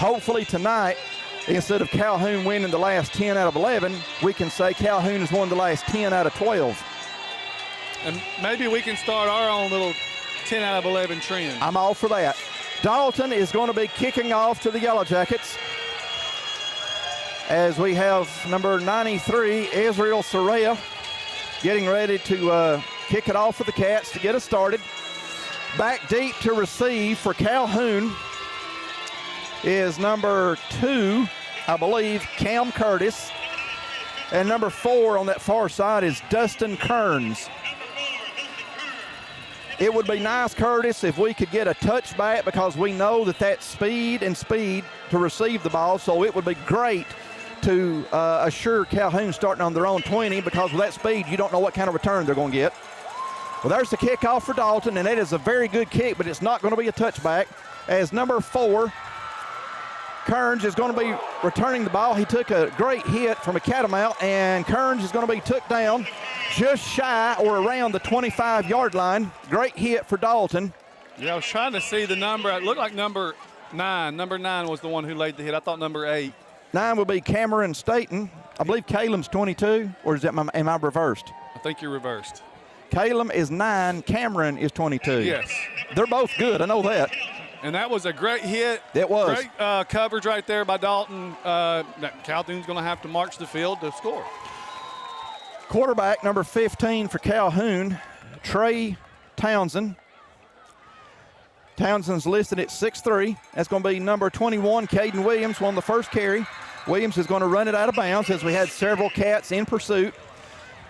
hopefully tonight, instead of Calhoun winning the last 10 out of 11, we can say Calhoun has won the last 10 out of 12. And maybe we can start our own little 10 out of 11 trend. I'm all for that. Dalton is going to be kicking off to the Yellow Jackets as we have number 93, Israel Soraya, getting ready to kick it off for the Cats to get us started. Back deep to receive for Calhoun is number 2, I believe, Cam Curtis. And number 4 on that far side is Dustin Kearns. It would be nice, Curtis, if we could get a touchback because we know that that's speed to receive the ball. So it would be great to assure Calhoun starting on their own 20 because with that speed, you don't know what kind of return they're going to get. Well, there's the kickoff for Dalton, and it is a very good kick, but it's not going to be a touchback as number 4, Kearns, is going to be returning the ball. He took a great hit from a Catamount, and Kearns is going to be took down just shy or around the 25-yard line. Great hit for Dalton. Yeah, I was trying to see the number. It looked like number 9. Number 9 was the one who laid the hit. I thought number 8. 9 would be Cameron Staten. I believe Caleb's 22, or is that am I reversed? I think you're reversed. Caleb is 9, Cameron is 22. Yes. They're both good, I know that. And that was a great hit. It was. Great coverage right there by Dalton. Calhoun's going to have to march the field to score. Quarterback number 15 for Calhoun, Trey Townsend. Townsend's listed at 6'3". That's going to be number 21, Caden Williams, won the first carry. Williams is going to run it out of bounds as we had several Cats in pursuit.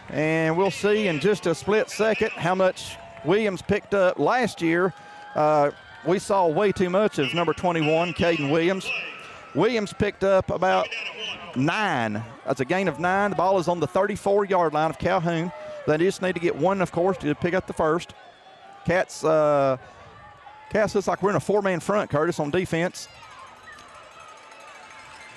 And we'll see in just a split second how much Williams picked up last year. We saw way too much of number 21, Caden Williams. Williams picked up about 9. That's a gain of 9. The ball is on the 34-yard line of Calhoun. They just need to get one, of course, to pick up the first. Cats looks like we're in a 4-man front, Curtis, on defense.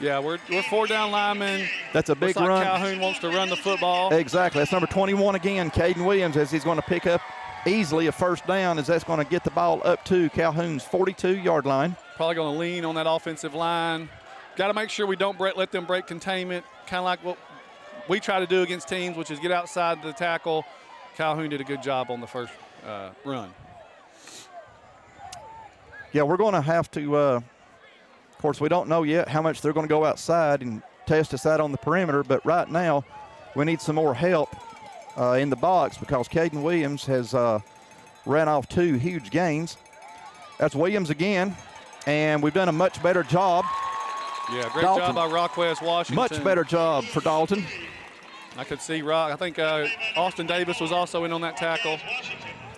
Yeah, we're 4 down linemen. That's a big run. run. Calhoun wants to run the football. Exactly. That's number 21 again, Caden Williams, as he's going to pick up easily a first down as that's going to get the ball up to Calhoun's 42-yard line. Probably going to lean on that offensive line. Got to make sure we don't let them break containment, kind of like what we try to do against teams, which is get outside the tackle. Calhoun did a good job on the first run. Yeah, we're going to have to, of course, we don't know yet how much they're going to go outside and test us out on the perimeter, but right now we need some more help in the box because Caden Williams has ran off 2 huge gains. That's Williams again, and we've done a much better job. Yeah, great Dalton, job by Rockwest Washington. Much better job for Dalton. I could see I think Austin Davis was also in on that tackle.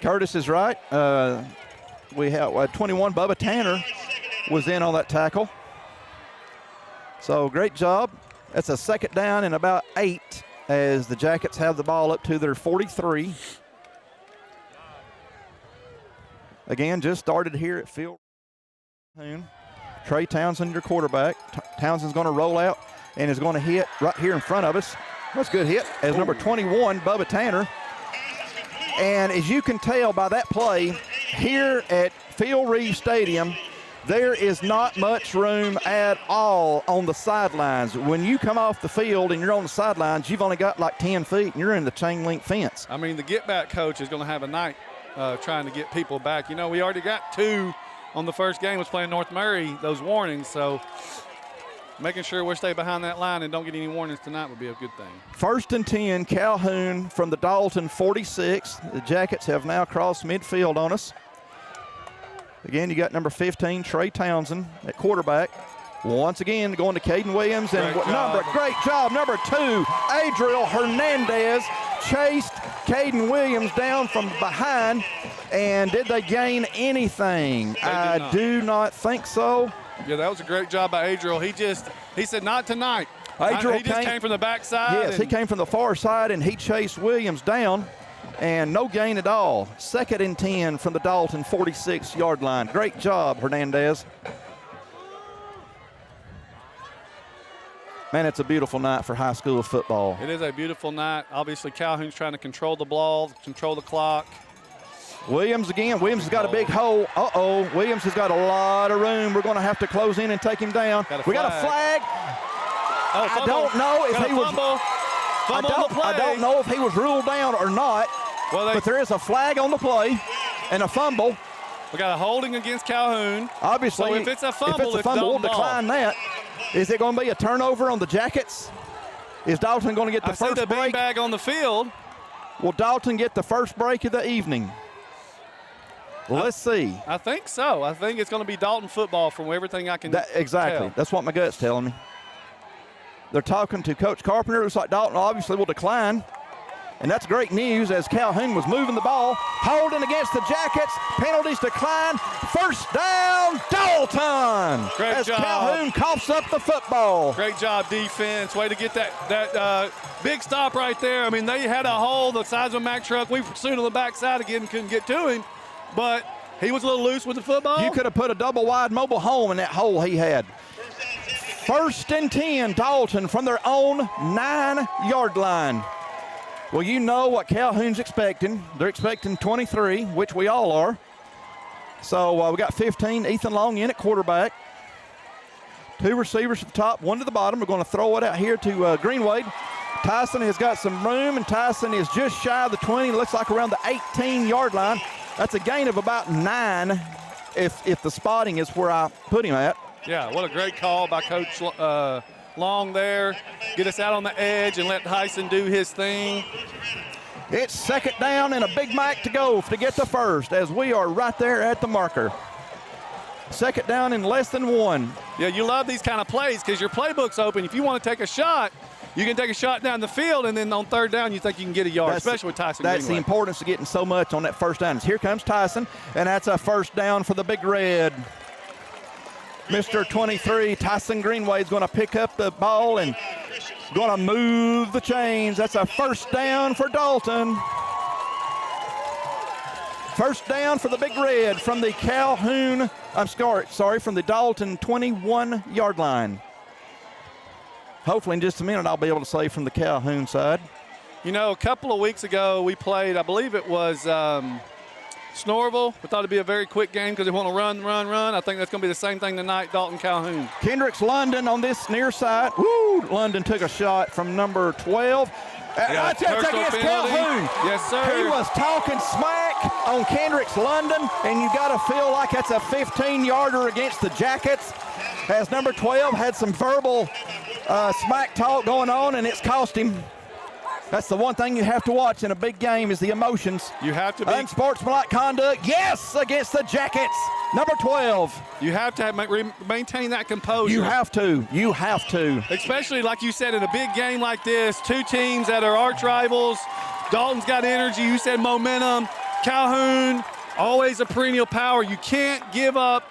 Curtis is right. We have 21, Bubba Tanner was in on that tackle. So great job. That's a second down and about 8 as the Jackets have the ball up to their 43. Again, just started here at field. Trey Townsend, your quarterback. Townsend's going to roll out and is going to hit right here in front of us. That's a good hit as number 21, Bubba Tanner. And as you can tell by that play, here at Phil Reeve Stadium, there is not much room at all on the sidelines. When you come off the field and you're on the sidelines, you've only got like 10 feet and you're in the chain link fence. I mean, the get-back coach is going to have a night trying to get people back. You know, we already got 2 on the first game was playing North Murray, those warnings. So making sure we stay behind that line and don't get any warnings tonight would be a good thing. 1st and 10, Calhoun from the Dalton 46. The Jackets have now crossed midfield on us. Again, you got number 15, Trey Townsend at quarterback. Once again, going to Caden Williams. And great job, number 2, Adriel Hernandez chased Caden Williams down from behind. And did they gain anything? I do not think so. Yeah, that was a great job by Adriel. He said, not tonight. Adriel he just came from the backside. Yes, he came from the far side, and he chased Williams down. And no gain at all. 2nd and 10 from the Dalton 46-yard line. Great job, Hernandez. Man, it's a beautiful night for high school football. It is a beautiful night. Obviously, Calhoun's trying to control the ball, control the clock. Williams again. Williams has got a big hole. Uh-oh. Williams has got a lot of room. We're going to have to close in and take him down. We got a flag. Oh, I don't know if he was. I don't know if he was ruled down or not. Well, but there is a flag on the play and a fumble. We got a holding against Calhoun. Obviously, so if it's a fumble, we'll decline that. Is it going to be a turnover on the Jackets? Is Dalton going to get the first break? I see the beanbag on the field. Will Dalton get the first break of the evening? Let's see. I think so. I think it's going to be Dalton football from everything I can Exactly. tell. That's what my gut's telling me. They're talking to Coach Carpenter. It looks like Dalton obviously will decline. And that's great news as Calhoun was moving the ball. Holding against the Jackets. Penalties decline. First down, Dalton. Great job. Calhoun coughs up the football. Great job, defense. Way to get that big stop right there. I mean, they had a hole the size of a Mack truck. We pursued on the backside again, couldn't get to him. But he was a little loose with the football. You could have put a double wide mobile home in that hole he had. 1st and 10, Dalton from their own 9-yard line. Well, you know what Calhoun's expecting. They're expecting 23, which we all are. So we got 15, Ethan Long in at quarterback. 2 receivers at the top, 1 to the bottom. We're going to throw it out here to Greenwade. Tyson has got some room, and Tyson is just shy of the 20. Looks like around the 18-yard line. That's a gain of about 9 if the spotting is where I put him at. Yeah, what a great call by Coach Long there. Get us out on the edge and let Tyson do his thing. It's 2nd down and a Big Mac to go to get the first as we are right there at the marker. 2nd down in less than 1. Yeah, you love these kind of plays because your playbook's open. If you want to take a shot, you can take a shot down the field, and then on 3rd down, you think you can get a yard, especially with Tyson That's Greenway. the importance of getting so much on that 1st down. Here comes Tyson, and that's a 1st down for the Big Red. Mr. 23, Tyson Greenway, is going to pick up the ball and going to move the chains. That's a 1st down for Dalton. 1st down for the Big Red from the Calhoun, from the Dalton 21-yard line. Hopefully in just a minute I'll be able to say from the Calhoun side. You know, a couple of weeks ago we played, I believe it was Snorville. We thought it'd be a very quick game because they want to run. I think that's going to be the same thing tonight, Dalton Calhoun. Kendricks London on this near side. Woo! London took a shot from number 12. That's against Calhoun. Yes, sir. He was talking smack on Kendricks London, and you got to feel like that's a 15-yarder against the Jackets, as number 12 had some verbal smack talk going on, and it's cost him. That's the one thing you have to watch in a big game is the emotions. You have to be unsportsmanlike conduct. Yes, against the Jackets. Number 12. You have to maintain that composure. You have to. You have to. Especially like you said in a big game like this, 2 teams that are arch rivals. Dalton's got energy. You said momentum. Calhoun, always a perennial power. You can't give up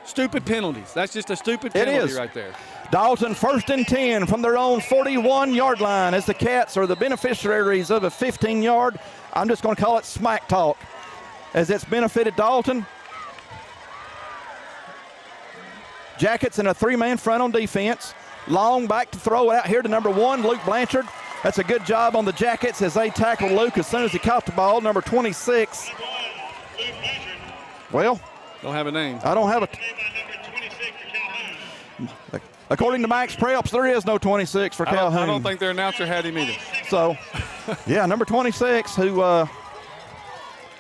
stupid penalties. That's just a stupid penalty right there. Dalton 1st and 10 from their own 41-yard line as the Cats are the beneficiaries of a 15-yard. I'm just going to call it smack talk as it's benefited Dalton. Jackets in a 3-man front on defense. Long back to throw it out here to number 1, Luke Blanchard. That's a good job on the Jackets as they tackled Luke as soon as he caught the ball. Number 26. Well, don't have a name. I don't have a. According to Max Preps, there is no 26 for Calhoun. I don't think their announcer had him either. So, yeah, number 26, who,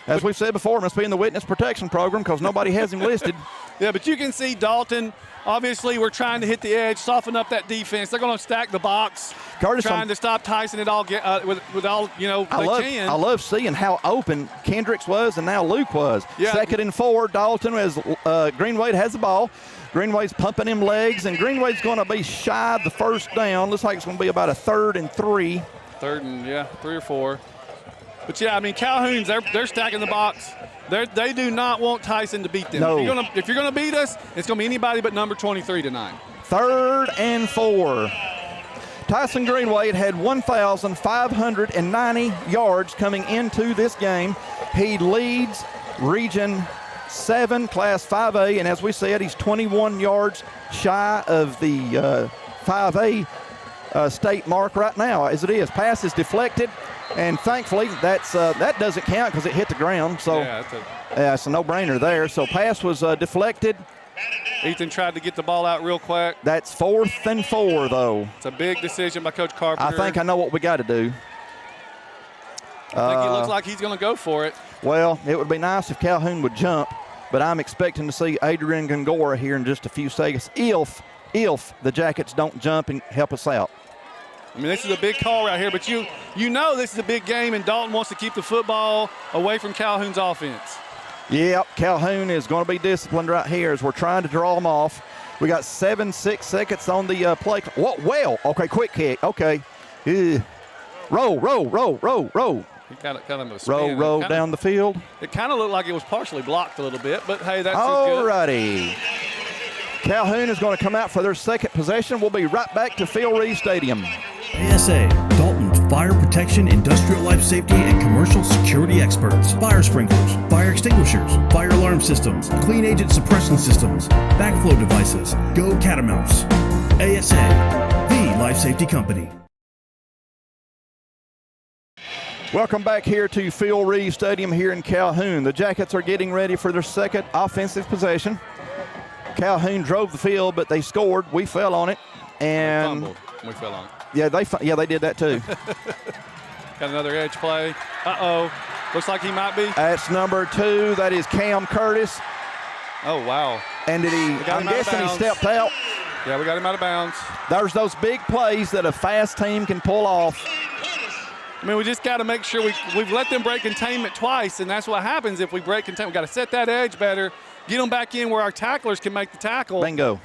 as we've said before, must be in the witness protection program because nobody has him listed. Yeah, but you can see Dalton. Obviously, we're trying to hit the edge, soften up that defense. They're going to stack the box, trying to stop Tyson at all. With all I love seeing how open Kendricks was and now Luke was. Yeah. 2nd and 4, Dalton as Greenwade has the ball. Greenway's pumping him legs, and Greenway's going to be shy of the 1st down. Looks like it's going to be about a 3rd and 3. 3rd and 3 or 4. But yeah, I mean Calhoun's they're stacking the box. They do not want Tyson to beat them. No. If you're gonna beat us, it's gonna be anybody but number 23 tonight. 3rd and 4. Tyson Greenwade had 1,590 yards coming into this game. He leads Region 7, Class 5A, and as we said, he's 21 yards shy of the 5A state mark right now as it is. Pass is deflected. And thankfully, that doesn't count because it hit the ground. So it's a no-brainer there. So pass was deflected. Ethan tried to get the ball out real quick. That's 4th and 4, though. It's a big decision by Coach Carpenter. I think I know what we got to do. I think he looks like he's going to go for it. Well, it would be nice if Calhoun would jump, but I'm expecting to see Adrian Gongora here in just a few seconds if the Jackets don't jump and help us out. I mean, this is a big call right here, but you know this is a big game, and Dalton wants to keep the football away from Calhoun's offense. Yep, Calhoun is going to be disciplined right here as we're trying to draw them off. We got 7-6 seconds on the play. What? Well, okay, quick kick. Okay. Roll. He kind of a spin. Roll down the field. It kind of looked like it was partially blocked a little bit, but hey, that's all good. righty. Calhoun is going to come out for their second possession. We'll be right back to Phil Reeve Stadium. ASA, Dalton's fire protection, industrial life safety, and commercial security experts. Fire sprinklers, fire extinguishers, fire alarm systems, clean agent suppression systems, backflow devices. Go Catamounts. ASA, the life safety company. Welcome back here to Phil Reeve Stadium here in Calhoun. The Jackets are getting ready for their second offensive possession. Calhoun drove the field, but they scored. We fell on it. And we fell on it. Yeah, they did that too. Got another edge play. Uh-oh. Looks like he might be. That's number 2. That is Cam Curtis. Oh, wow. And I'm guessing he stepped out. Yeah, we got him out of bounds. There's those big plays that a fast team can pull off. I mean, we just got to make sure we've let them break containment twice, and that's what happens if we break containment. We've got to set that edge better, get them back in where our tacklers can make the tackle. Bingo.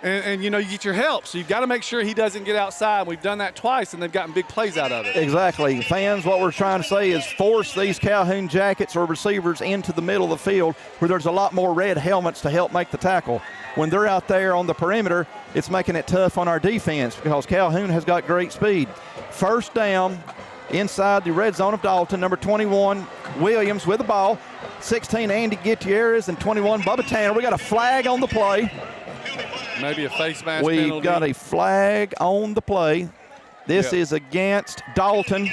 And you get your help. So you've got to make sure he doesn't get outside. We've done that twice, and they've gotten big plays out of it. Exactly. Fans, what we're trying to say is force these Calhoun Jackets or receivers into the middle of the field where there's a lot more red helmets to help make the tackle. When they're out there on the perimeter, it's making it tough on our defense because Calhoun has got great speed. First down inside the red zone of Dalton, number 21, Williams with the ball. 16, Andy Gutierrez, and 21, Bubba Tanner. We got a flag on the play. Maybe a face mask penalty. We've got a flag on the play. This is against Dalton.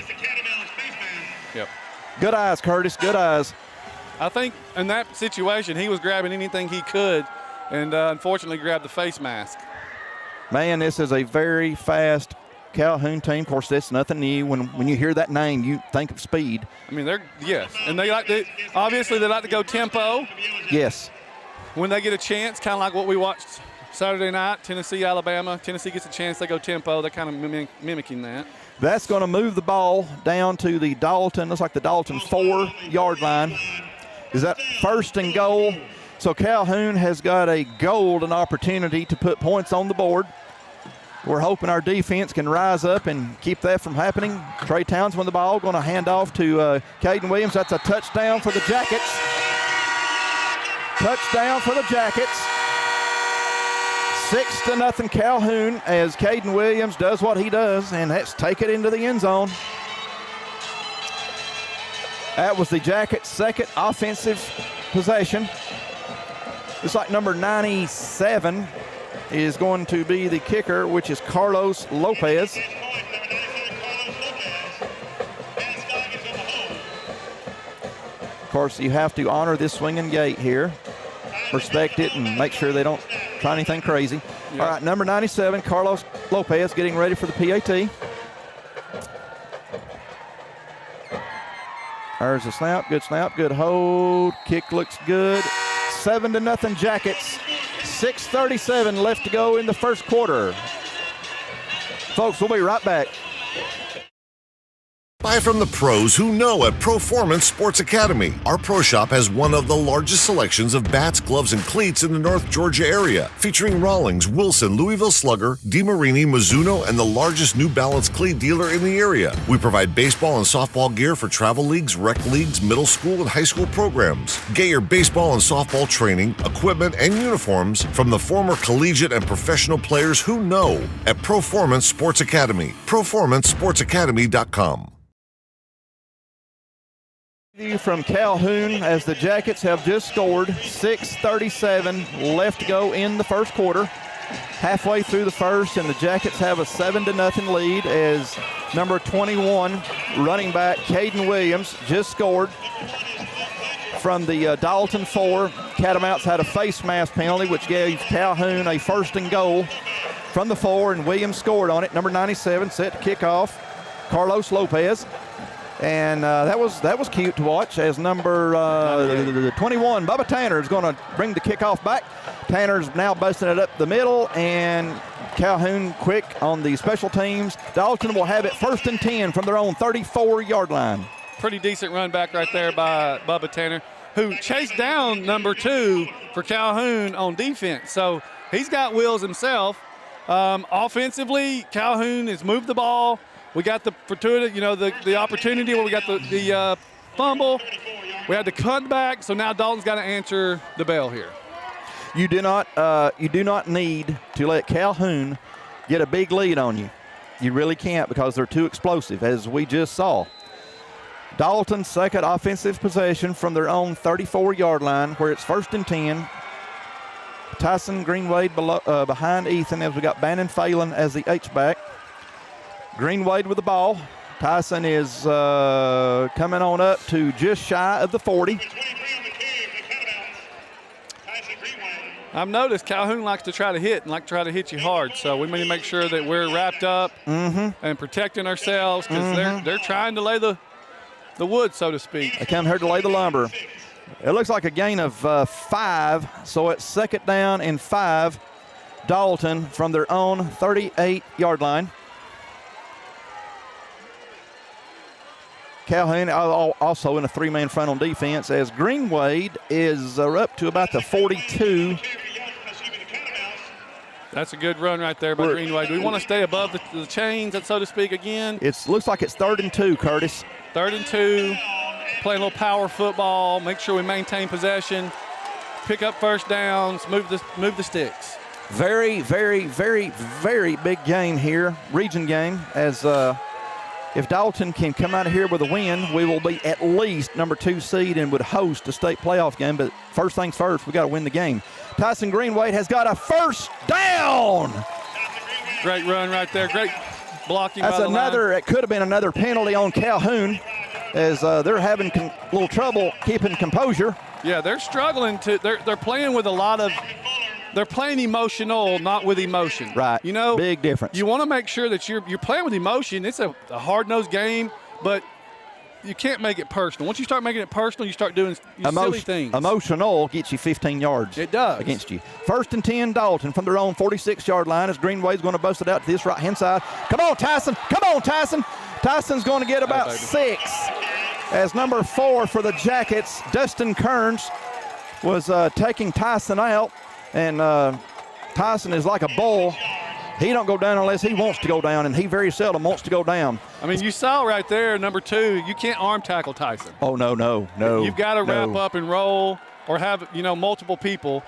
Yep. Good eyes, Curtis. Good eyes. I think in that situation, he was grabbing anything he could and unfortunately grabbed the face mask. Man, this is a very fast Calhoun team. Of course, that's nothing new. When you hear that name, you think of speed. I mean, and they like to go tempo. Yes. When they get a chance, kind of like what we watched Saturday night, Tennessee, Alabama. Tennessee gets a chance, they go tempo. They're kind of mimicking that. That's going to move the ball down to the Dalton, looks like the Dalton 4-yard line. Is that 1st and goal? So Calhoun has got a golden opportunity to put points on the board. We're hoping our defense can rise up and keep that from happening. Trey Townsend with the ball, going to hand off to Caden Williams. That's a touchdown for the Jackets. Touchdown for the Jackets. 6-0 Calhoun as Caden Williams does what he does, and that's take it into the end zone. That was the Jackets' second offensive possession. It's like number 97 is going to be the kicker, which is Carlos Lopez. Of course, you have to honor this swinging gate here. Respect it and make sure they don't try anything crazy. Yep. All right, number 97, Carlos Lopez, getting ready for the PAT. There's a snap, good hold. Kick looks good. 7-0 Jackets. 6:37 left to go in the first quarter. Folks, we'll be right back. Buy from the pros who know at Proformance Sports Academy. Our pro shop has one of the largest selections of bats, gloves, and cleats in the North Georgia area, featuring Rawlings, Wilson, Louisville Slugger, DeMarini, Mizuno, and the largest New Balance cleat dealer in the area. We provide baseball and softball gear for travel leagues, rec leagues, middle school, and high school programs. Get your baseball and softball training, equipment, and uniforms from the former collegiate and professional players who know at Proformance Sports Academy. ProformanceSportsAcademy.com. From Calhoun as the Jackets have just scored. 6:37 left to go in the first quarter. Halfway through the first, and the Jackets have a 7-0 lead as Number 21, running back Caden Williams, just scored from the Dalton 4. Catamounts had a face mask penalty, which gave Calhoun a 1st and goal from the 4, and Williams scored on it. Number 97 set to kick off, Carlos Lopez. And that was cute to watch as number 21, Bubba Tanner, is going to bring the kickoff back. Tanner's now busting it up the middle, and Calhoun quick on the special teams. Dalton will have it 1st and 10 from their own 34-yard line. Pretty decent run back right there by Bubba Tanner, who chased down number 2 for Calhoun on defense. So he's got wheels himself. Offensively, Calhoun has moved the ball. We got the fortuitous, the opportunity where we got the fumble. We had the cutback, so now Dalton's got to answer the bell here. You do not need to let Calhoun get a big lead on you. You really can't, because they're too explosive, as we just saw. Dalton's second offensive possession from their own 34-yard line, where it's 1st and 10. Tyson Greenwade behind Ethan, as we got Bannon Phelan as the H-back. Greenwade with the ball. Tyson is coming on up to just shy of the 40. I've noticed Calhoun likes to try to hit you hard, so we need to make sure that we're wrapped up and protecting ourselves, because they're trying to lay the wood, so to speak. They come here to lay the lumber. It looks like a gain of 5, so it's 2nd down and 5. Dalton from their own 38-yard line. Calhoun also in a 3-man front on defense, as Greenwade is up to about the 42. That's a good run right there by Greenwade. We want to stay above the chains, so to speak, again. It looks like it's 3rd and 2, Curtis. 3rd and 2. Play a little power football. Make sure we maintain possession. Pick up first downs. Move the sticks. Very, very, very, very big game here, region game, as if Dalton can come out of here with a win, we will be at least number 2 seed and would host a state playoff game. But first things first, we got to win the game. Tyson Greenwade has got a 1st down. Great run right there. Great blocking. That's by the line. It could have been another penalty on Calhoun, as they're having a little trouble keeping composure. Yeah, they're struggling to. They're playing with a lot of. They're playing emotional, not with emotion. Right. Big difference. You want to make sure that you're playing with emotion. It's a hard-nosed game, but you can't make it personal. Once you start making it personal, you start doing silly things. Emotional gets you 15 yards. It does. Against you. 1st and 10, Dalton from their own 46-yard line, as Greenwade's going to bust it out to this right-hand side. Come on, Tyson. Come on, Tyson. Tyson's going to get about 6. As number 4 for the Jackets, Dustin Kearns, was taking Tyson out. And Tyson is like a bull. He don't go down unless he wants to go down, and he very seldom wants to go down. I mean, you saw right there, number 2, you can't arm tackle Tyson. Oh, no. You've got to wrap up and roll, or have, multiple people.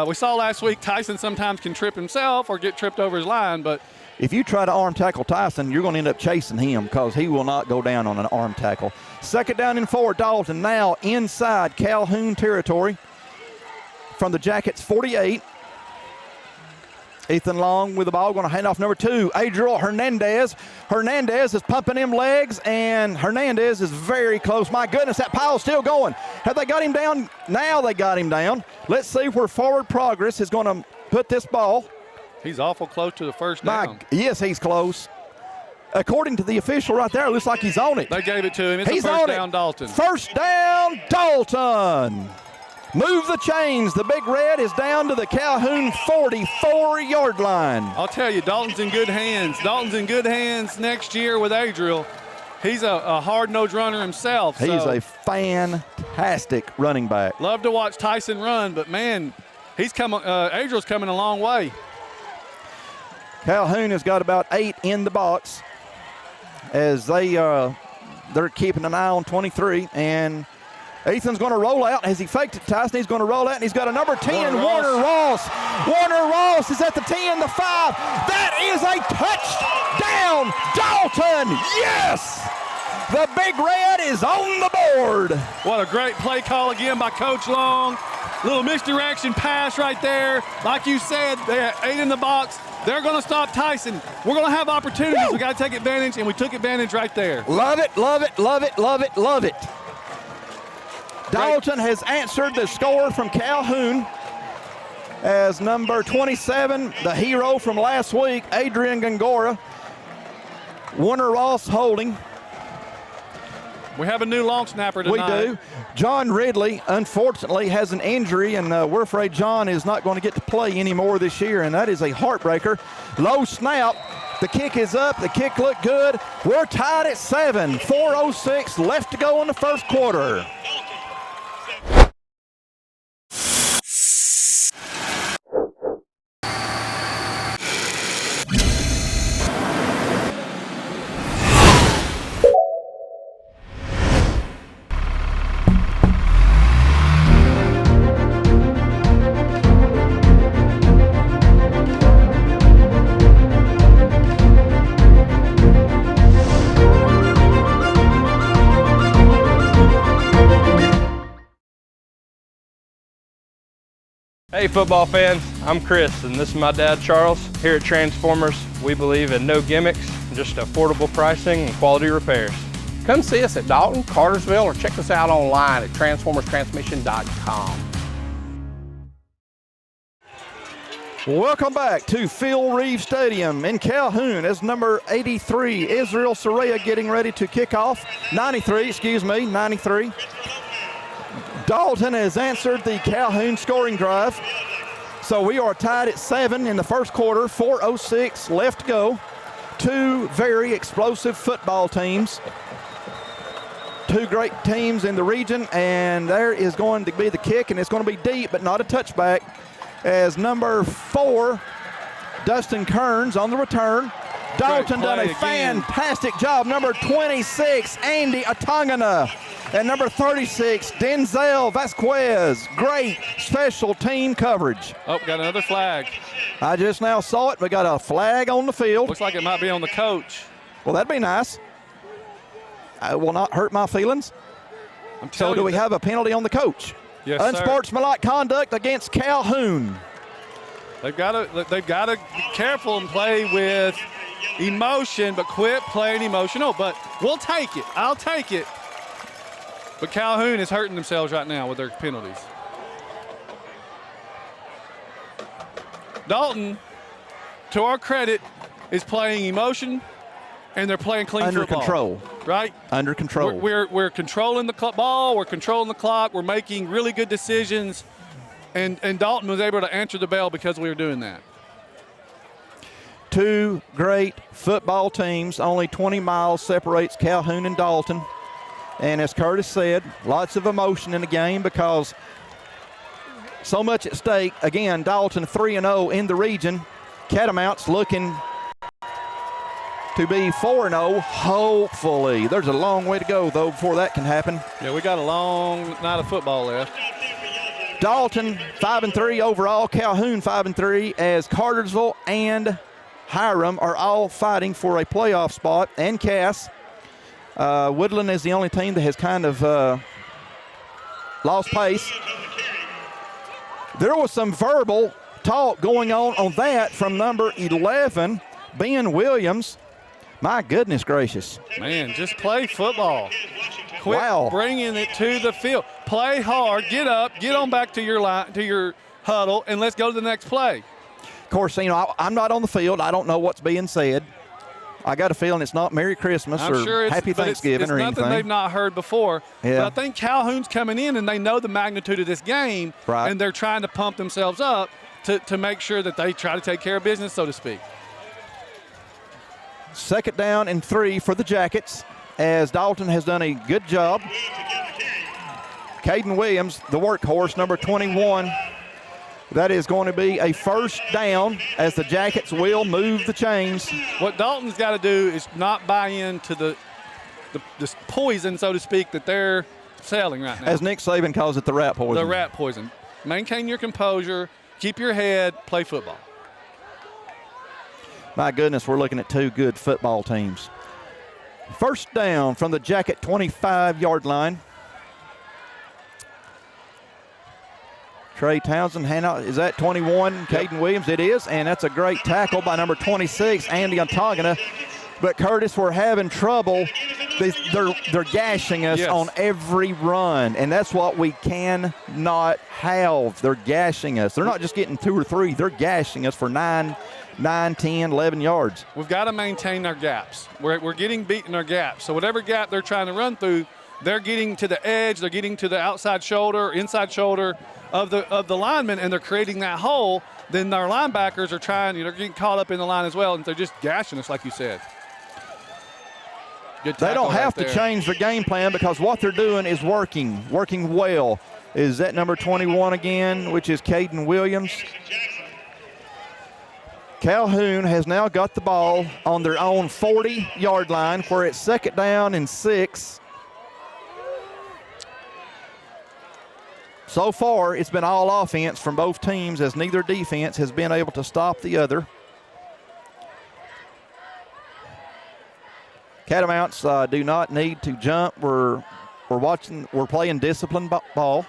We saw last week Tyson sometimes can trip himself or get tripped over his line, but if you try to arm tackle Tyson, you're going to end up chasing him, because he will not go down on an arm tackle. 2nd down and 4, Dalton now inside Calhoun territory from the Jackets 48. Ethan Long with the ball, going to hand off number 2, Adriel Hernandez. Hernandez is pumping him legs, and Hernandez is very close. My goodness, that pile's still going. Have they got him down? Now they got him down. Let's see where forward progress is going to put this ball. He's awful close to the first down. Yes, he's close. According to the official right there, it looks like he's on it. They gave it to him. It's he's a first on down, it. Dalton. First down, Dalton. Move the chains. The Big Red is down to the Calhoun 44-yard line. I'll tell you, Dalton's in good hands. Dalton's in good hands next year with Adriel. He's a hard-nosed runner himself. He's a fantastic running back. Love to watch Tyson run, but, man, Adriel's coming a long way. Calhoun has got about 8 in the box, as they're keeping an eye on 23, and Ethan's going to roll out. As he faked it, Tyson, he's going to roll out, and he's got a number 10, Warner Ross. Warner Ross is at the 10, the 5. That is a touchdown, Dalton. Yes! The Big Red is on the board. What a great play call again by Coach Long. Little misdirection pass right there. Like you said, they had 8 in the box. They're going to stop Tyson. We're going to have opportunities. We got to take advantage, and we took advantage right there. Love it, love it, love it, love it, love it. Dalton has answered the score from Calhoun as number 27, the hero from last week, Adrian Gongora. Warner Ross holding. We have a new long snapper tonight. We do. John Ridley, unfortunately, has an injury, and we're afraid John is not going to get to play anymore this year, and that is a heartbreaker. Low snap. The kick is up. The kick looked good. We're tied at 7. 4:06 left to go in the first quarter. Hey football fans, I'm Chris and this is my dad Charles. Here at Transformers, we believe in no gimmicks, just affordable pricing and quality repairs. Come see us at Dalton, Cartersville, or check us out online at transformerstransmission.com. Welcome back to Phil Reeve Stadium in Calhoun as number 83, Israel Soraya, getting ready to kick off. 93. Dalton has answered the Calhoun scoring drive. So we are tied at 7 in the first quarter, 4:06 left to go. Two very explosive football teams. Two great teams in the region, and there is going to be the kick, and it's going to be deep, but not a touchback, as number 4, Dustin Kearns on the return. Dalton done a fantastic job. Number 26, Andy Atangana. And number 36, Denzel Vasquez. Great special team coverage. Oh, got another flag. I just now saw it. We got a flag on the field. Looks like it might be on the coach. Well, that'd be nice. It will not hurt my feelings. So do we have a penalty on the coach? Yes, Unsportsmanlike conduct against Calhoun. They've got to be careful and play with emotion, but quit playing emotional. But we'll take it. I'll take it. But Calhoun is hurting themselves right now with their penalties. Dalton, to our credit, is playing emotion, and they're playing clean Under football. control. Right? Under control. We're controlling the ball. We're controlling the clock. We're making really good decisions. And Dalton was able to answer the bell because we were doing that. Two great football teams. Only 20 miles separates Calhoun and Dalton. And as Curtis said, lots of emotion in the game because so much at stake. Again, Dalton 3-0 in the region. Catamounts looking to be 4-0, hopefully. There's a long way to go, though, before that can happen. Yeah, we got a long night of football left. Dalton 5-3 overall, Calhoun 5-3, as Cartersville and Hiram are all fighting for a playoff spot, and Cass. Woodland is the only team that has kind of lost pace. There was some verbal talk going on that from number 11, Ben Williams. My goodness gracious. Man, just play football. Quit bringing it to the field. Play hard, get up, get on back to your line, to your huddle, and let's go to the next play. Of course, you know, I'm not on the field. I don't know what's being said. I got a feeling it's not Merry Christmas or Happy Thanksgiving or anything. It's nothing they've not heard before. Yeah. But I think Calhoun's coming in, and they know the magnitude of this game, right, and they're trying to pump themselves up to make sure that they try to take care of business, so to speak. 2nd down and 3 for the Jackets, as Dalton has done a good job. Caden Williams, the workhorse, number 21. That is going to be a 1st down as the Jackets will move the chains. What Dalton's got to do is not buy into the poison, so to speak, that they're selling right now. As Nick Saban calls it, the rat poison. The rat poison. Maintain your composure, keep your head, play football. My goodness, we're looking at two good football teams. 1st down from the Jacket 25-yard line. Trey Townsend, hand out, is that 21, Caden Williams? It is, and that's a great tackle by number 26, Andy Ontagana. But, Curtis, we're having trouble. They're gashing us on every run, and that's what we cannot have. They're gashing us. They're not just getting 2 or 3. They're gashing us for 9, 10, 11 yards. We've got to maintain our gaps. We're getting beat in our gaps. So whatever gap they're trying to run through, they're getting to the edge, they're getting to the outside shoulder, inside shoulder of the lineman, and they're creating that hole. Then our linebackers are trying, they're getting caught up in the line as well, and they're just gashing us, like you said. They don't have to change their game plan because what they're doing is working well. Is that number 21 again, which is Caden Williams? Calhoun has now got the ball on their own 40-yard line where it's 2nd down and 6. So far, it's been all offense from both teams as neither defense has been able to stop the other. Catamounts do not need to jump. We're playing disciplined ball,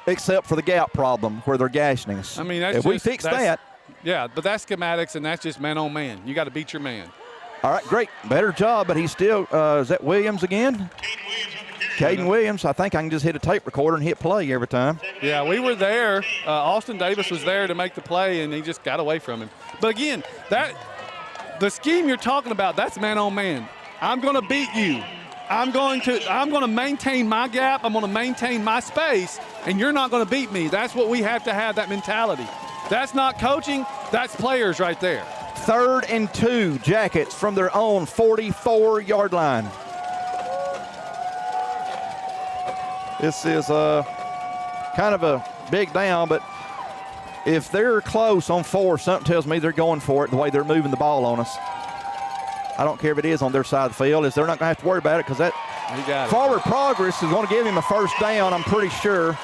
except for the gap problem where they're gashing us. I mean, if we fix that. Yeah, but that's schematics, and that's just man on man. You got to beat your man. All right, great. Better job, but he's still, is that Williams again? Caden Williams. I think I can just hit a tape recorder and hit play every time. Yeah, we were there. Austin Davis was there to make the play, and he just got away from him. But again, the scheme you're talking about, that's man on man. I'm going to beat you. I'm going to maintain my gap. I'm going to maintain my space, and you're not going to beat me. That's what we have to have, that mentality. That's not coaching. That's players right there. 3rd and 2, Jackets from their own 44-yard line. This is kind of a big down, but if they're close on 4, something tells me they're going for it the way they're moving the ball on us. I don't care if it is on their side of the field. They're not going to have to worry about it because that forward progress is going to give him a 1st down, I'm pretty sure.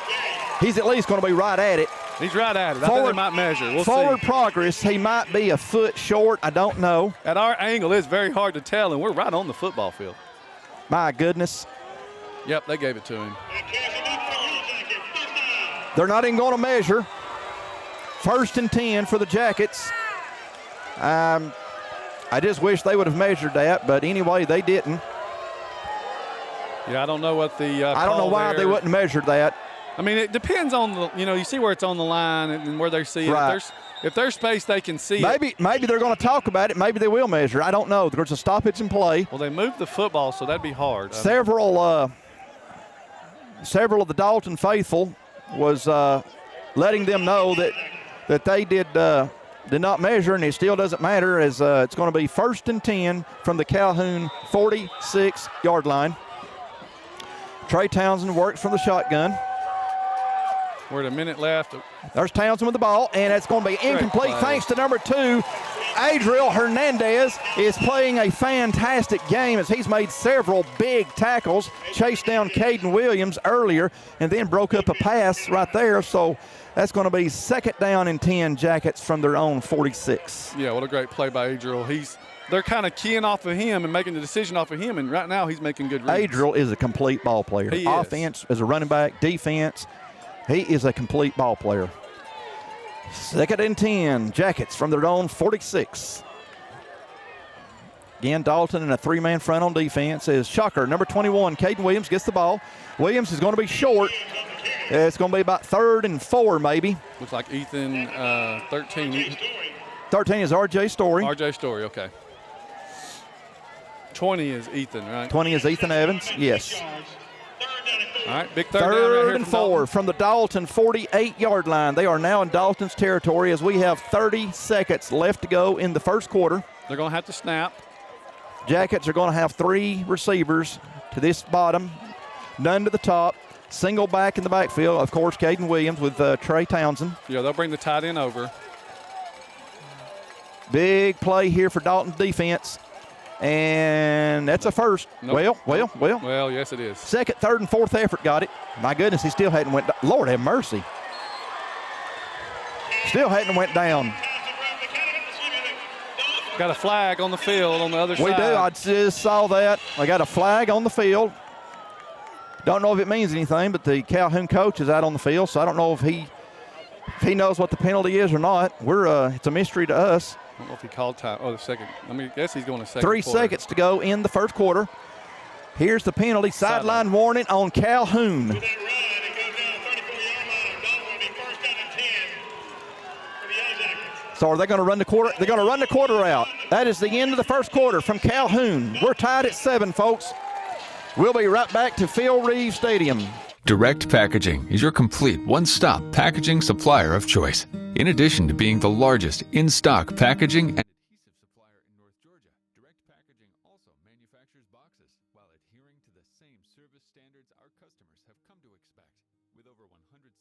He's at least going to be right at it. He's right at it. I think they might measure. We'll forward see. Progress, he might be a foot short. I don't know. At our angle, it's very hard to tell, and we're right on the football field. My goodness. Yep, they gave it to him. They're not even going to measure. 1st and 10 for the Jackets. I just wish they would have measured that, but anyway, they didn't. Yeah, I don't know what the I don't know why they wouldn't measure that. I mean, it depends on the, you see where it's on the line and where they see it. Right. If there's space, they can see it. Maybe they're going to talk about it. Maybe they will measure. I don't know. There's a stoppage in play. Well, they moved the football, so that'd be hard. Several of the Dalton faithful was letting them know that they did not measure, and it still doesn't matter as it's going to be 1st and 10 from the Calhoun 46-yard line. Trey Townsend works from the shotgun. We're at a minute left. There's Townsend with the ball, and it's going to be incomplete thanks to number 2. Adriel Hernandez is playing a fantastic game as he's made several big tackles, chased down Caden Williams earlier, and then broke up a pass right there. So that's going to be 2nd down and 10, Jackets from their own 46. Yeah, what a great play by Adriel. They're kind of keying off of him and making the decision off of him, and right now he's making good reads. Adriel is a complete ball player. He Offense as a running back, defense. He is a complete ball player. 2nd and 10, Jackets from their own 46. Again, Dalton in a 3-man front on defense is Shocker. Number 21, Caden Williams gets the ball. Williams is going to be short. It's going to be about 3rd and 4 maybe. Looks like Ethan, 13. 13 is R.J. Story. R.J. Story, okay. 20 is Ethan, right? 20 is Ethan Evans, yes. All right, big 3rd down right here and 4 from the Dalton 48-yard line. They are now in Dalton's territory as we have 30 seconds left to go in the 1st quarter. They're going to have to snap. Jackets are going to have 3 receivers to this bottom, none to the top. Single back in the backfield, of course, Caden Williams with Trey Townsend. Yeah, they'll bring the tight end over. Big play here for Dalton defense. And that's a first. Nope. Well. Well, yes, it is. 2nd, 3rd, and 4th effort got it. My goodness, he still hadn't went down. Lord have mercy. Still hadn't went down. Got a flag on the field on the other side. We do. I just saw that. I got a flag on the field. Don't know if it means anything, but the Calhoun coach is out on the field, so I don't know if he if he knows what the penalty is or not. It's a mystery to us. I don't know if he called time. Oh, the second. I guess he's going to second 3 quarter. seconds to go in the first quarter. Here's the penalty. Sideline warning on Calhoun. So are they going to run the quarter? They're going to run the quarter out. That is the end of the first quarter from Calhoun. We're tied at 7, folks. We'll be right back to Phil Reeve Stadium. Direct Packaging is your complete one-stop packaging supplier of choice. In addition to being the largest in-stock packaging and adhesive supplier in North Georgia, Direct Packaging also manufactures boxes while adhering to the same service standards our customers have come to expect. With over 170,000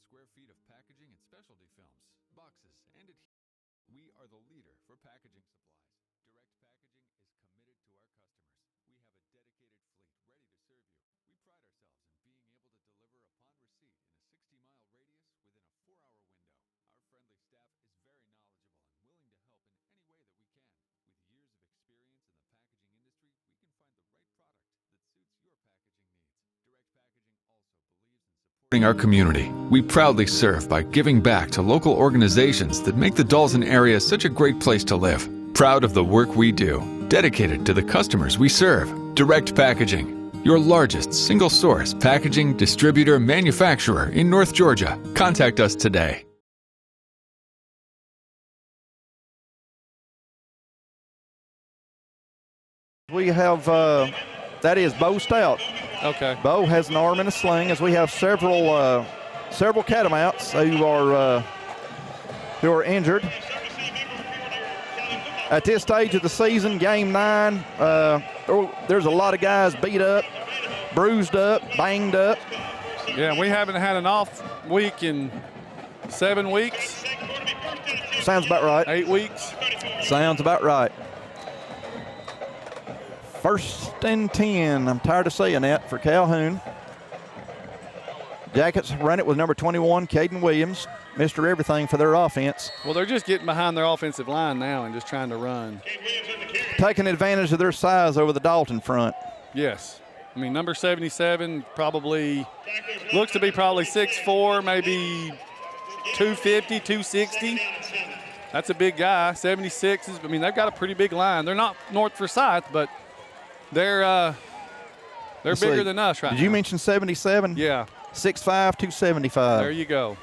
square feet of packaging and specialty films, boxes, and adhesives, we are the leader for packaging supplies. Direct Packaging is committed to our customers. We have a dedicated fleet ready to serve you. We pride ourselves in being able to deliver upon receipt in a 60-mile radius within a 4-hour window. Our friendly staff is very knowledgeable and willing to help in any way that we can. With years of experience in the packaging industry, we can find the right product that suits your packaging needs. Direct Packaging also believes in supporting our community. We proudly serve by giving back to local organizations that make the Dalton area such a great place to live. Proud of the work we do, dedicated to the customers we serve. Direct Packaging, your largest single-source packaging distributor manufacturer in North Georgia. Contact us today. We have, that is Bo Stout. Okay. Bo has an arm in a sling as we have several Catamounts who are injured. At this stage of the season, game 9, there's a lot of guys beat up, bruised up, banged up. Yeah, we haven't had an off week in 7 weeks. Sounds about right. 8 weeks. Sounds about right. 1st and 10. I'm tired of saying that for Calhoun. Jackets run it with number 21, Caden Williams. Mr. Everything for their offense. Well, they're just getting behind their offensive line now and just trying to run. Taking advantage of their size over the Dalton front. Yes. I mean, number 77 probably looks to be probably 6'4", maybe 250, 260. That's a big guy. 76 is, I mean, they've got a pretty big line. They're not North Forsyth, but they're bigger than us right now. Did you mention 77? Yeah. 6'5", 275. There you go.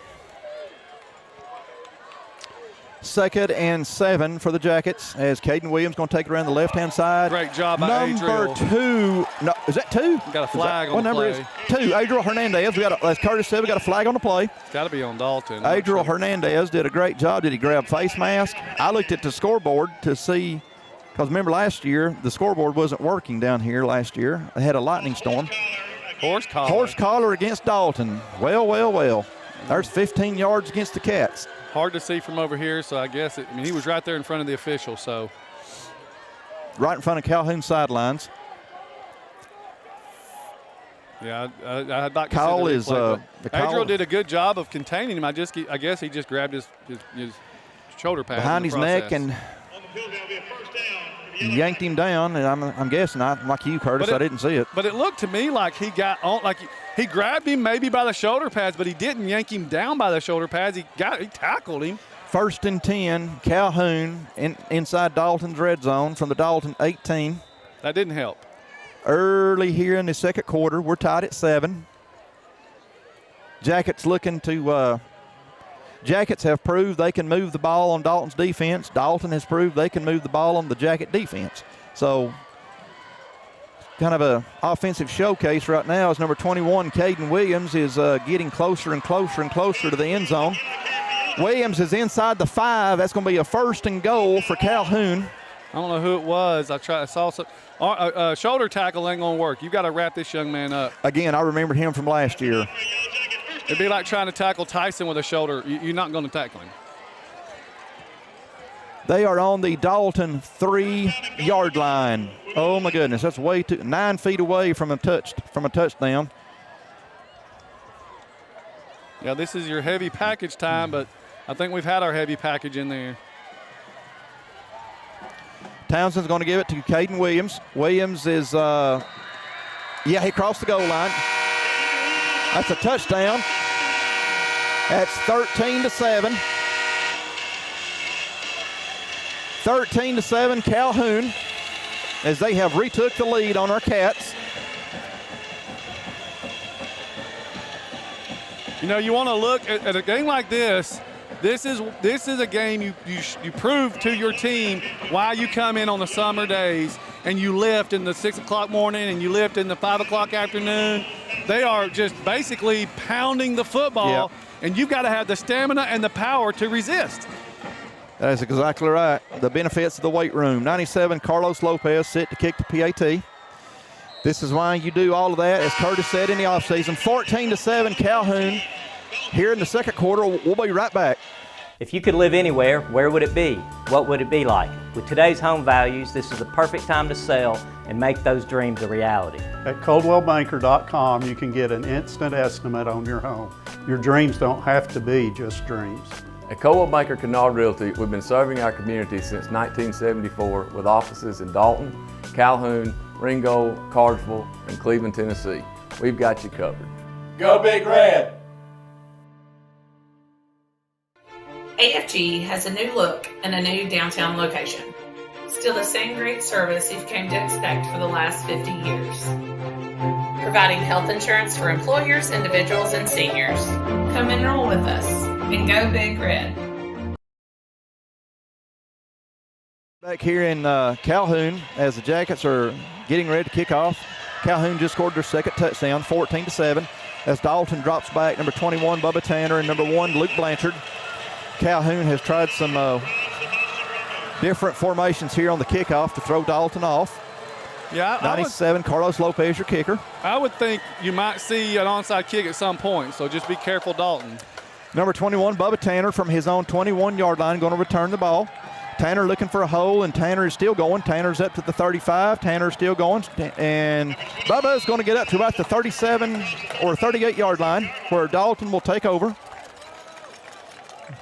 2nd and 7 for the Jackets as Caden Williams going to take it around the left-hand side. Great job by Number Adriel. 2. No, is that 2? Got a flag on the play. What number is 2? Adriel Hernandez. As Curtis said, we got a flag on the play. It's got to be on Dalton. Adriel Hernandez did a great job. Did he grab face mask? I looked at the scoreboard to see, because remember last year, the scoreboard wasn't working down here last year. They had a lightning storm. Horse collar. Horse collar against Dalton. Well. There's 15 yards against the Cats. Hard to see from over here, so I guess he was right there in front of the official, so. Right in front of Calhoun sidelines. Yeah, I'd like to Kyle see is Adriel did a good job of containing him. I guess he just grabbed his shoulder pad behind his neck and yanked him down, and I'm guessing, like you, Curtis, I didn't see it. But it looked to me like he got on, like he grabbed him maybe by the shoulder pads, but he didn't yank him down by the shoulder pads. He tackled him. 1st and 10, Calhoun inside Dalton's red zone from the Dalton 18. That didn't help. Early here in the second quarter, we're tied at 7. Jackets have proved they can move the ball on Dalton's defense. Dalton has proved they can move the ball on the Jacket defense. So kind of a offensive showcase right now as number 21, Caden Williams, is getting closer and closer and closer to the end zone. Williams is inside the 5. That's going to be a 1st and goal for Calhoun. I don't know who it was. I saw some. Shoulder tackle ain't going to work. You've got to wrap this young man up. Again, I remembered him from last year. It'd be like trying to tackle Tyson with a shoulder. You're not going to tackle him. They are on the Dalton 3-yard line. Oh my goodness, that's way too 9 feet away from a touchdown. Yeah, this is your heavy package time, but I think we've had our heavy package in there. Townsend's going to give it to Caden Williams. Williams is, he crossed the goal line. That's a touchdown. That's 13-7. 13-7 Calhoun, as they have retook the lead on our Cats. You know, you want to look at a game like this. This is a game you prove to your team why you come in on the summer days and you lift in the 6 o'clock morning and you lift in the 5 o'clock afternoon. They are just basically pounding the football, and you've got to have the stamina and the power to resist. That is exactly right. The benefits of the weight room. 97, Carlos Lopez set to kick the PAT. This is why you do all of that, as Curtis said in the offseason. 14-7 Calhoun. Here in the second quarter, we'll be right back. If you could live anywhere, where would it be? What would it be like? With today's home values, this is the perfect time to sell and make those dreams a reality. At ColdwellBanker.com, you can get an instant estimate on your home. Your dreams don't have to be just dreams. At Coldwell Banker Canard Realty, we've been serving our community since 1974 with offices in Dalton, Calhoun, Ringgold, Cartersville, and Cleveland, Tennessee. We've got you covered. Go Big Red! AFG has a new look and a new downtown location. Still the same great service you've come to expect for the last 50 years. Providing health insurance for employers, individuals, and seniors. Come enroll with us and go Big Red. Back here in Calhoun, as the Jackets are getting ready to kick off. Calhoun just scored their second touchdown, 14-7. As Dalton drops back, number 21, Bubba Tanner, and number 1, Luke Blanchard. Calhoun has tried some different formations here on the kickoff to throw Dalton off. Yeah, 97, Carlos Lopez, your kicker. I would think you might see an onside kick at some point, so just be careful, Dalton. Number 21, Bubba Tanner, from his own 21-yard line, going to return the ball. Tanner looking for a hole, and Tanner is still going. Tanner's up to the 35. Tanner's still going, and Bubba is going to get up to about the 37 or 38-yard line, where Dalton will take over.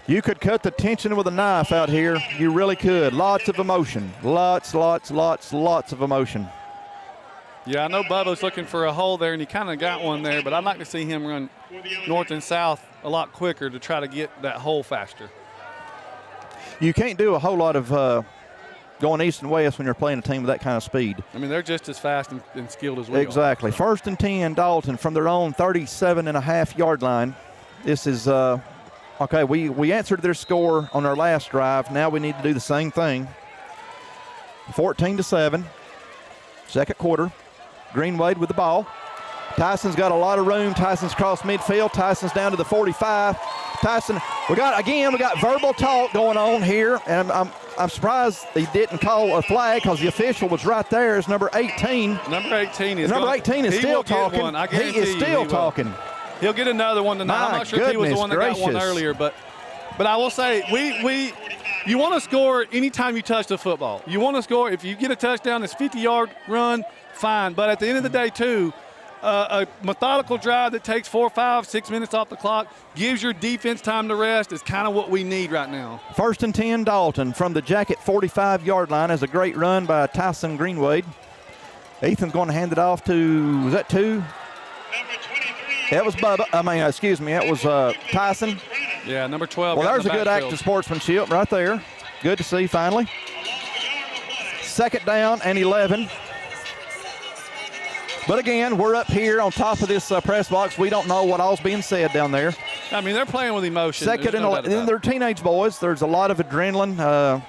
You could cut the tension with a knife out here. You really could. Lots of emotion. Lots of emotion. Yeah, I know Bubba's looking for a hole there, and he kind of got one there, but I'd like to see him run north and south a lot quicker to try to get that hole faster. You can't do a whole lot of going east and west when you're playing a team with that kind of speed. I mean, they're just as fast and skilled as we are. Exactly. 1st and 10, Dalton from their own 37.5-yard line. This is okay, we answered their score on our last drive. Now we need to do the same thing. 14-7, second quarter. Greenwade with the ball. Tyson's got a lot of room. Tyson's crossed midfield. Tyson's down to the 45. Tyson, we got verbal talk going on here, and I'm surprised he didn't call a flag because the official was right there. It's number 18. Number 18 is still talking. He is still talking. He'll get another one tonight. I'm not sure if he was the one that got one earlier, but I will say you want to score anytime you touch the football. You want to score if you get a touchdown, it's 50-yard run, fine. But at the end of the day, too, a methodical drive that takes 4, 5, 6 minutes off the clock gives your defense time to rest is kind of what we need right now. 1st and 10, Dalton from the Jacket 45-yard line as a great run by Tyson Greenwade. Ethan's going to hand it off to, was that 2? That was Bubba. That was Tyson. Yeah, number 12. Well, there's a good act of sportsmanship right there. Good to see finally. 2nd down and 11. But again, we're up here on top of this press box. We don't know what all's being said down there. I mean, they're playing with emotion. 2nd and 11. And they're teenage boys. There's a lot of adrenaline.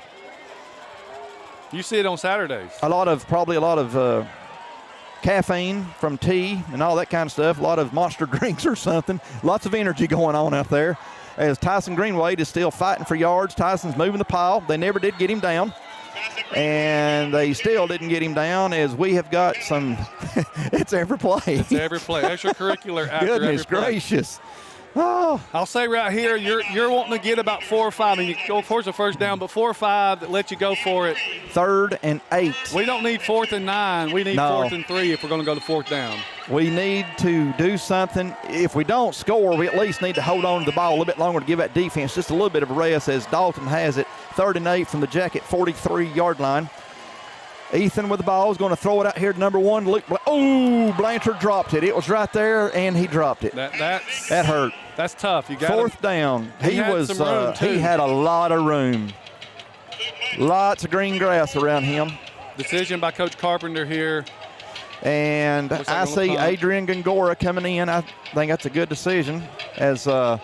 You see it on Saturdays. Probably a lot of caffeine from tea and all that kind of stuff. A lot of Monster drinks or something. Lots of energy going on out there. As Tyson Greenwade is still fighting for yards. Tyson's moving the pile. They never did get him down. And they still didn't get him down, as we have got some it's every play. It's every play. Extracurricular after Goodness every play. Gracious. Oh. I'll say right here, you're wanting to get about 4 or 5, and you go for the first down, but 4 or 5 that let you go for it. 3rd and 8. We don't need 4th and 9. We need 4th and 3 if we're going to go to 4th down. We need to do something. If we don't score, we at least need to hold on to the ball a little bit longer to give that defense just a little bit of a rest, as Dalton has it. 3rd and 8 from the Jacket 43-yard line. Ethan with the ball is going to throw it out here to number 1. Luke. Oh, Blanchard dropped it. It was right there, and he dropped it. That hurt. That's tough. You got 4th down. He had a lot of room. Lots of green grass around him. Decision by Coach Carpenter here. And I see Adrian Gongora coming in. I think that's a good decision, as the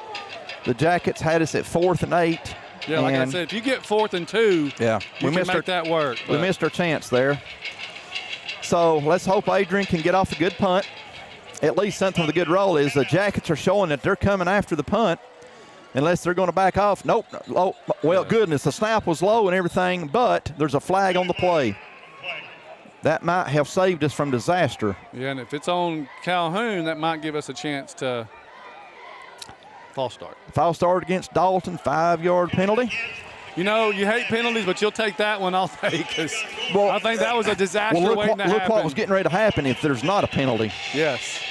Jackets had us at 4th and 8. Yeah, like I said, if you get 4th and 2, you can make that work. We missed our chance there. So let's hope Adrian can get off a good punt. At least something with a good roll is the Jackets are showing that they're coming after the punt, unless they're going to back off. Nope. Oh, well, goodness, the snap was low and everything, but there's a flag on the play. That might have saved us from disaster. Yeah, and if it's on Calhoun, that might give us a chance to false start. False start against Dalton, 5-yard penalty. You know, you hate penalties, but you'll take that one all day, because I think that was a disaster waiting to happen. Look what was getting ready to happen if there's not a penalty. Yes.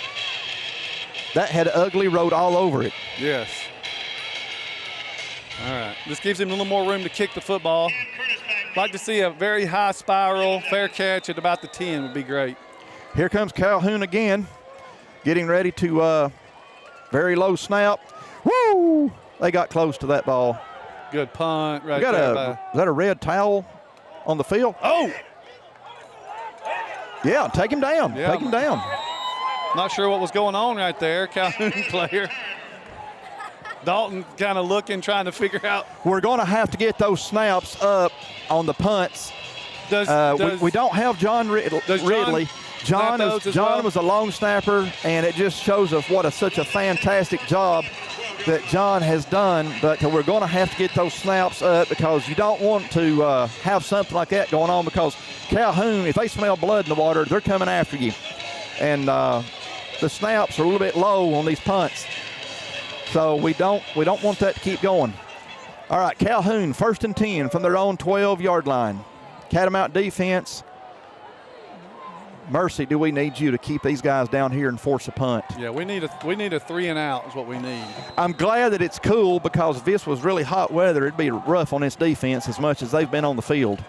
That had ugly road all over it. Yes. All right. This gives him a little more room to kick the football. Like to see a very high spiral, fair catch at about the 10 would be great. Here comes Calhoun again, getting ready to very low snap. Woo! They got close to that ball. Good punt right there. Is that a red towel on the field? Oh! Yeah, take him down. Yeah. Take him down. Not sure what was going on right there, Calhoun player. Dalton kind of looking, trying to figure out. We're going to have to get those snaps up on the punts. We don't have John Ridley. John was a long snapper, and it just shows us what such a fantastic job that John has done. But we're going to have to get those snaps up, because you don't want to have something like that going on, because Calhoun, if they smell blood in the water, they're coming after you. And the snaps are a little bit low on these punts. So we don't want that to keep going. All right, Calhoun, 1st and 10 from their own 12-yard line. Catamount defense. Mercy, do we need you to keep these guys down here and force a punt? Yeah, we need a 3 and out is what we need. I'm glad that it's cool, because if this was really hot weather, it'd be rough on this defense as much as they've been on the field.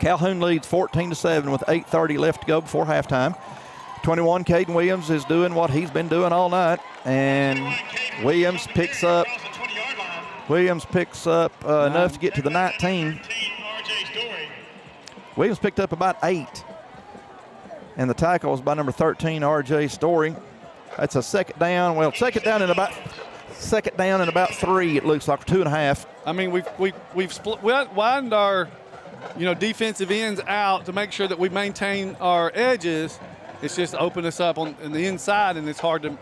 Calhoun leads 14-7 with 8:30 left to go before halftime. 21, Caden Williams is doing what he's been doing all night, and Williams picks up enough to get to the 19. Williams picked up about 8, and the tackle was by number 13, R.J. Story. That's a second down. Well, second down and about 3. It looks like 2.5. I mean, we've widened our defensive ends out to make sure that we maintain our edges. It's just open us up on the inside, and it's hard to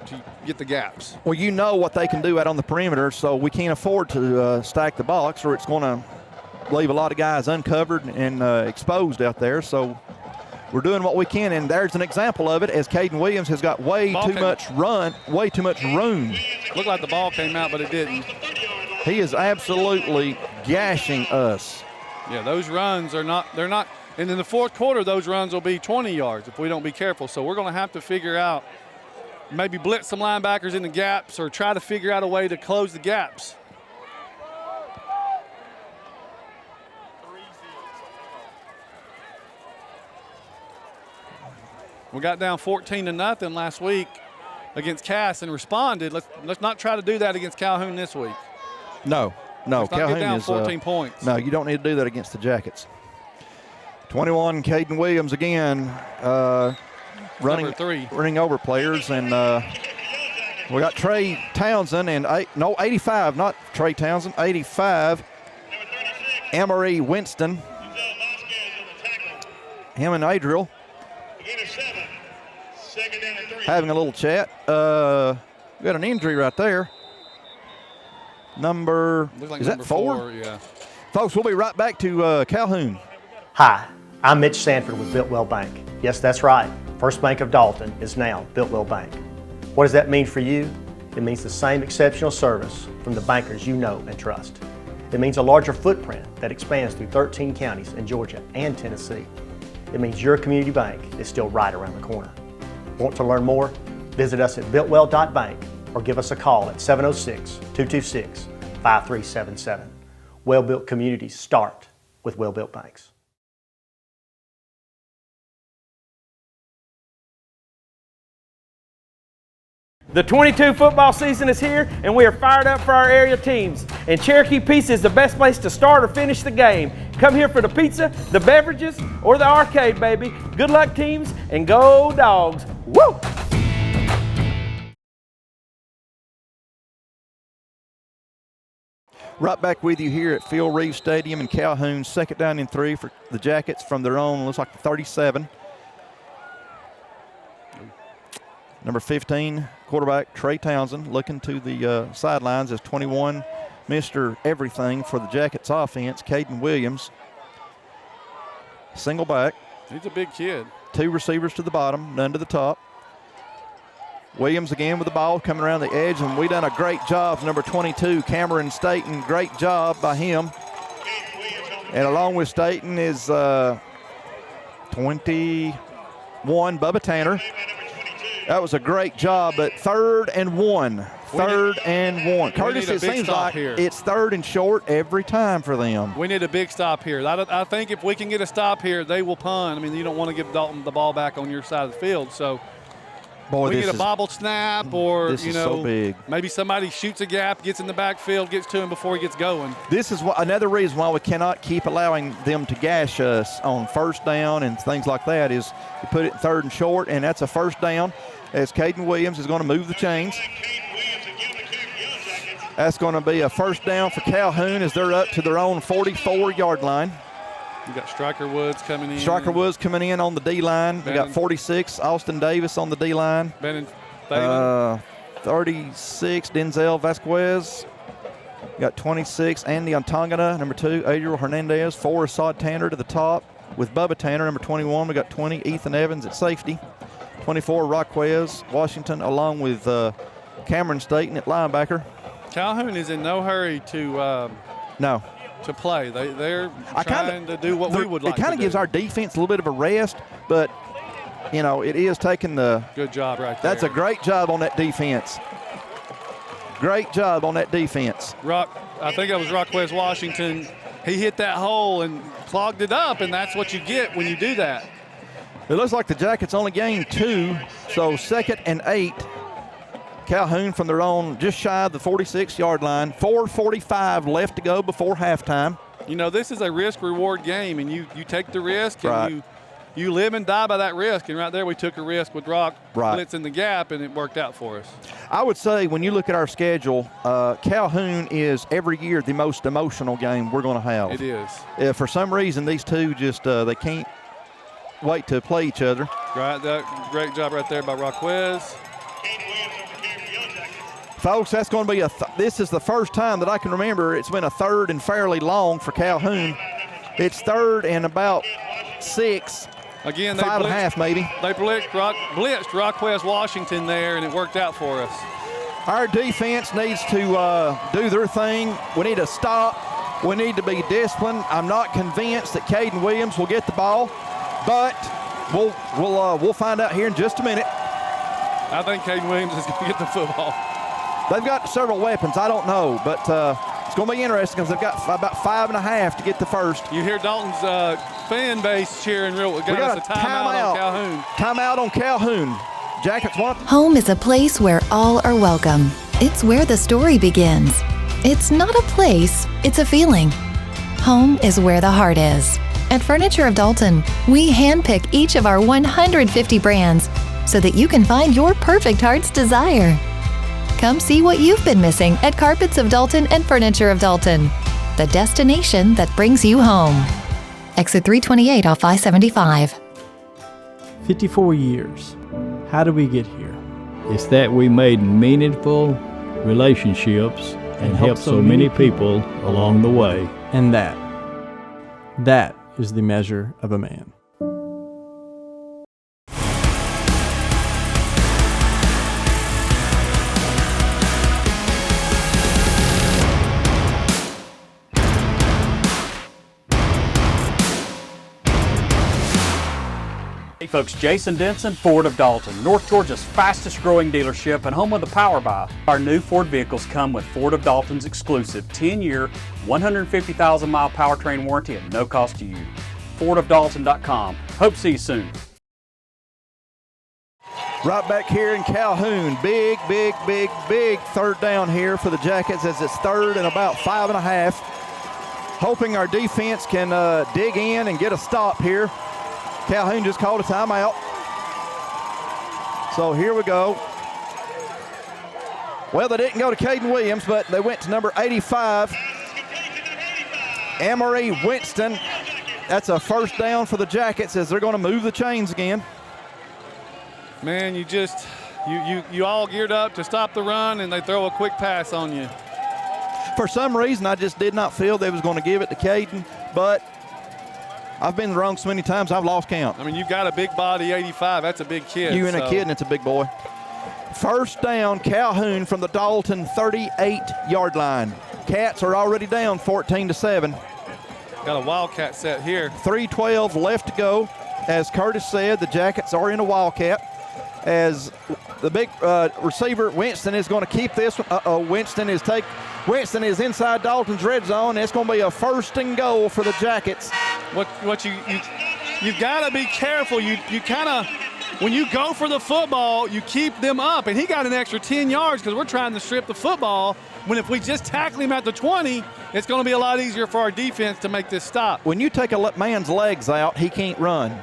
get the gaps. Well, you know what they can do out on the perimeter, so we can't afford to stack the box, or it's going to leave a lot of guys uncovered and exposed out there. So we're doing what we can, and there's an example of it, as Caden Williams has got way too much room. Looked like the ball came out, but it didn't. He is absolutely gashing us. Yeah, those runs they're not. And in the 4th quarter, those runs will be 20 yards if we don't be careful. So we're going to have to figure out, maybe blitz some linebackers in the gaps, or try to figure out a way to close the gaps. We got down 14-0 last week against Cass and responded. Let's not try to do that against Calhoun this week. No, Let's not Calhoun get down is 14 points. No, you don't need to do that against the Jackets. 21, Caden Williams again, running over players, and we got Trey Townsend and 85, not Trey Townsend, 85, Emery Winston, him and Adriel having a little chat. We got an injury right there. Is that 4? Yeah. Folks, we'll be right back to Calhoun. Hi, I'm Mitch Sanford with Builtwell Bank. Yes, that's right. First Bank of Dalton is now Builtwell Bank. What does that mean for you? It means the same exceptional service from the bankers you know and trust. It means a larger footprint that expands through 13 counties in Georgia and Tennessee. It means your community bank is still right around the corner. Want to learn more? Visit us at builtwell.bank or give us a call at 706-226-5377. Well-built communities start with well-built banks. The 22 football season is here, and we are fired up for our area teams. And Cherokee Pizza is the best place to start or finish the game. Come here for the pizza, the beverages, or the arcade, baby. Good luck, teams, and go Dogs. Woo! Right back with you here at Phil Reeves Stadium in Calhoun. 2nd down and 3 for the Jackets from their own, looks like 37. Number 15, quarterback Trey Townsend, looking to the sidelines as 21, Mr. Everything for the Jackets offense, Caden Williams. Single back. He's a big kid. 2 receivers to the bottom, none to the top. Williams again with the ball coming around the edge, and we done a great job. Number 22, Cameron Staten, great job by him. And along with Staten is 21, Bubba Tanner. That was a great job, but 3rd and 1. 3rd and 1. Curtis, it seems like it's 3rd and short every time for them. We need a big stop here. I think if we can get a stop here, they will punt. I mean, you don't want to give Dalton the ball back on your side of the field. So boy, we get a bobble snap, or this is so big. Maybe somebody shoots a gap, gets in the backfield, gets to him before he gets going. This is another reason why we cannot keep allowing them to gash us on 1st down and things like that. Is you put it in 3rd and short, and that's a 1st down. As Caden Williams is going to move the chains. That's going to be a 1st down for Calhoun as they're up to their own 44-yard line. You got Striker Woods coming in. Striker Woods coming in on the D-line. We got 46, Austin Davis on the D-line. 36, Denzel Vasquez. We got 26, Andy Antongana, number 2, Adriel Hernandez. 4, Assad Tanner to the top with Bubba Tanner, number 21. We got 20, Ethan Evans at safety. 24, Rockwez Washington, along with Cameron Staten at linebacker. Calhoun is in no hurry to play. They're trying to do what we would like to do. It kind of gives our defense a little bit of a rest, but, you know, it is taking the – good job right there. That's a great job on that defense. Great job on that defense. I think it was Rockwez Washington. He hit that hole and clogged it up, and that's what you get when you do that. It looks like the Jackets only gained 2, so 2nd and 8. Calhoun from their own, just shy of the 46-yard line. 4:45 left to go before halftime. You know, this is a risk-reward game, and you take the risk, and you live and die by that risk. And right there, we took a risk with Rock blitzing the gap, and it worked out for us. I would say when you look at our schedule, Calhoun is every year the most emotional game we're going to have. It is. For some reason, these two just they can't wait to play each other. Right, great job right there by Rockwez. Folks, that's going to be this is the first time that I can remember it's been a 3rd and fairly long for Calhoun. It's 3rd and about 6. Again, 5.5 maybe. They blitzed Rockwez Washington there, and it worked out for us. Our defense needs to do their thing. We need to stop. We need to be disciplined. I'm not convinced that Caden Williams will get the ball, but we'll find out here in just a minute. I think Caden Williams is going to get the football. They've got several weapons. I don't know, but it's going to be interesting because they've got about 5.5 to get the first. You hear Dalton's fan base cheering real. We got a timeout on Calhoun. Timeout on Calhoun. Jackets want. Home is a place where all are welcome. It's where the story begins. It's not a place, it's a feeling. Home is where the heart is. At Furniture of Dalton, we handpick each of our 150 brands so that you can find your perfect heart's desire. Come see what you've been missing at Carpets of Dalton and Furniture of Dalton, the destination that brings you home. Exit 328 off I-75. 54 years. How did we get here? It's that we made meaningful relationships and helped so many people along the way. And that is the measure of a man. Hey folks, Jason Denson, Ford of Dalton, North Georgia's fastest growing dealership and home of the Power Buy. Our new Ford vehicles come with Ford of Dalton's exclusive 10-year, 150,000-mile powertrain warranty at no cost to you. FordofDalton.com. Hope to see you soon. Right back here in Calhoun. Big third down here for the Jackets as it's 3rd and about 5.5. Hoping our defense can dig in and get a stop here. Calhoun just called a timeout. So here we go. Well, they didn't go to Caden Williams, but they went to number 85, Amory Winston. That's a first down for the Jackets as they're going to move the chains again. Man, you all geared up to stop the run, and they throw a quick pass on you. For some reason, I just did not feel they was going to give it to Caden, but I've been wrong so many times I've lost count. I mean, you've got a big body, 85. That's a big kid. You and a kid, and it's a big boy. First down, Calhoun from the Dalton 38-yard line. Cats are already down 14-7. Got a Wildcat set here. 3:12 left to go. As Curtis said, the Jackets are in a Wildcat. As the big receiver, Winston, is going to keep this one. Winston is inside Dalton's red zone. It's going to be a 1st and goal for the Jackets. What you've got to be careful. You kind of, when you go for the football, you keep them up. And he got an extra 10 yards because we're trying to strip the football. When if we just tackle him at the 20, it's going to be a lot easier for our defense to make this stop. When you take a man's legs out, he can't run.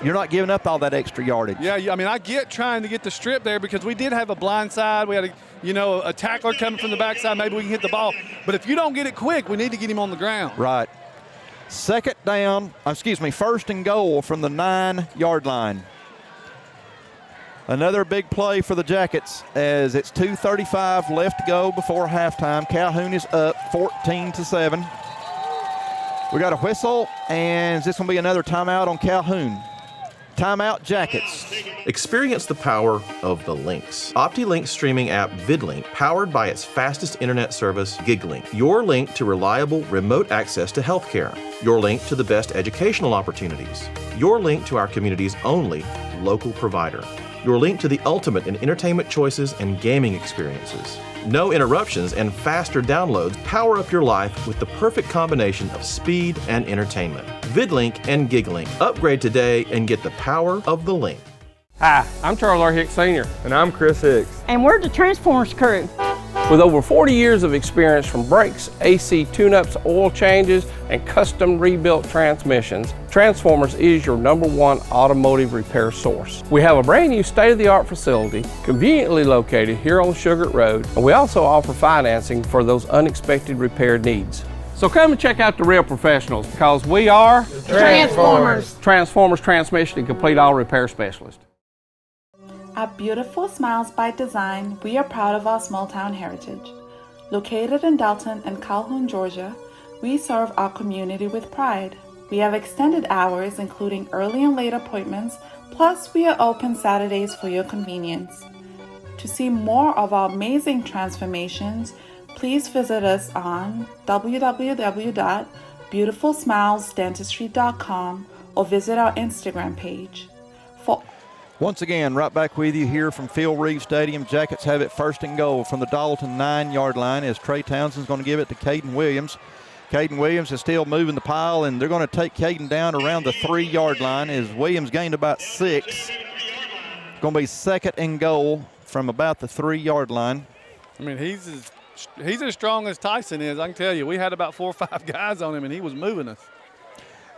You're not giving up all that extra yardage. Yeah, I mean, I get trying to get the strip there because we did have a blind side. We had a tackler coming from the backside. Maybe we can hit the ball. But if you don't get it quick, we need to get him on the ground. Right. 1st and goal from the 9-yard line. Another big play for the Jackets as it's 2:35 left to go before halftime. Calhoun is up 14-7. We got a whistle, and is this going to be another timeout on Calhoun? Timeout, Jackets. Experience the power of the links. OptiLink's streaming app VidLink, powered by its fastest internet service, GigLink. Your link to reliable remote access to healthcare. Your link to the best educational opportunities. Your link to our community's only local provider. Your link to the ultimate in entertainment choices and gaming experiences. No interruptions and faster downloads power up your life with the perfect combination of speed and entertainment. VidLink and GigLink. Upgrade today and get the power of the link. Hi, I'm Charles R. Hicks Sr. And I'm Chris Hicks. And we're the Transformers crew. With over 40 years of experience from brakes, AC tune-ups, oil changes, and custom rebuilt transmissions, Transformers is your #1 automotive repair source. We have a brand new state-of-the-art facility conveniently located here on Sugar Road, and we also offer financing for those unexpected repair needs. So come and check out the real professionals because we are Transformers. Transformers Transmission and Complete Auto Repair Specialist. At Beautiful Smiles by Design, we are proud of our small town heritage. Located in Dalton and Calhoun, Georgia, we serve our community with pride. We have extended hours, including early and late appointments, plus we are open Saturdays for your convenience. To see more of our amazing transformations, please visit us on www.beautifulsmilesdentistry.com or visit our Instagram page. Once again, right back with you here from Phil Reeve Stadium. Jackets have it 1st and goal from the Dalton 9-yard line as Trey Townsend's going to give it to Caden Williams. Caden Williams is still moving the pile, and they're going to take Caden down around the 3-yard line as Williams gained about 6. It's going to be 2nd and goal from about the 3-yard line. I mean, he's as strong as Tyson is. I can tell you, we had about 4 or 5 guys on him, and he was moving us.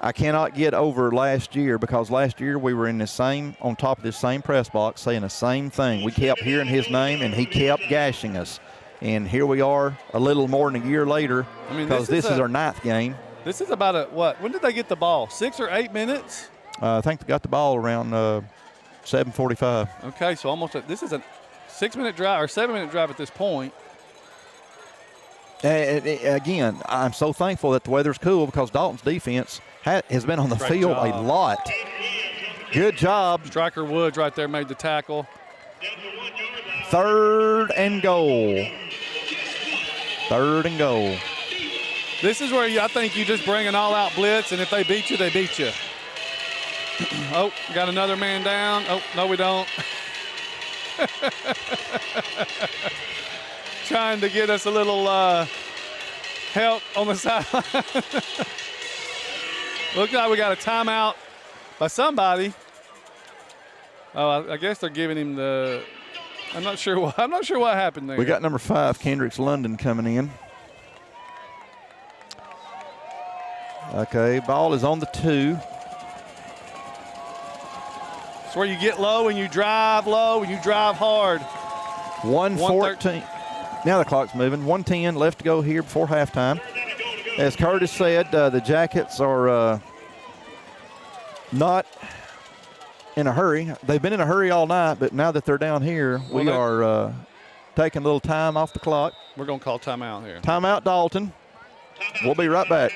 I cannot get over last year because last year we were on top of this same press box saying the same thing. We kept hearing his name, and he kept gashing us. And here we are a little more than a year later because this is our 9th game. This is about when did they get the ball? 6 or 8 minutes? I think they got the ball around 7:45. Okay, so this is a 6-minute drive or 7-minute drive at this point. Again, I'm so thankful that the weather's cool because Dalton's defense has been on the field a lot. Good job. Striker Woods right there made the tackle. 3rd and goal. 3rd and goal. This is where I think you just bring an all-out blitz, and if they beat you, they beat you. Oh, got another man down. Oh, no, we don't. Trying to get us a little help on the sideline. Looks like we got a timeout by somebody. Oh, I guess they're giving him the. I'm not sure what happened there. We got number 5, Kendricks London, coming in. Okay, ball is on the 2. It's where you get low and you drive low and you drive hard. 1:14. Now the clock's moving. 1:10 left to go here before halftime. As Curtis said, the Jackets are not in a hurry. They've been in a hurry all night, but now that they're down here, we are taking a little time off the clock. We're going to call timeout here. Timeout, Dalton. We'll be right back.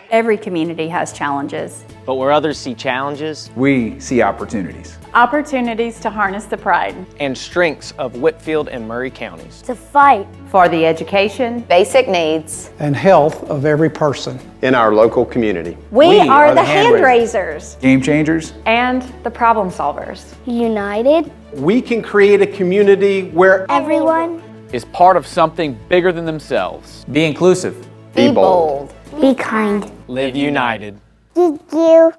Every community has challenges. But where others see challenges, we see opportunities. Opportunities to harness the pride and strengths of Whitfield and Murray counties. to fight for the education, basic needs, and health of every person in our local community. We are the hand raisers, game changers, and the problem solvers. United, we can create a community where everyone is part of something bigger than themselves. Be inclusive. Be bold. Be kind. Live united. Thank you.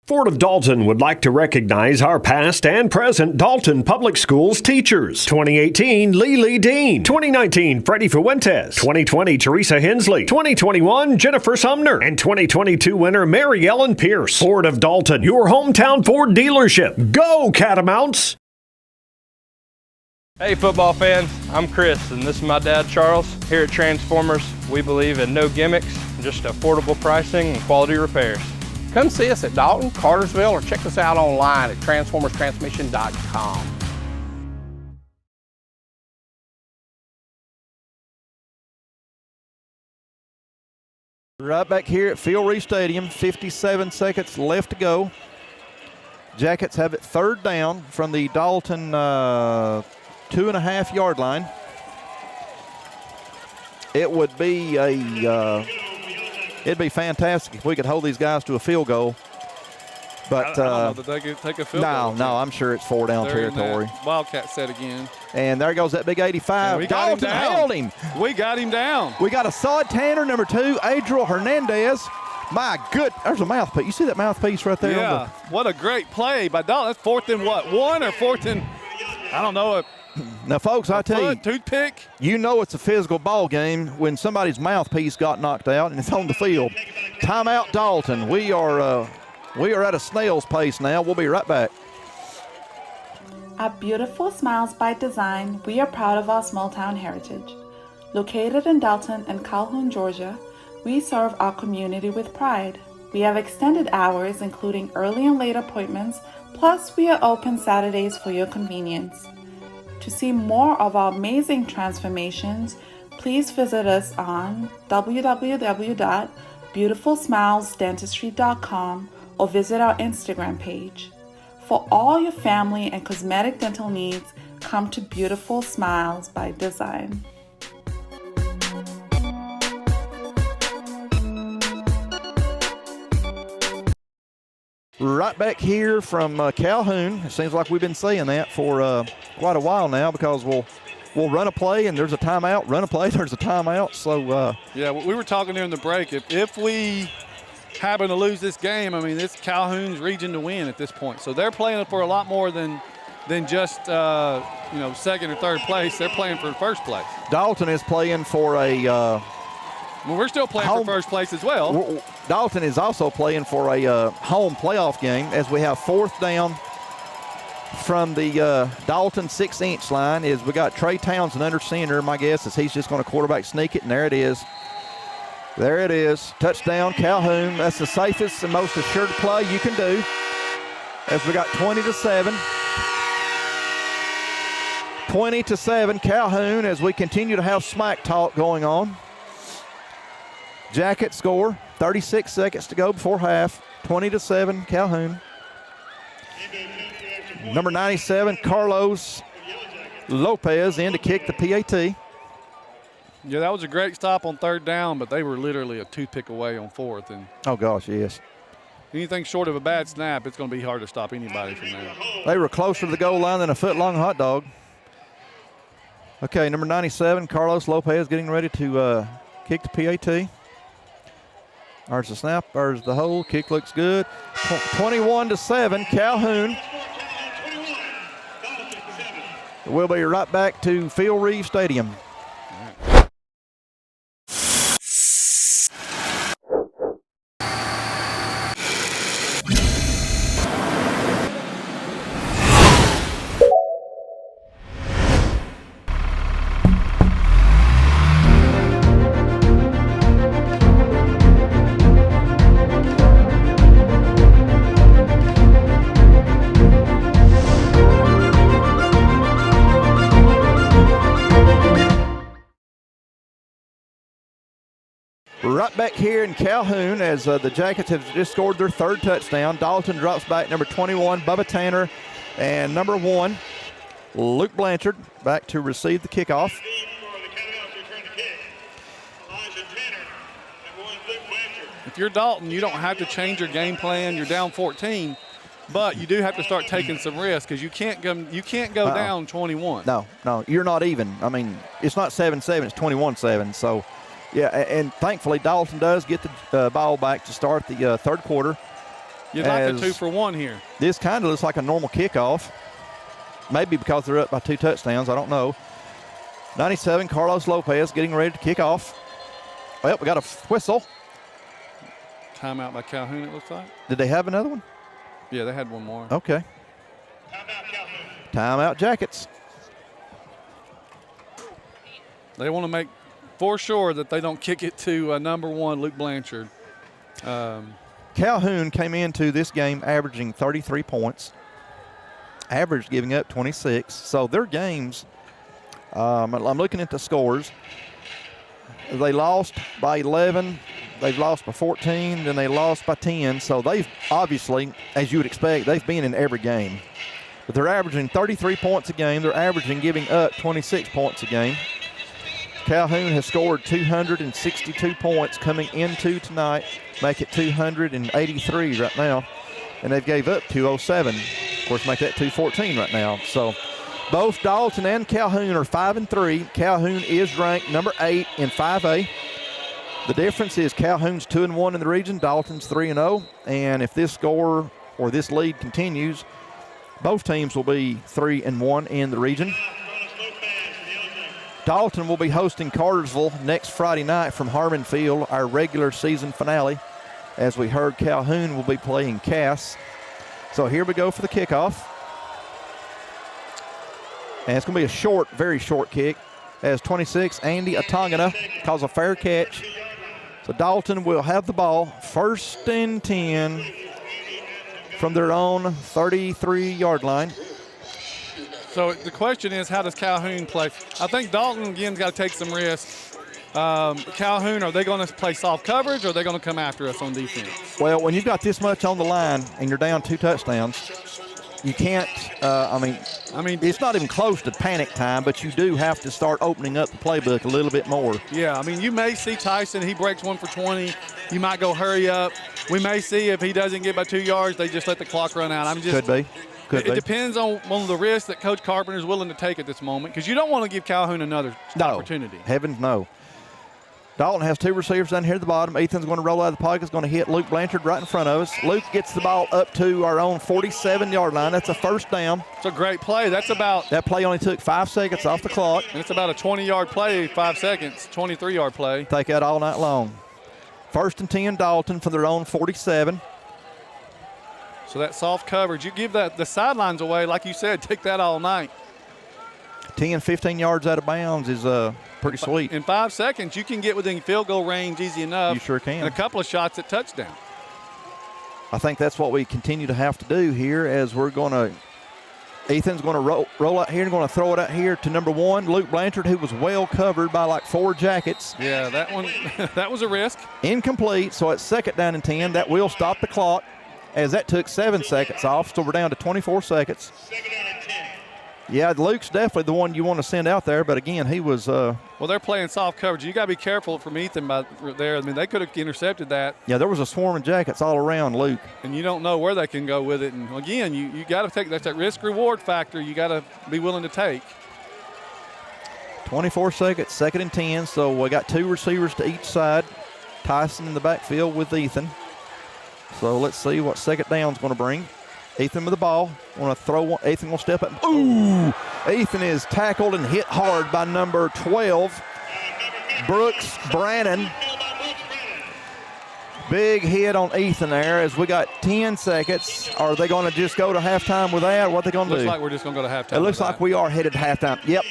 Ford of Dalton would like to recognize our past and present Dalton Public Schools teachers. 2018, Lily Dean. 2019, Freddie Fuentes. 2020, Teresa Hensley. 2021, Jennifer Sumner. And 2022 winner, Mary Ellen Pierce. Ford of Dalton, your hometown Ford dealership. Go Catamounts! Hey football fans, I'm Chris and this is my dad Charles. Here at Transformers, we believe in no gimmicks, just affordable pricing and quality repairs. Come see us at Dalton, Cartersville, or check us out online at transformerstransmission.com. Right back here at Phil Reeve Stadium, 57 seconds left to go. Jackets have it 3rd down from the Dalton 2.5-yard line. It would be it'd be fantastic if we could hold these guys to a field goal. But I don't know that they could take a field goal. No, I'm sure it's 4-down territory. Wildcat set again. And there goes that big 85. We got Dalton held him. We got him down. We got a Sod Tanner, number 2, Adriel Hernandez. My good, there's a mouthpiece. You see that mouthpiece right there? Yeah, what a great play by Dalton. That's 4th and what, 1 or 4th and, I don't know. Now, folks, I tell you, toothpick. You know it's a physical ball game when somebody's mouthpiece got knocked out and it's on the field. Timeout, Dalton. We are at a snail's pace now. We'll be right back. At Beautiful Smiles by Design, we are proud of our small town heritage. Located in Dalton and Calhoun, Georgia, we serve our community with pride. We have extended hours, including early and late appointments, plus we are open Saturdays for your convenience. To see more of our amazing transformations, please visit us on www.beautifulsmilesdentistry.com or visit our Instagram page. For all your family and cosmetic dental needs, come to Beautiful Smiles by Design. Right back here from Calhoun. It seems like we've been saying that for quite a while now because we'll run a play and there's a timeout, run a play, there's a timeout. So yeah, we were talking during the break. If we happen to lose this game, I mean, it's Calhoun's region to win at this point. So they're playing for a lot more than just 2nd or 3rd place. They're playing for 1st place. Dalton is playing for a well, we're still playing for 1st place as well. Dalton is also playing for a home playoff game as we have 4th down from the Dalton 6-inch line. Is we got Trey Townsend under center. My guess is he's just going to quarterback sneak it, and there it is. There it is. Touchdown, Calhoun. That's the safest and most assured play you can do. As we got 20-7. 20-7, Calhoun, as we continue to have smack talk going on. Jackets score, 36 seconds to go before half, 20-7, Calhoun. Number 97, Carlos Lopez in to kick the PAT. Yeah, that was a great stop on 3rd down, but they were literally a toothpick away on 4th. And oh, gosh, yes. Anything short of a bad snap, it's going to be hard to stop anybody from there. They were closer to the goal line than a foot-long hot dog. Okay, number 97, Carlos Lopez getting ready to kick the PAT. There's the snap, there's the hole, kick looks good. 21-7, Calhoun. We'll be right back to Phil Reeve Stadium. Right back here in Calhoun as the Jackets have just scored their third touchdown. Dalton drops back number 21, Bubba Tanner, and number 1, Luke Blanchard, back to receive the kickoff. If you're Dalton, you don't have to change your game plan. You're down 14, but you do have to start taking some risks because you can't go down 21. No, you're not even. I mean, it's not 7-7, it's 21-7. So, yeah, and thankfully Dalton does get the ball back to start the third quarter. You'd like a 2-for-1 here. This kind of looks like a normal kickoff. Maybe because they're up by 2 touchdowns, I don't know. 97, Carlos Lopez getting ready to kick off. Well, we got a whistle. Timeout by Calhoun, it looks like. Did they have another one? Yeah, they had one more. Okay. Timeout Jackets. They want to make for sure that they don't kick it to number 1, Luke Blanchard. Calhoun came into this game averaging 33 points. Average giving up 26. So their games, I'm looking at the scores. They lost by 11. They've lost by 14. Then they lost by 10. So they've obviously, as you would expect, they've been in every game. But they're averaging 33 points a game. They're averaging giving up 26 points a game. Calhoun has scored 262 points coming into tonight, make it 283 right now. And they've gave up 207. Of course, make that 214 right now. So both Dalton and Calhoun are 5-3. Calhoun is ranked number 8 in 5A. The difference is Calhoun's 2-1 in the region, Dalton's 3-0. And if this score or this lead continues, both teams will be 3-1 in the region. Dalton will be hosting Cartersville next Friday night from Harmon Field, our regular season finale. As we heard, Calhoun will be playing Cass. So here we go for the kickoff. And it's going to be a short, very short kick as 26, Andy Atangana, calls a fair catch. So Dalton will have the ball, 1st and 10 from their own 33-yard line. So the question is, how does Calhoun play? I think Dalton, again, got to take some risks. Calhoun, are they going to play soft coverage or are they going to come after us on defense? Well, when you've got this much on the line and you're down 2 touchdowns, you can't, I mean, it's not even close to panic time, but you do have to start opening up the playbook a little bit more. Yeah, I mean, you may see Tyson, he breaks 1 for 20. You might go hurry up. We may see if he doesn't get by 2 yards, they just let the clock run out. Could be. It depends on the risk that Coach Carpenter is willing to take at this moment, because you don't want to give Calhoun another opportunity. Heavens no. Dalton has 2 receivers down here at the bottom. Ethan's going to roll out of the pocket. He's going to hit Luke Blanchard right in front of us. Luke gets the ball up to our own 47-yard line. That's a first down. It's a great play. That play only took 5 seconds off the clock. And it's about a 20-yard play, 5 seconds, 23-yard play. Take that all night long. 1st and 10, Dalton for their own 47. So that soft coverage, you give the sidelines away, like you said, take that all night. 10, 15 yards out of bounds is pretty sweet. In 5 seconds, you can get within field goal range easy enough. You sure can. And a couple of shots at touchdown. I think that's what we continue to have to do here as we're going to – Ethan's going to roll out here and going to throw it out here to number 1, Luke Blanchard, who was well covered by like 4 Jackets. Yeah, that one, that was a risk. Incomplete, so it's 2nd down and 10. That will stop the clock as that took 7 seconds off, so we're down to 24 seconds. Yeah, Luke's definitely the one you want to send out there, but again, he was well, they're playing soft coverage. You got to be careful from Ethan by there. I mean, they could have intercepted that. Yeah, there was a swarm of Jackets all around Luke. And you don't know where they can go with it. And again, you got to take that risk-reward factor you got to be willing to take. 24 seconds, 2nd and 10, so we got 2 receivers to each side. Tyson in the backfield with Ethan. So let's see what 2nd down's going to bring. Ethan with the ball. Want to throw one. Ethan will step up. Ooh! Ethan is tackled and hit hard by number 12, Brooks Brannon. Big hit on Ethan there as we got 10 seconds. Are they going to just go to halftime with that? What are they going to do? Looks like we're just going to go to halftime. It looks like we are headed to halftime. Yep.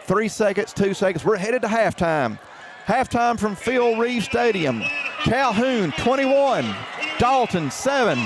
3 seconds, 2 seconds. We're headed to halftime. Halftime from Phil Reeve Stadium. Calhoun 21, Dalton 7.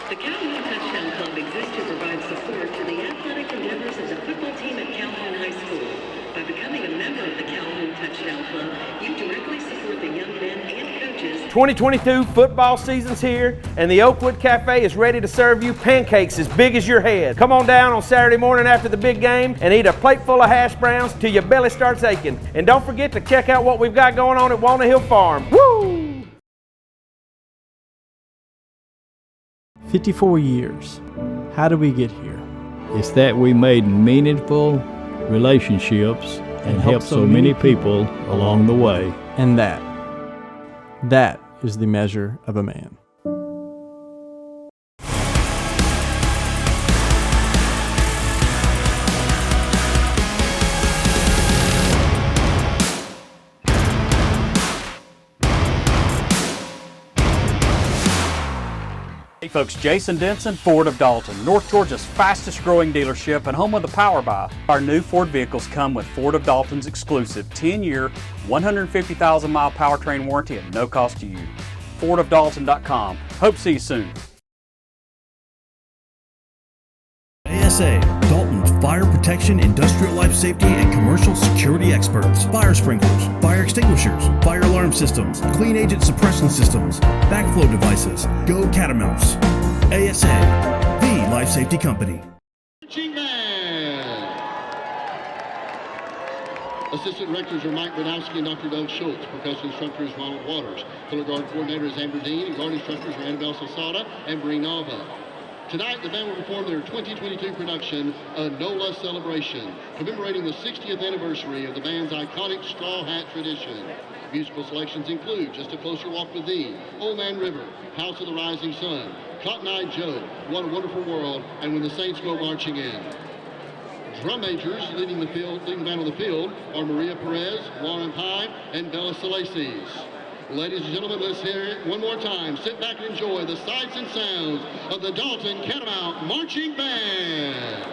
The Calhoun Touchdown Club exists to provide support to the athletic endeavors of the football team at Calhoun High School. By becoming a member of the Calhoun Touchdown Club, you directly support the young men and coaches. 2022 football season's here, and the Oakwood Cafe is ready to serve you pancakes as big as your head. Come on down on Saturday morning after the big game and eat a plate full of hash browns till your belly starts aching. And don't forget to check out what we've got going on at Walnut Hill Farm. Woo! 54 years. How did we get here? It's that we made meaningful relationships and helped so many people along the way. And that is the measure of a man. Hey folks, Jason Denson, Ford of Dalton, North Georgia's fastest growing dealership and home of the Power Buy. Our new Ford vehicles come with Ford of Dalton's exclusive 10-year, 150,000-mile powertrain warranty at no cost to you. FordofDalton.com. Hope to see you soon. ASA, Dalton's fire protection, industrial life safety, and commercial security experts. Fire sprinklers, fire extinguishers, fire alarm systems, clean agent suppression systems, backflow devices. Go Catamounts. ASA, the life safety company. Assistant directors are Mike Radowski and Dr. Doug Schultz. Percussion instructor is Ronald Waters. Color guard coordinator is Amber Dean. And guard instructors are Annabelle Sasada and Bree Nava. Tonight, the band will perform their 2022 production, A NOLA Celebration, commemorating the 60th anniversary of the band's iconic straw hat tradition. Musical selections include Just a Closer Walk with Thee, Old Man River, House of the Rising Sun, Cotton Eye Joe, What a Wonderful World, and When the Saints Go Marching In. Drum majors leading the band on the field are Maria Perez, Lauren Pye, and Bella Salaces. Ladies and gentlemen, let's hear it one more time. Sit back and enjoy the sights and sounds of the Dalton Catamount Marching Band.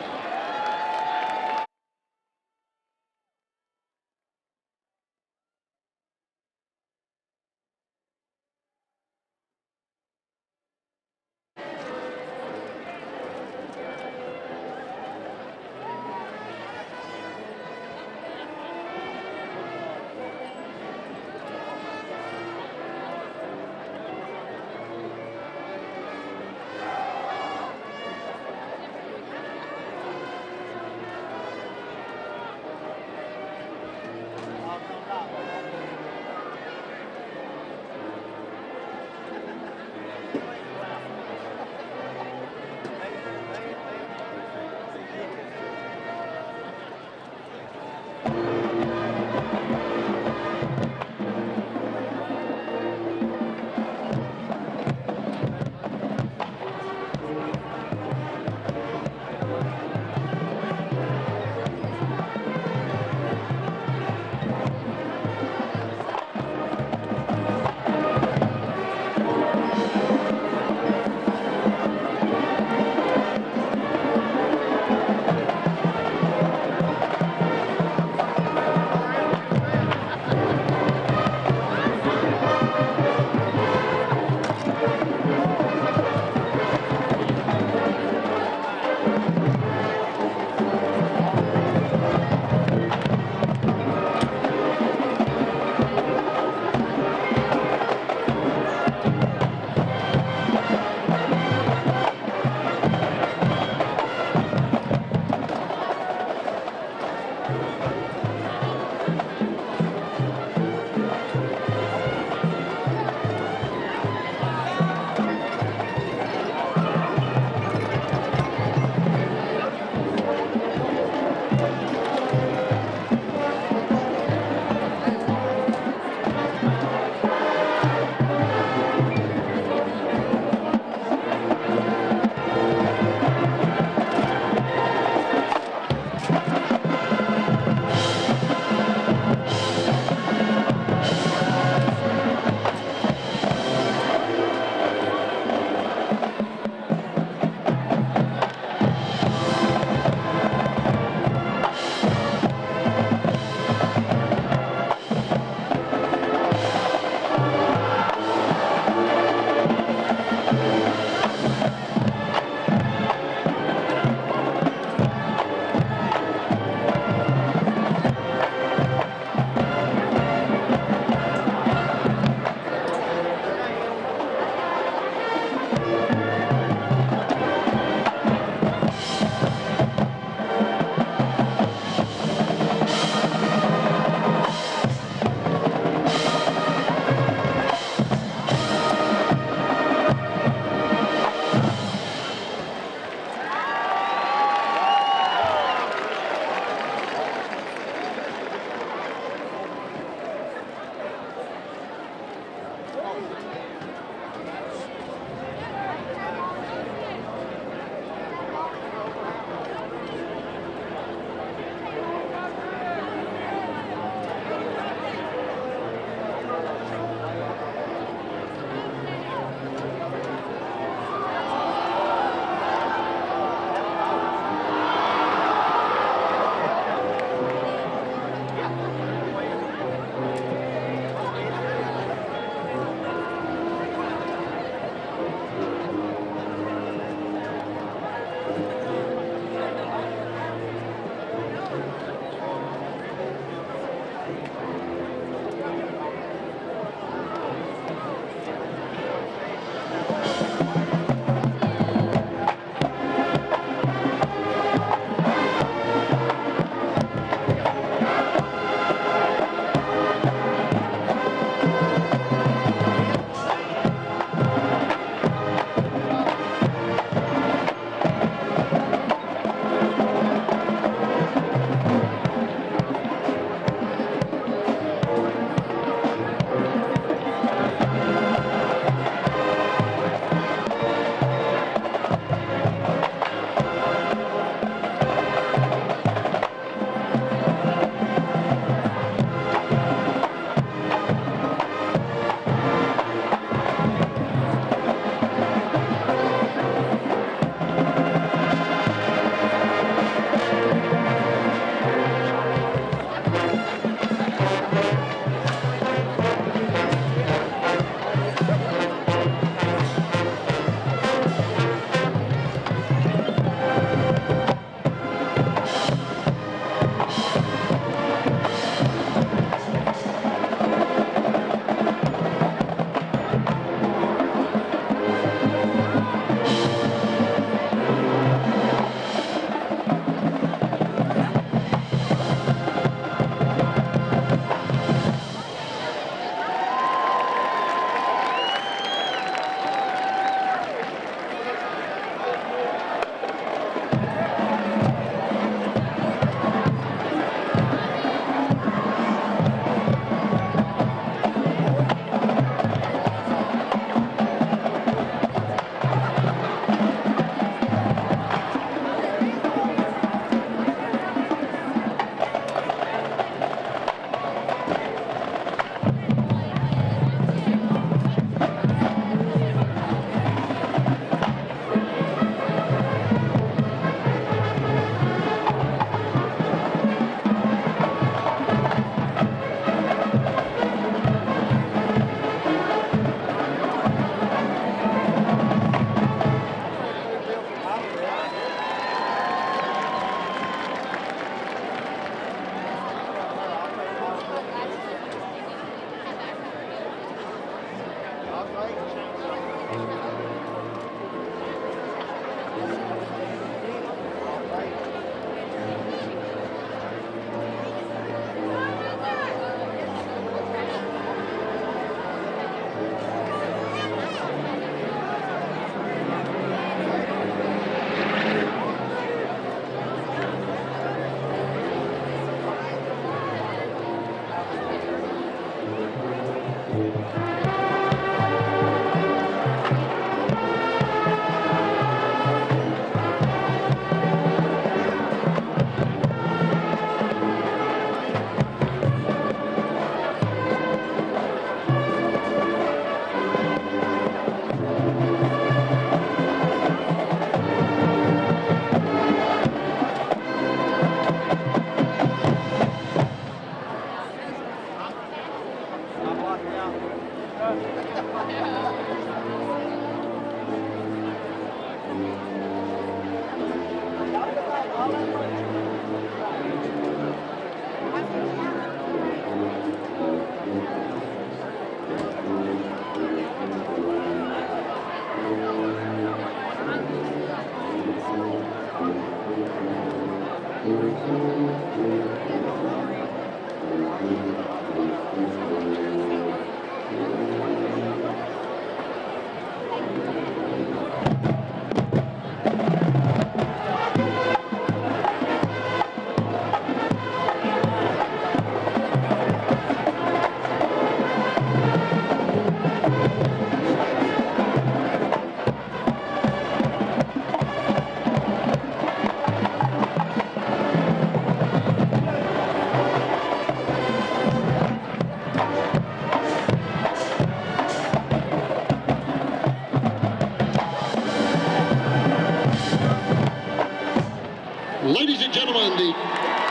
gentlemen, the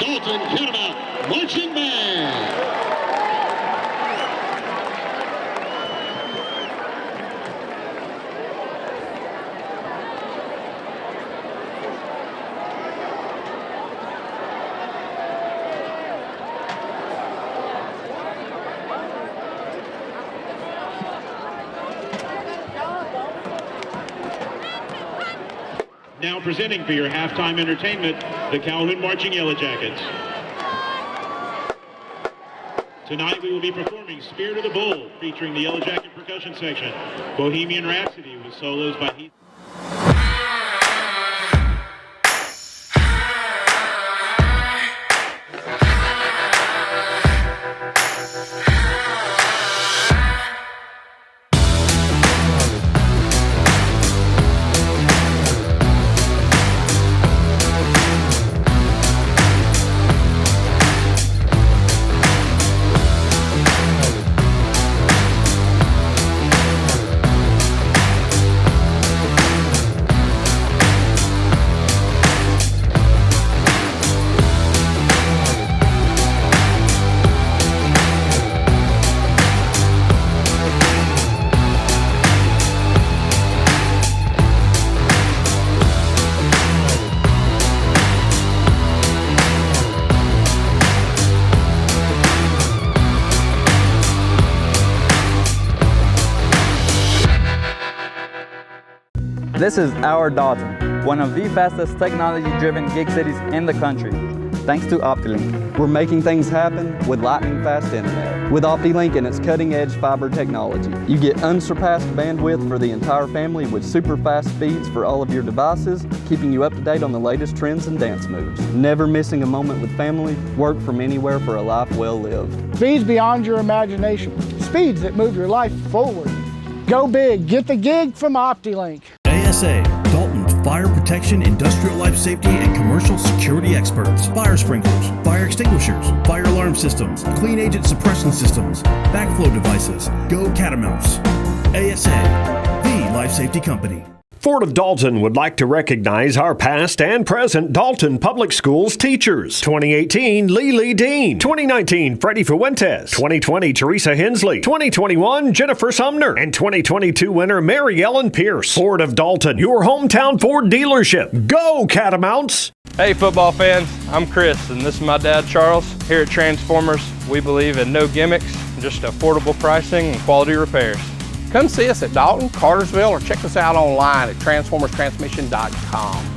Dalton Catamount Marching Band. Now presenting for your halftime entertainment, the Calhoun Marching Yellow Jackets. Tonight we will be performing Spirit of the Bull, featuring the Yellow Jacket percussion section, Bohemian Rhapsody with solos by Heath. This is our Dalton, one of the fastest technology-driven gig cities in the country, thanks to OptiLink. We're making things happen with lightning-fast internet. With OptiLink and its cutting-edge fiber technology, you get unsurpassed bandwidth for the entire family with super fast speeds for all of your devices, keeping you up to date on the latest trends and dance moves. Never missing a moment with family, work from anywhere for a life well lived. Speeds beyond your imagination. Speeds that move your life forward. Go big, get the gig from OptiLink. ASA, Dalton's fire protection, industrial life safety, and commercial security experts. Fire sprinklers, fire extinguishers, fire alarm systems, clean agent suppression systems, backflow devices. Go Catamounts. ASA, the life safety company. Ford of Dalton would like to recognize our past and present Dalton Public Schools teachers. 2018, Lily Dean. 2019, Freddie Fuentes. 2020, Teresa Hensley. 2021, Jennifer Sumner. And 2022 winner, Mary Ellen Pierce. Ford of Dalton, your hometown Ford dealership. Go Catamounts! Hey football fans, I'm Chris and this is my dad Charles. Here at Transformers, we believe in no gimmicks, just affordable pricing and quality repairs. Come see us at Dalton, Cartersville, or check us out online at transformerstransmission.com.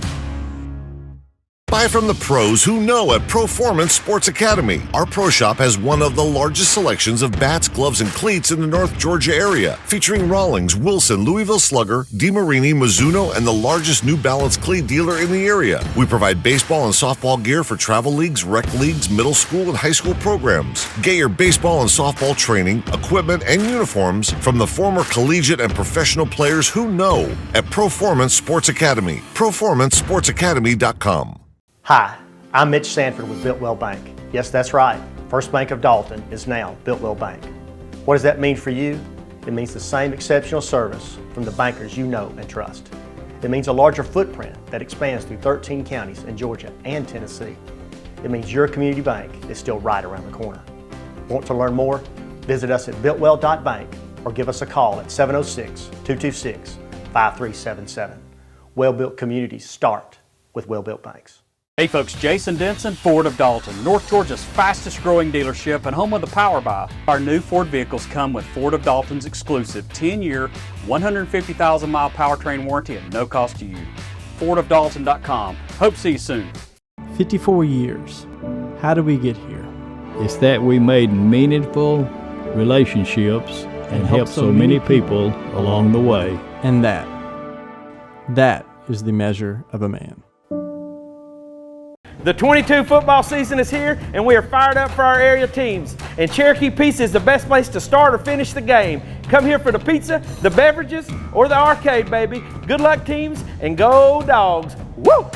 Buy from the pros who know at Proformance Sports Academy. Our pro shop has one of the largest selections of bats, gloves, and cleats in the North Georgia area, featuring Rawlings, Wilson, Louisville Slugger, DeMarini, Mizuno, and the largest New Balance cleat dealer in the area. We provide baseball and softball gear for travel leagues, rec leagues, middle school, and high school programs. Get your baseball and softball training, equipment, and uniforms from the former collegiate and professional players who know at Proformance Sports Academy. ProformanceSportsAcademy.com. Hi, I'm Mitch Sanford with Builtwell Bank. Yes, that's right. First Bank of Dalton is now Builtwell Bank. What does that mean for you? It means the same exceptional service from the bankers you know and trust. It means a larger footprint that expands through 13 counties in Georgia and Tennessee. It means your community bank is still right around the corner. Want to learn more? Visit us at builtwell.bank or give us a call at 706-226-5377. Well-built communities start with well-built banks. Hey folks, Jason Denson, Ford of Dalton, North Georgia's fastest growing dealership and home of the Power Buy. Our new Ford vehicles come with Ford of Dalton's exclusive 10-year, 150,000-mile powertrain warranty at no cost to you. FordofDalton.com. Hope to see you soon. 54 years. How did we get here? It's that we made meaningful relationships and helped so many people along the way. And that is the measure of a man. The 22 football season is here, and we are fired up for our area teams. And Cherokee Pizza is the best place to start or finish the game. Come here for the pizza, the beverages, or the arcade, baby. Good luck, teams, and go Dogs. Woo!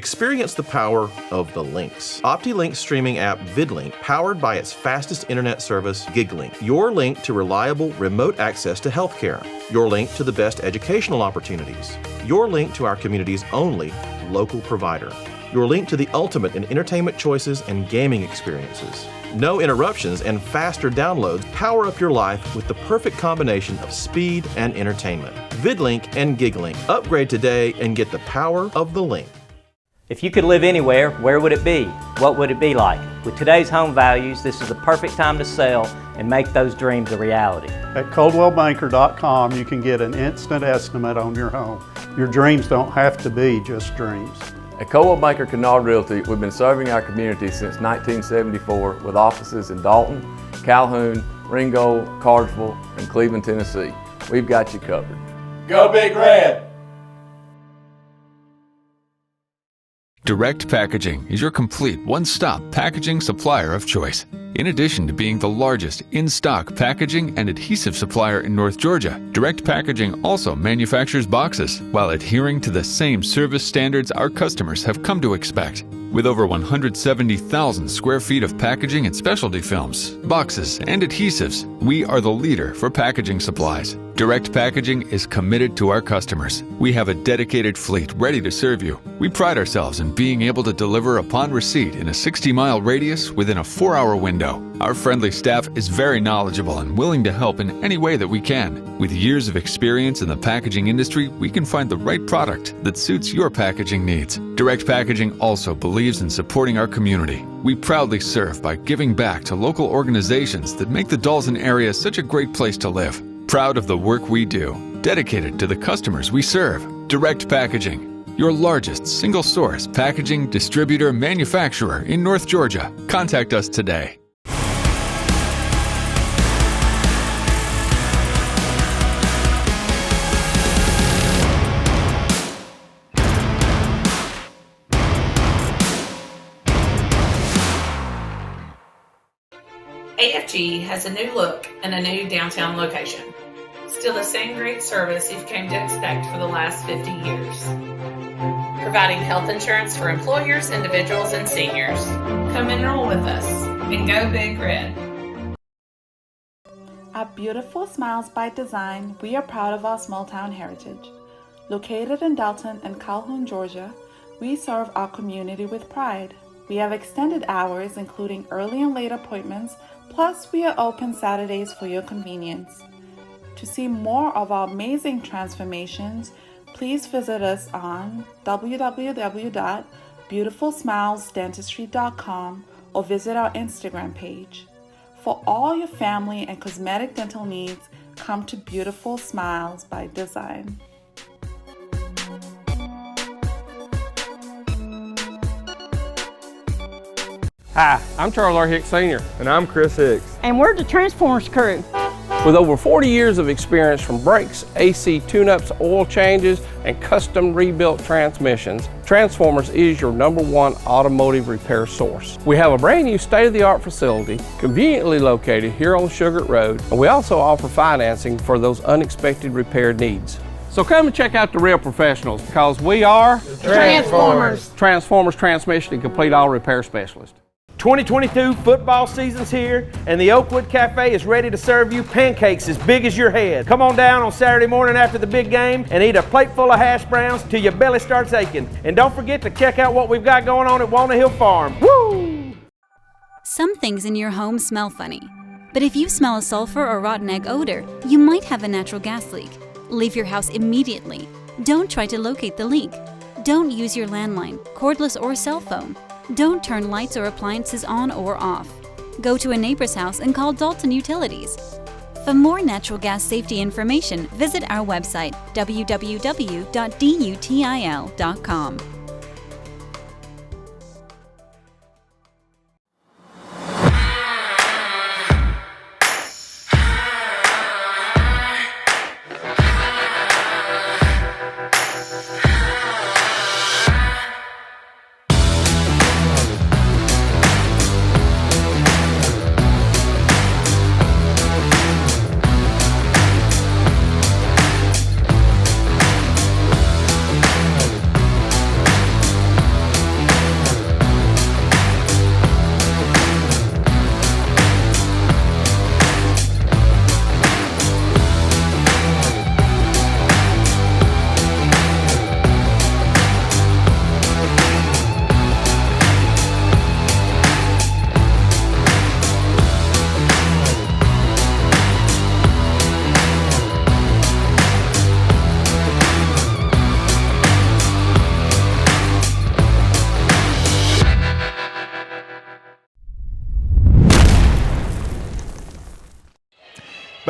Experience the power of the links. OptiLink streaming app VidLink, powered by its fastest internet service, GigLink. Your link to reliable remote access to healthcare. Your link to the best educational opportunities. Your link to our community's only local provider. Your link to the ultimate in entertainment choices and gaming experiences. No interruptions and faster downloads power up your life with the perfect combination of speed and entertainment. VidLink and GigLink. Upgrade today and get the power of the link. If you could live anywhere, where would it be? What would it be like? With today's home values, this is the perfect time to sell and make those dreams a reality. At ColdwellBanker.com, you can get an instant estimate on your home. Your dreams don't have to be just dreams. At Coldwell Banker Kennard Realty, we've been serving our community since 1974 with offices in Dalton, Calhoun, Ringgold, Cartersville, and Cleveland, Tennessee. We've got you covered. Go Big Red! Direct Packaging is your complete one-stop packaging supplier of choice. In addition to being the largest in-stock packaging and adhesive supplier in North Georgia, Direct Packaging also manufactures boxes while adhering to the same service standards our customers have come to expect. With over 170,000 square feet of packaging and specialty films, boxes, and adhesives, we are the leader for packaging supplies. Direct Packaging is committed to our customers. We have a dedicated fleet ready to serve you. We pride ourselves in being able to deliver upon receipt in a 60-mile radius within a 4-hour window. Our friendly staff is very knowledgeable and willing to help in any way that we can. With years of experience in the packaging industry, we can find the right product that suits your packaging needs. Direct Packaging also believes in supporting our community. We proudly serve by giving back to local organizations that make the Dalton area such a great place to live. Proud of the work we do, dedicated to the customers we serve. Direct Packaging, your largest single-source packaging distributor manufacturer in North Georgia. Contact us today. AFG has a new look and a new downtown location. Still the same great service you've come to expect for the last 50 years. Providing health insurance for employers, individuals, and seniors. Come enroll with us and go Big Red. At Beautiful Smiles by Design, we are proud of our small town heritage. Located in Dalton and Calhoun, Georgia, we serve our community with pride. We have extended hours, including early and late appointments, plus we are open Saturdays for your convenience. To see more of our amazing transformations, please visit us on www.beautifulsmilesdentistry.com or visit our Instagram page. For all your family and cosmetic dental needs, come to Beautiful Smiles by Design. Hi, I'm Charles R. Hicks Sr. And I'm Chris Hicks. And we're the Transformers crew. With over 40 years of experience from brakes, AC tune-ups, oil changes, and custom rebuilt transmissions, Transformers is your #1 automotive repair source. We have a brand new state-of-the-art facility conveniently located here on Sugar Road, and we also offer financing for those unexpected repair needs. So come and check out the real professionals because we are Transformers. Transformers Transmission and Complete Auto Repair Specialist. 2022 football season's here, and the Oakwood Cafe is ready to serve you pancakes as big as your head. Come on down on Saturday morning after the big game and eat a plate full of hash browns till your belly starts aching. And don't forget to check out what we've got going on at Walnut Hill Farm. Woo! Some things in your home smell funny, but if you smell a sulfur or rotten egg odor, you might have a natural gas leak. Leave your house immediately. Don't try to locate the leak. Don't use your landline, cordless or cell phone. Don't turn lights or appliances on or off. Go to a neighbor's house and call Dalton Utilities. For more natural gas safety information, visit our website, www.dutil.com.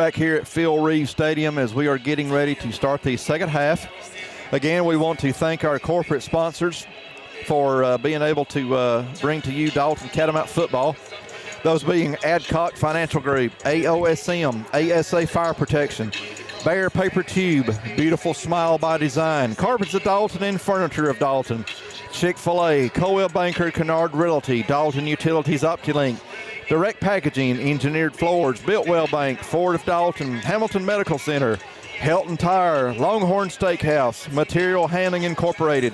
back here at Phil Reeves Stadium as we are getting ready to start the second half. Again, we want to thank our corporate sponsors for being able to bring to you Dalton Catamount football. Those being Adcock Financial Group, AOSM, ASA Fire Protection, Bear Paper Tube, Beautiful Smile by Design, Carpets of Dalton and Furniture of Dalton, Chick-fil-A, Coldwell Banker, Kennard Realty, Dalton Utilities OptiLink, Direct Packaging, Engineered Floors, Built-Well Bank, Ford of Dalton, Hamilton Medical Center, Helton Tire, Longhorn Steakhouse, Material Handling Incorporated,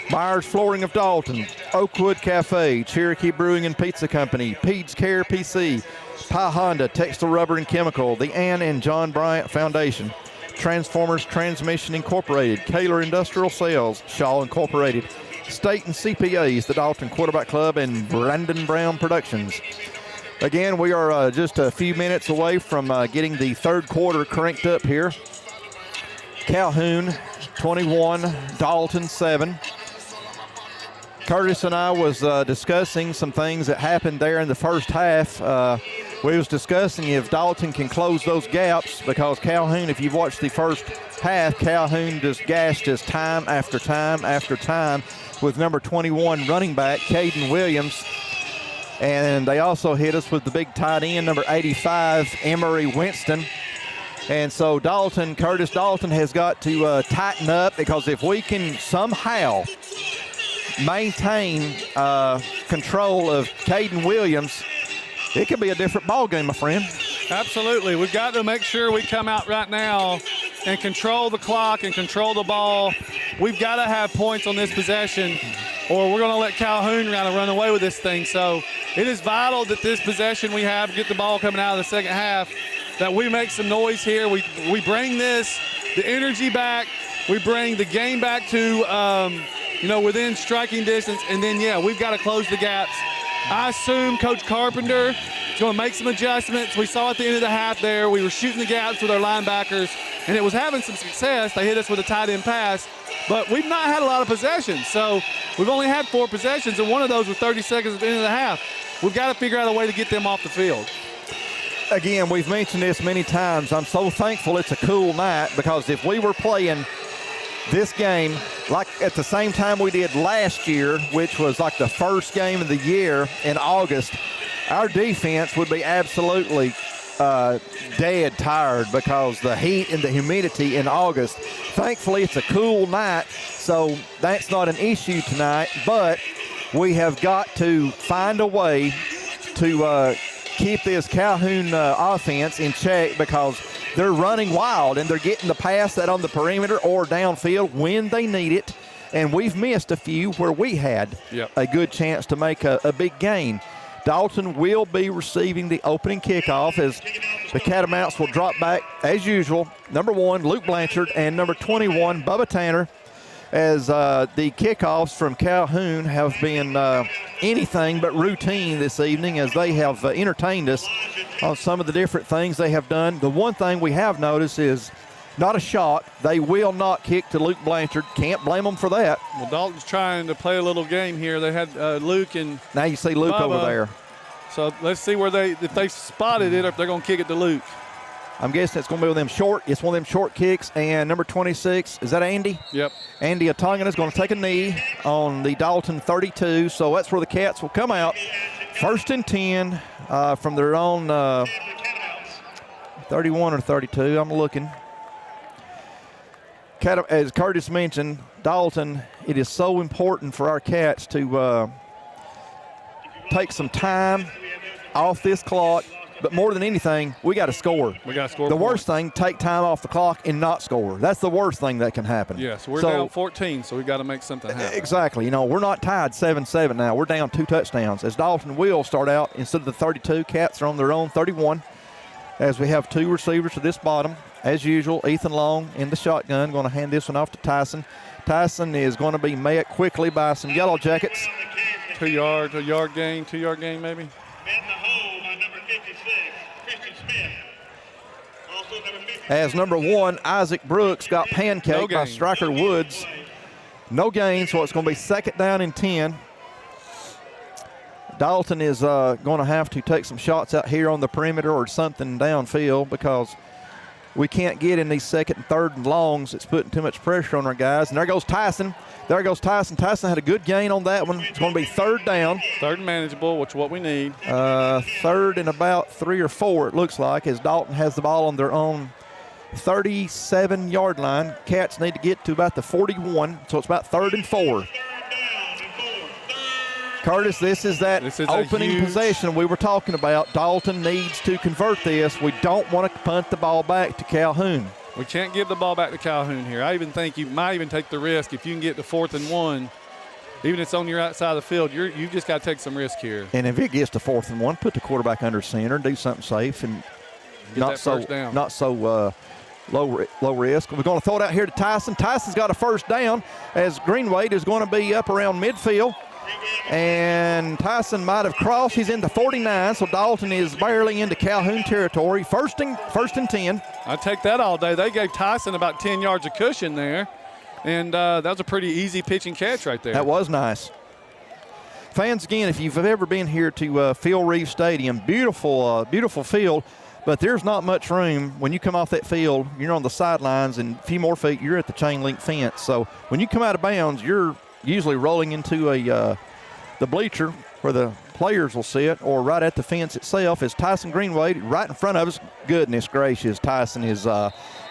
Myers Flooring of Dalton, Oakwood Cafe, Cherokee Brewing and Pizza Company, Peds Care PC, Pie Honda, Textile Rubber and Chemical, the Ann and John Bryant Foundation, Transformers Transmission Incorporated, Kaler Industrial Sales, Shaw Incorporated, State and CPAs, the Dalton Quarterback Club, and Brandon Brown Productions. Again, we are just a few minutes away from getting the third quarter cranked up here. Calhoun 21, Dalton 7. Curtis and I was discussing some things that happened there in the first half. We was discussing if Dalton can close those gaps, because Calhoun, if you've watched the first half, Calhoun just gashed us time after time after time with number 21 running back, Caden Williams. And they also hit us with the big tight end, number 85, Emery Winston. And so Curtis Dalton has got to tighten up, because if we can somehow maintain control of Caden Williams, it could be a different ball game, my friend. Absolutely. We've got to make sure we come out right now and control the clock and control the ball. We've got to have points on this possession, or we're going to let Calhoun kind of run away with this thing. So it is vital that this possession we have, get the ball coming out of the second half, that we make some noise here. We bring the energy back. We bring the game back to, within striking distance. And then, we've got to close the gaps. I assume Coach Carpenter is going to make some adjustments. We saw at the end of the half there, we were shooting the gaps with our linebackers, and it was having some success. They hit us with a tight end pass, but we've not had a lot of possessions. So we've only had 4 possessions, and one of those was 30 seconds at the end of the half. We've got to figure out a way to get them off the field. Again, we've mentioned this many times. I'm so thankful it's a cool night, because if we were playing this game like at the same time we did last year, which was like the first game of the year in August, our defense would be absolutely dead tired, because the heat and the humidity in August. Thankfully, it's a cool night, so that's not an issue tonight, but we have got to find a way to keep this Calhoun offense in check, because they're running wild and they're getting the pass that on the perimeter or downfield when they need it. And we've missed a few where we had a good chance to make a big gain. Dalton will be receiving the opening kickoff, as the Catamounts will drop back as usual. Number 1, Luke Blanchard, and number 21, Bubba Tanner, as the kickoffs from Calhoun have been anything but routine this evening, as they have entertained us on some of the different things they have done. The one thing we have noticed is not a shot. They will not kick to Luke Blanchard. Can't blame them for that. Well, Dalton's trying to play a little game here. They had Luke and now you see Luke Bubba over there. So let's see where if they spotted it, or if they're going to kick it to Luke. I'm guessing it's going to be one of them short. It's one of them short kicks. And number 26, is that Andy? Yep. Andy Atongan is going to take a knee on the Dalton 32. So that's where the Cats will come out. 1st and 10 from their own 31 or 32. I'm looking. As Curtis mentioned, Dalton, it is so important for our Cats to take some time off this clock. But more than anything, we got to score. We got to score. The worst thing, take time off the clock and not score. That's the worst thing that can happen. Yes, we're down 14, so we got to make something happen. Exactly. We're not tied 7-7 now. We're down 2 touchdowns. As Dalton will start out, instead of the 32, Cats are on their own 31. As we have 2 receivers to this bottom. As usual, Ethan Long in the shotgun, going to hand this one off to Tyson. Tyson is going to be met quickly by some Yellow Jackets. 2 yard, a yard gain, 2 yard gain maybe. As number 1, Isaac Brooks got pancaked by Striker Woods. No gain, so it's going to be 2nd down and 10. Dalton is going to have to take some shots out here on the perimeter or something downfield, because we can't get in these second and third and longs. It's putting too much pressure on our guys. And there goes Tyson. There goes Tyson. Tyson had a good gain on that one. It's going to be third down. Third and manageable, which is what we need. Third and about 3 or 4, it looks like, as Dalton has the ball on their own 37-yard line. Cats need to get to about the 41, so it's about 3rd and 4. Curtis, this is that opening possession we were talking about. Dalton needs to convert this. We don't want to punt the ball back to Calhoun. We can't give the ball back to Calhoun here. I even think you might even take the risk if you can get to 4th and 1. Even if it's on your outside of the field, you've just got to take some risk here. And if it gets to 4th and 1, put the quarterback under center, do something safe, and not so low risk. We're going to throw it out here to Tyson. Tyson's got a first down as Greenwade is going to be up around midfield. And Tyson might have crossed. He's into 49, so Dalton is barely into Calhoun territory. First and 10. I'd take that all day. They gave Tyson about 10 yards of cushion there, and that was a pretty easy pitch and catch right there. That was nice. Fans, again, if you've ever been here to Phil Reeves Stadium, beautiful field, but there's not much room. When you come off that field, you're on the sidelines, and a few more feet, you're at the chain link fence. So when you come out of bounds, you're usually rolling into the bleacher where the players will sit, or right at the fence itself. Is Tyson Greenwade right in front of us. Goodness gracious, Tyson is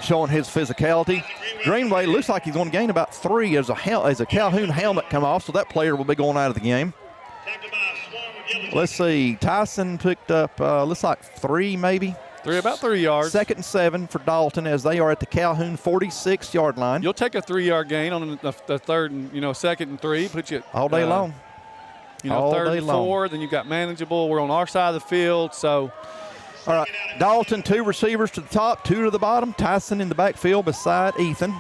showing his physicality. Greenwade looks like he's going to gain about 3 as a Calhoun helmet come off, so that player will be going out of the game. Let's see, Tyson picked up looks like 3 maybe. About 3 yards. 2nd and 7 for Dalton as they are at the Calhoun 46-yard line. You'll take a 3-yard gain on the third and 2nd and 3. Put you all day long. All 3rd and 4. Then you've got manageable. We're on our side of the field. So, all right, Dalton 2 receivers to the top, 2 to the bottom. Tyson in the backfield beside Ethan.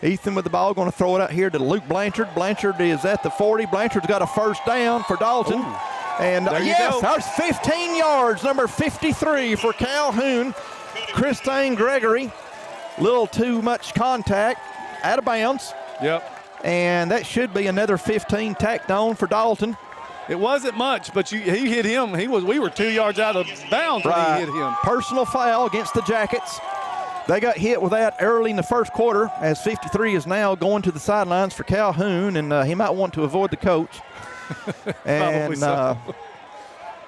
Ethan with the ball, going to throw it out here to Luke Blanchard. Blanchard is at the 40. Blanchard's got a first down for Dalton. Ooh. And yes, there's 15 yards, number 53 for Calhoun. Christine Gregory, little too much contact, out of bounds. Yep. And that should be another 15 tacked on for Dalton. It wasn't much, but he hit him. We were 2 yards out of bounds when he hit him. Personal foul against the Jackets. They got hit with that early in the first quarter, as 53 is now going to the sidelines for Calhoun, and he might want to avoid the coach. And so.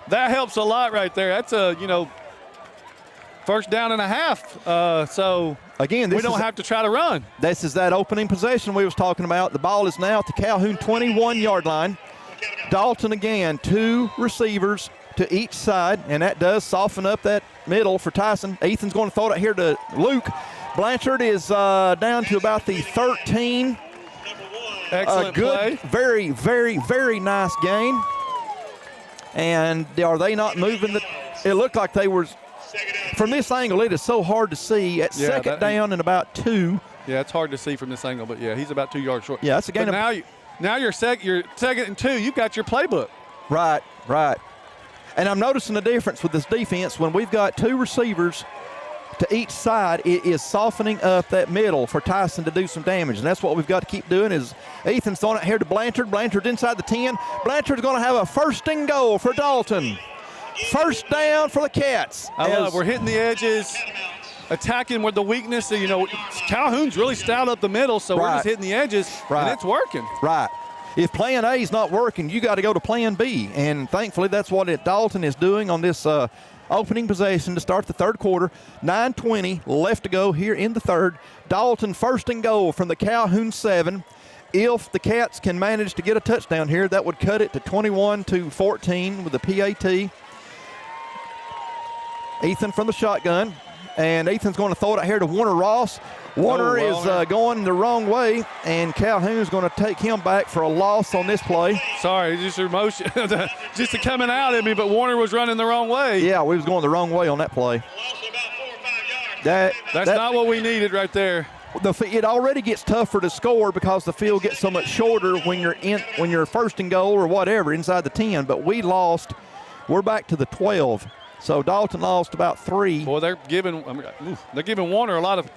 That helps a lot right there. That's a first down and a half. So again, we don't have to try to run. This is that opening possession we was talking about. The ball is now at the Calhoun 21-yard line. Dalton again, 2 receivers to each side, and that does soften up that middle for Tyson. Ethan's going to throw it here to Luke. Blanchard is down to about the 13. Excellent play. Very, very, very nice gain. And are they not moving? It looked like they were. From this angle, it is so hard to see. At second down and about 2. Yeah, it's hard to see from this angle, but yeah, he's about 2 yards short. Yeah, that's a gain. Now you're second and 2. You've got your playbook. Right. And I'm noticing the difference with this defense when we've got 2 receivers to each side. It is softening up that middle for Tyson to do some damage, and that's what we've got to keep doing. Is Ethan's throwing it here to Blanchard. Blanchard's inside the 10. Blanchard's going to have a 1st and goal for Dalton. First down for the Cats. We're hitting the edges, attacking with the weakness. Calhoun's really stout up the middle, so we're just hitting the edges, and it's working. Right. If plan A is not working, you got to go to plan B, and thankfully that's what Dalton is doing on this opening possession to start the third quarter. 9:20 left to go here in the third. Dalton 1st and goal from the Calhoun 7. If the Cats can manage to get a touchdown here, that would cut it to 21-14 with the PAT. Ethan from the shotgun, and Ethan's going to throw it out here to Warner Ross. Warner is going the wrong way, and Calhoun's going to take him back for a loss on this play. Sorry, just your emotion, just coming out at me, but Warner was running the wrong way. Yeah, we was going the wrong way on that play. That's not what we needed right there. It already gets tougher to score because the field gets so much shorter when you're 1st and goal or whatever inside the 10. But we lost. We're back to the 12. So Dalton lost about 3. Boy, they're giving Warner a lot of.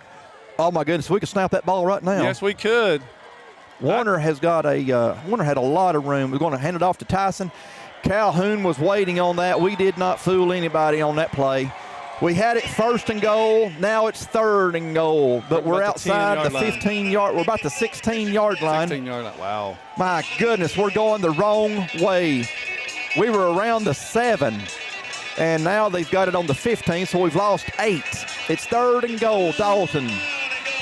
Oh my goodness, we could snap that ball right now. Yes, we could. Warner had a lot of room. We're going to hand it off to Tyson. Calhoun was waiting on that. We did not fool anybody on that play. We had it first and goal. Now it's third and goal, but we're outside the 15-yard. We're about the 16-yard line. 16-yard line. Wow. My goodness, we're going the wrong way. We were around the 7, and now they've got it on the 15, so we've lost 8. It's third and goal, Dalton,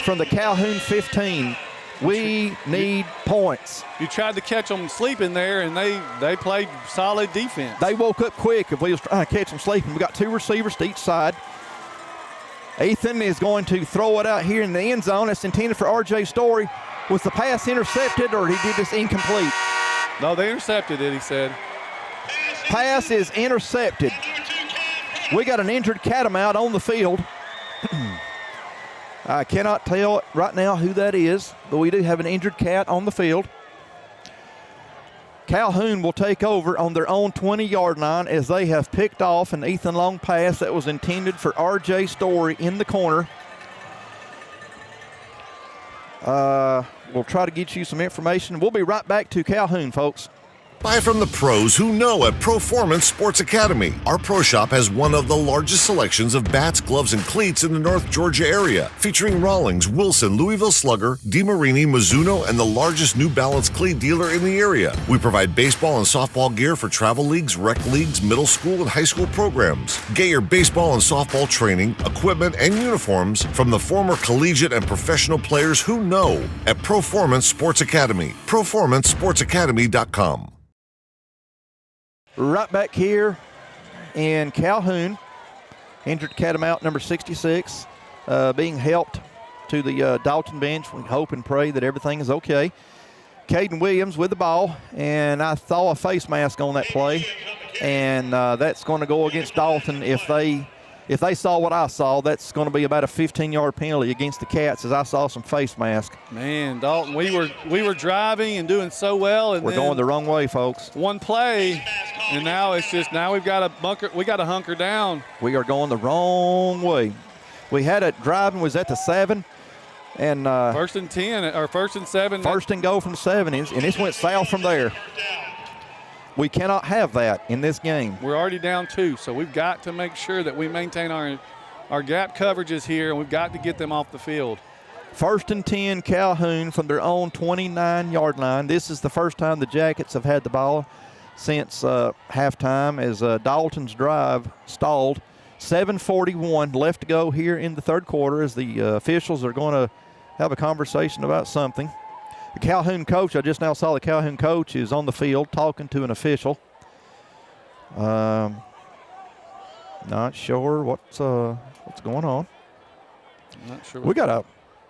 from the Calhoun 15. We need points. You tried to catch them sleeping there, and they played solid defense. They woke up quick if we was trying to catch them sleeping. We got 2 receivers to each side. Ethan is going to throw it out here in the end zone. It's intended for R.J. Story. Was the pass intercepted, or he did this incomplete? No, they intercepted it, he said. Pass is intercepted. We got an injured Catamount on the field. I cannot tell right now who that is, but we do have an injured cat on the field. Calhoun will take over on their own 20-yard line as they have picked off an Ethan Long pass that was intended for R.J. Story in the corner. We'll try to get you some information. We'll be right back to Calhoun, folks. Buy from the pros who know at Proformance Sports Academy. Our pro shop has one of the largest selections of bats, gloves, and cleats in the North Georgia area, featuring Rawlings, Wilson, Louisville Slugger, DeMarini, Mizuno, and the largest New Balance cleat dealer in the area. We provide baseball and softball gear for travel leagues, rec leagues, middle school, and high school programs. Get your baseball and softball training, equipment, and uniforms from the former collegiate and professional players who know at Proformance Sports Academy. ProformanceSportsAcademy.com. Right back here in Calhoun, injured Catamount number 66, being helped to the Dalton bench. We hope and pray that everything is okay. Caden Williams with the ball, and I saw a face mask on that play, and that's going to go against Dalton. If they saw what I saw, that's going to be about a 15-yard penalty against the Cats, as I saw some face mask. Man, Dalton, we were driving and doing so well, and we're going the wrong way, folks. One play, and now we've got to hunker down. We are going the wrong way. We had it driving, was at the 7, and first and 10 or first and 7. First and goal from 7 and it went south from there. We cannot have that in this game. We're already down 2, so we've got to make sure that we maintain our gap coverages here, and we've got to get them off the field. First and 10, Calhoun from their own 29-yard line. This is the first time the Jackets have had the ball since halftime, as Dalton's drive stalled. 7:41 left to go here in the third quarter, as the officials are going to have a conversation about something. The Calhoun coach, I just now saw the Calhoun coach is on the field talking to an official. Not sure what's going on. I'm not sure.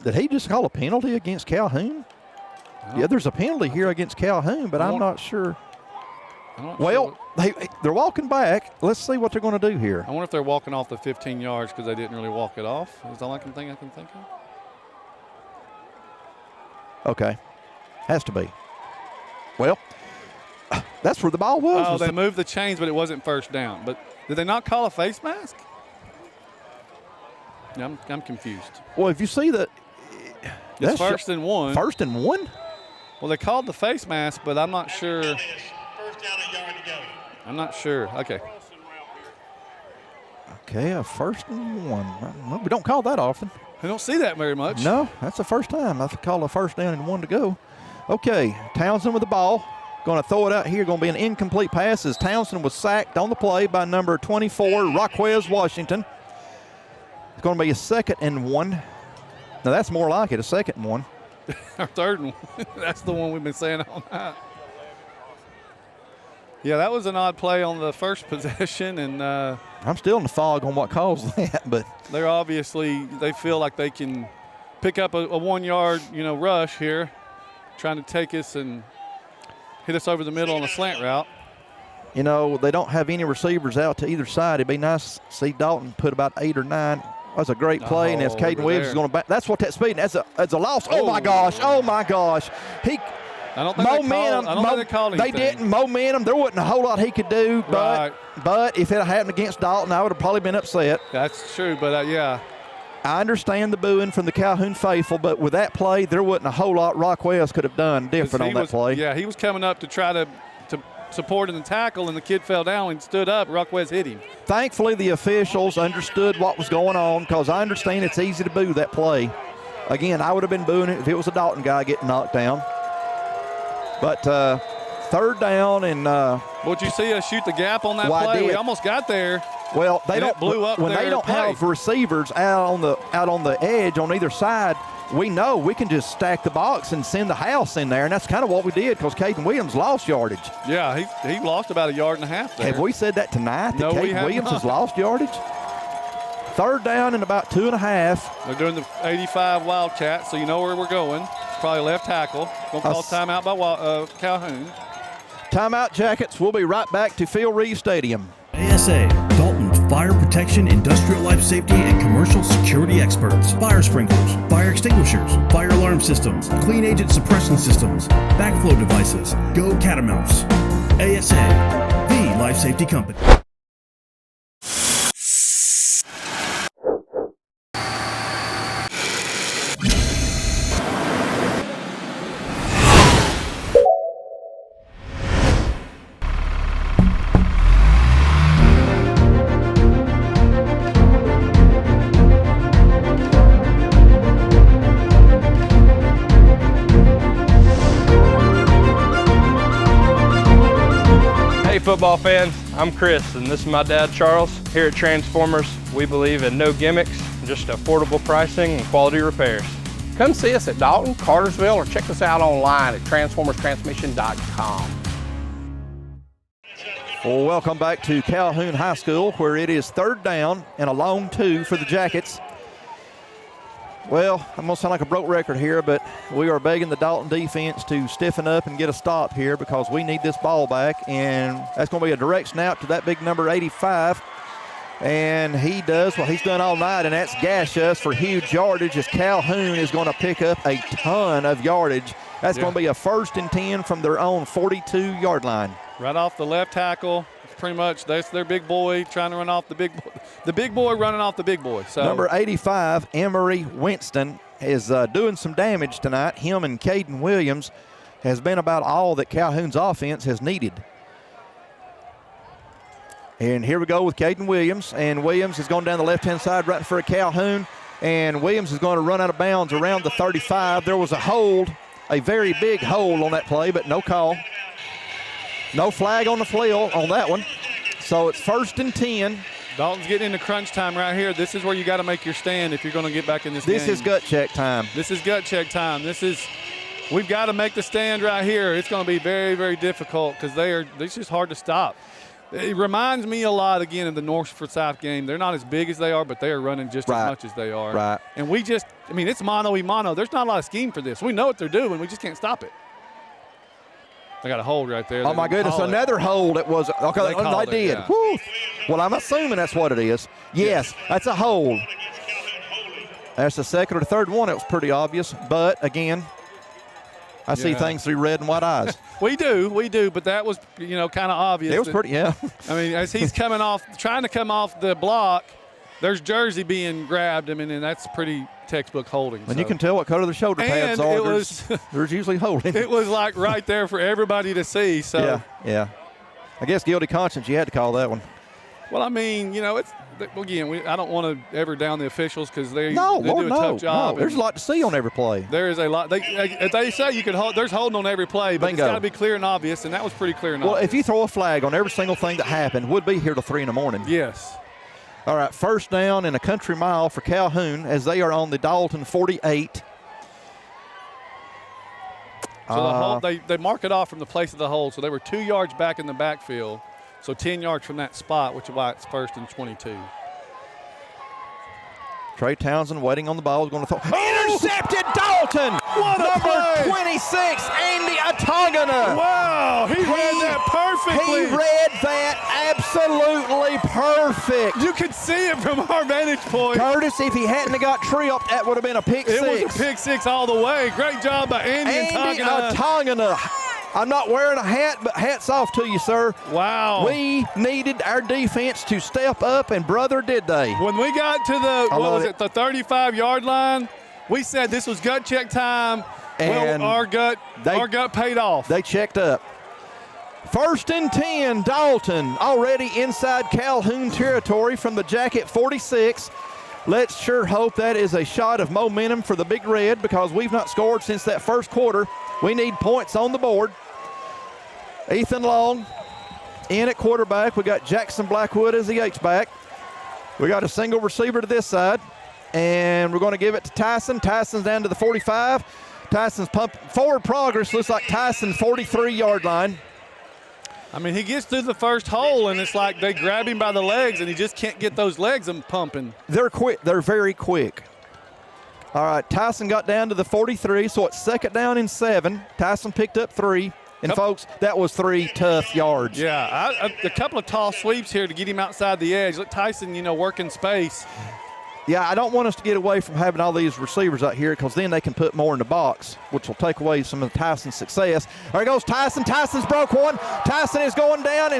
Did he just call a penalty against Calhoun? Yeah, there's a penalty here against Calhoun, but I'm not sure. Well, they're walking back. Let's see what they're going to do here. I wonder if they're walking off the 15 yards because they didn't really walk it off. Is all I can think of. Okay. Has to be. Well, that's where the ball was. Oh, they moved the chains, but it wasn't first down. But did they not call a face mask? Yeah, I'm confused. Well, if you see that, it's first and 1. First and 1? Well, they called the face mask, but I'm not sure. First down, a yard to go. I'm not sure. Okay. Okay, a first and 1. We don't call that often. We don't see that very much. No, that's the first time I've called a first down and 1 to go. Okay, Townsend with the ball. Going to throw it out here. Going to be an incomplete pass as Townsend was sacked on the play by number 24, Rockwez Washington. It's going to be a 2nd and 1. Now, that's more like it, a 2nd and 1. Our 3rd and 1. That's the one we've been saying all night. Yeah, that was an odd play on the first possession, and I'm still in the fog on what caused that, but they feel like they can pick up a 1-yard, rush here, trying to take us and hit us over the middle on a slant route. They don't have any receivers out to either side. It'd be nice to see Dalton put about 8 or 9. That's a great play, and as Caden Williams is going to back, that's what that speed. That's a loss. Oh my gosh! Oh my gosh! I don't think they called anything. They didn't. Momentum. There wasn't a whole lot he could do. But if it happened against Dalton, I would have probably been upset. That's true, but yeah. I understand the booing from the Calhoun faithful, but with that play, there wasn't a whole lot Rockwez could have done different on that play. Yeah, he was coming up to try to supporting the tackle, and the kid fell down and stood up. Ruckwez hit him. Thankfully, the officials understood what was going on, because I understand it's easy to boo that play. Again, I would have been booing it if it was a Dalton guy getting knocked down. But third down and would you see us shoot the gap on that well, play? We almost got there. Well, they don't blew up when they don't have receivers out on the edge on either side. We know we can just stack the box and send the house in there, and that's kind of what we did, because Caden Williams lost yardage. Yeah, he lost about 1.5 yards there. Have we said that tonight? No, that we Caden have Williams not. has lost yardage. Third down and about 2.5. They're doing the 85 Wildcats, so you know where we're going. It's probably left tackle. Going to call timeout by Calhoun. Timeout Jackets. We'll be right back to Phil Reeve Stadium. ASA, Dalton's fire protection, industrial life safety, and commercial security experts. Fire sprinklers, fire extinguishers, fire alarm systems, clean agent suppression systems, backflow devices. Go Catamounts. ASA, the life safety company. Football fans, I'm Chris, and this is my dad, Charles. Here at Transformers, we believe in no gimmicks, just affordable pricing and quality repairs. Come see us at Dalton, Cartersville, or check us out online at transformerstransmission.com. Well, welcome back to Calhoun High School, where it is third down and a long 2 for the Jackets. Well, I'm going to sound like a broke record here, but we are begging the Dalton defense to stiffen up and get a stop here, because we need this ball back, and that's going to be a direct snap to that big number 85. And he does what he's done all night, and that's gash us for huge yardage, as Calhoun is going to pick up a ton of yardage. That's going to be a 1st and 10 from their own 42-yard line. Right off the left tackle. Pretty much, that's their big boy trying to run off the big boy. The big boy running off the big boy. So number 85, Emery Winston, is doing some damage tonight. Him and Caden Williams has been about all that Calhoun's offense has needed. And here we go with Caden Williams, and Williams has gone down the left-hand side right for a Calhoun, and Williams is going to run out of bounds around the 35. There was a hold, a very big hold on that play, but no call. No flag on the flail on that one. So it's 1st and 10. Dalton's getting into crunch time right here. This is where you got to make your stand if you're going to get back in this game. This is gut check time. This is gut check time. We've got to make the stand right here. It's going to be very, very difficult, because it's just hard to stop. It reminds me a lot, again, of the North for South game. They're not as big as they are, but they are running just as much as they are. Right. And it's mano-y-mano. There's not a lot of scheme for this. We know what they're doing. We just can't stop it. They got a hold right there. Oh, my goodness, another hold. It was, okay, they did. Yeah. Woo. Well, I'm assuming that's what it is. Yes, that's a hold. That's the second or the third one. It was pretty obvious. But, again, I see things through red and white eyes. We do, but that was, kind of obvious. It was pretty, yeah. I mean, as he's trying to come off the block, there's jersey being grabbed. I mean, and that's pretty textbook holding. And you can tell what color the shoulder pads are. There's usually holding. It was like right there for everybody to see. So yeah. I guess guilty conscience, you had to call that one. Well, I mean, I don't want to ever down the officials, because they do a tough job. No. There's a lot to see on every play. There is a lot. They say you could hold. There's holding on every play, but Bingo. It's got to be clear and obvious, and that was pretty clear and obvious. Well, obvious. if you throw a flag on every single thing that happened, we'd be here till 3 in the morning. Yes. All right, 1st down and a country mile for Calhoun, as they are on the Dalton 48. So the hold, they mark it off from the place of the hold. So they were 2 yards back in the backfield. So 10 yards from that spot, which is why it's 1st and 22. Trey Townsend waiting on the ball, is going to throw. Intercepted Dalton! What a play! Number 26, Andy Atangana. Wow, he read that perfectly. He read that absolutely perfect. You could see it from our vantage point. Curtis, if he hadn't have got tripped, that would have been a pick six. It was a pick six all the way. Great job by Andy Atangana. I'm not wearing a hat, but hats off to you, sir. Wow. We needed our defense to step up, and brother, did they. When we got to the 35-yard line, we said this was gut check time. And our gut paid off. They checked up. First and 10, Dalton already inside Calhoun territory from the Jacket 46. Let's sure hope that is a shot of momentum for the Big Red because we've not scored since that first quarter. We need points on the board. Ethan Long in at quarterback. We got Jackson Blackwood as the H-back. We got a single receiver to this side, and we're going to give it to Tyson. Tyson's down to the 45. Tyson's pumping forward progress. Looks like Tyson's 43-yard line. I mean, he gets through the first hole, and it's like they grab him by the legs, and he just can't get those legs pumping. They're quick. They're very quick. All right, Tyson got down to the 43, so it's second down and 7. Tyson picked up 3. And, folks, that was 3 tough yards. Yeah, a couple of tall sweeps here to get him outside the edge. Let Tyson, working space. Yeah, I don't want us to get away from having all these receivers out here because then they can put more in the box, which will take away some of Tyson's success. There goes Tyson. Tyson's broke one. Tyson is going down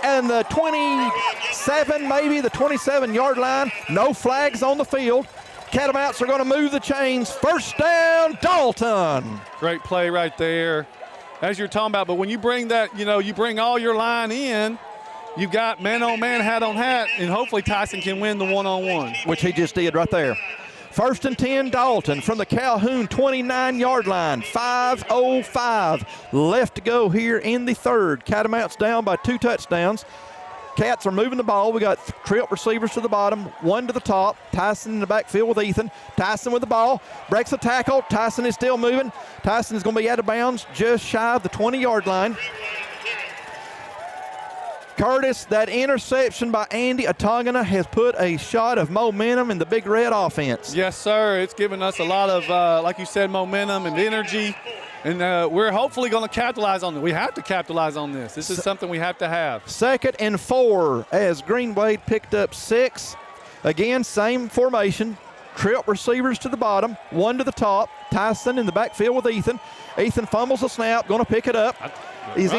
and the 27, maybe the 27-yard line. No flags on the field. Catamounts are going to move the chains. First down, Dalton. Great play right there, as you're talking about. But when you bring that, you bring all your line in, you've got man-on-man, hat-on-hat, and hopefully Tyson can win the one-on-one. Which he just did right there. First and 10, Dalton from the Calhoun 29-yard line. 5:05 left to go here in the third. Catamounts down by 2 touchdowns. Cats are moving the ball. We got trip receivers to the bottom, 1 to the top. Tyson in the backfield with Ethan. Tyson with the ball, breaks a tackle. Tyson is still moving. Tyson is going to be out of bounds just shy of the 20-yard line. Curtis, that interception by Andy Atongana has put a shot of momentum in the Big Red offense. Yes, sir. It's given us a lot of, like you said, momentum and energy. And we're hopefully going to capitalize on it. We have to capitalize on this. This is something we have to have. 2nd and 4 as Greenwade picked up 6. Again, same formation. Trip receivers to the bottom, 1 to the top. Tyson in the backfield with Ethan. Ethan fumbles the snap, going to pick it up. He's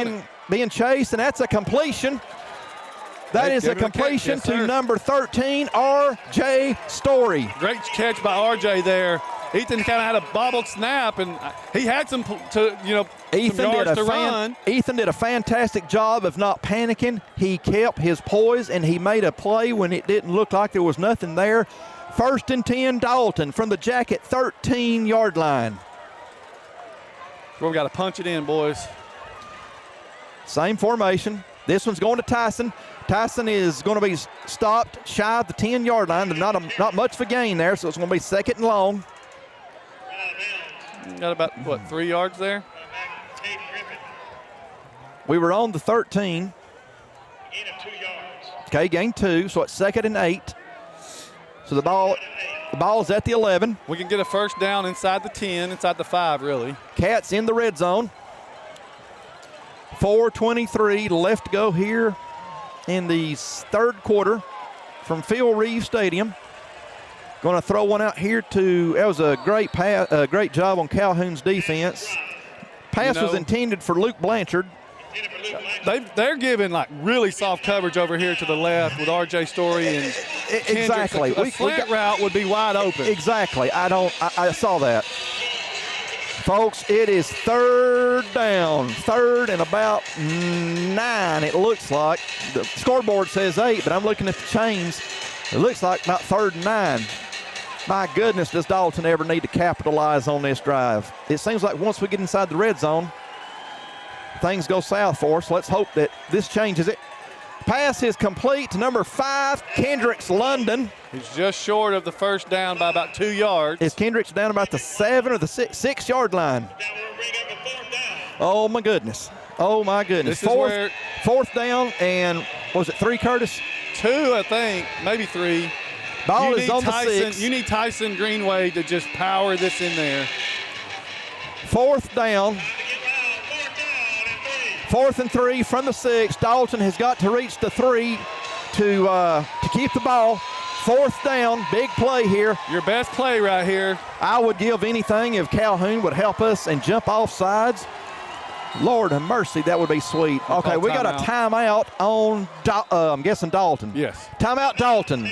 being chased, and that's a completion. That is a completion to number 13, R.J. Story. Great catch by R.J. there. Ethan kind of had a bobbled snap, and he had some yards to run. Ethan did a fantastic job of not panicking. He kept his poise, and he made a play when it didn't look like there was nothing there. First and 10, Dalton from the Jacket 13-yard line. We've got to punch it in, boys. Same formation. This one's going to Tyson. Tyson is going to be stopped shy of the 10-yard line. Not much of a gain there, so it's going to be 2nd and long. Got about, 3 yards there? We were on the 13. Okay, gain 2, so it's 2nd and 8. So the ball is at the 11. We can get a first down inside the 10, inside the 5, really. Cats in the red zone. 4:23 left to go here in the third quarter from Phil Reeve Stadium. Going to throw one out here that was a great pass, great job on Calhoun's defense. Pass was intended for Luke Blanchard. They're giving really soft coverage over here to the left with R.J. Story and exactly. A slant route would be wide open. Exactly. I saw that. Folks, it is 3rd down. 3rd and about 9, it looks like. The scoreboard says 8, but I'm looking at the chains. It looks like about 3rd and 9. My goodness, does Dalton ever need to capitalize on this drive? It seems like once we get inside the red zone, things go south for us. Let's hope that this changes it. Pass is complete to number 5, Kendricks London. He's just short of the first down by about 2 yards. Is Kendricks down about the 7 or the 6-yard line? Oh, my goodness. Oh, my goodness. Fourth down, and was it 3, Curtis? 2, I think, maybe 3. Ball is on the 6. You need Tyson Greenway to just power this in there. 4th down. 4th and 3 from the 6. Dalton has got to reach the 3 to keep the ball. 4th down, big play here. Your best play right here. I would give anything if Calhoun would help us and jump off sides. Lord have mercy, that would be sweet. Okay, we got a timeout on, I'm guessing Dalton. Yes. Timeout Dalton.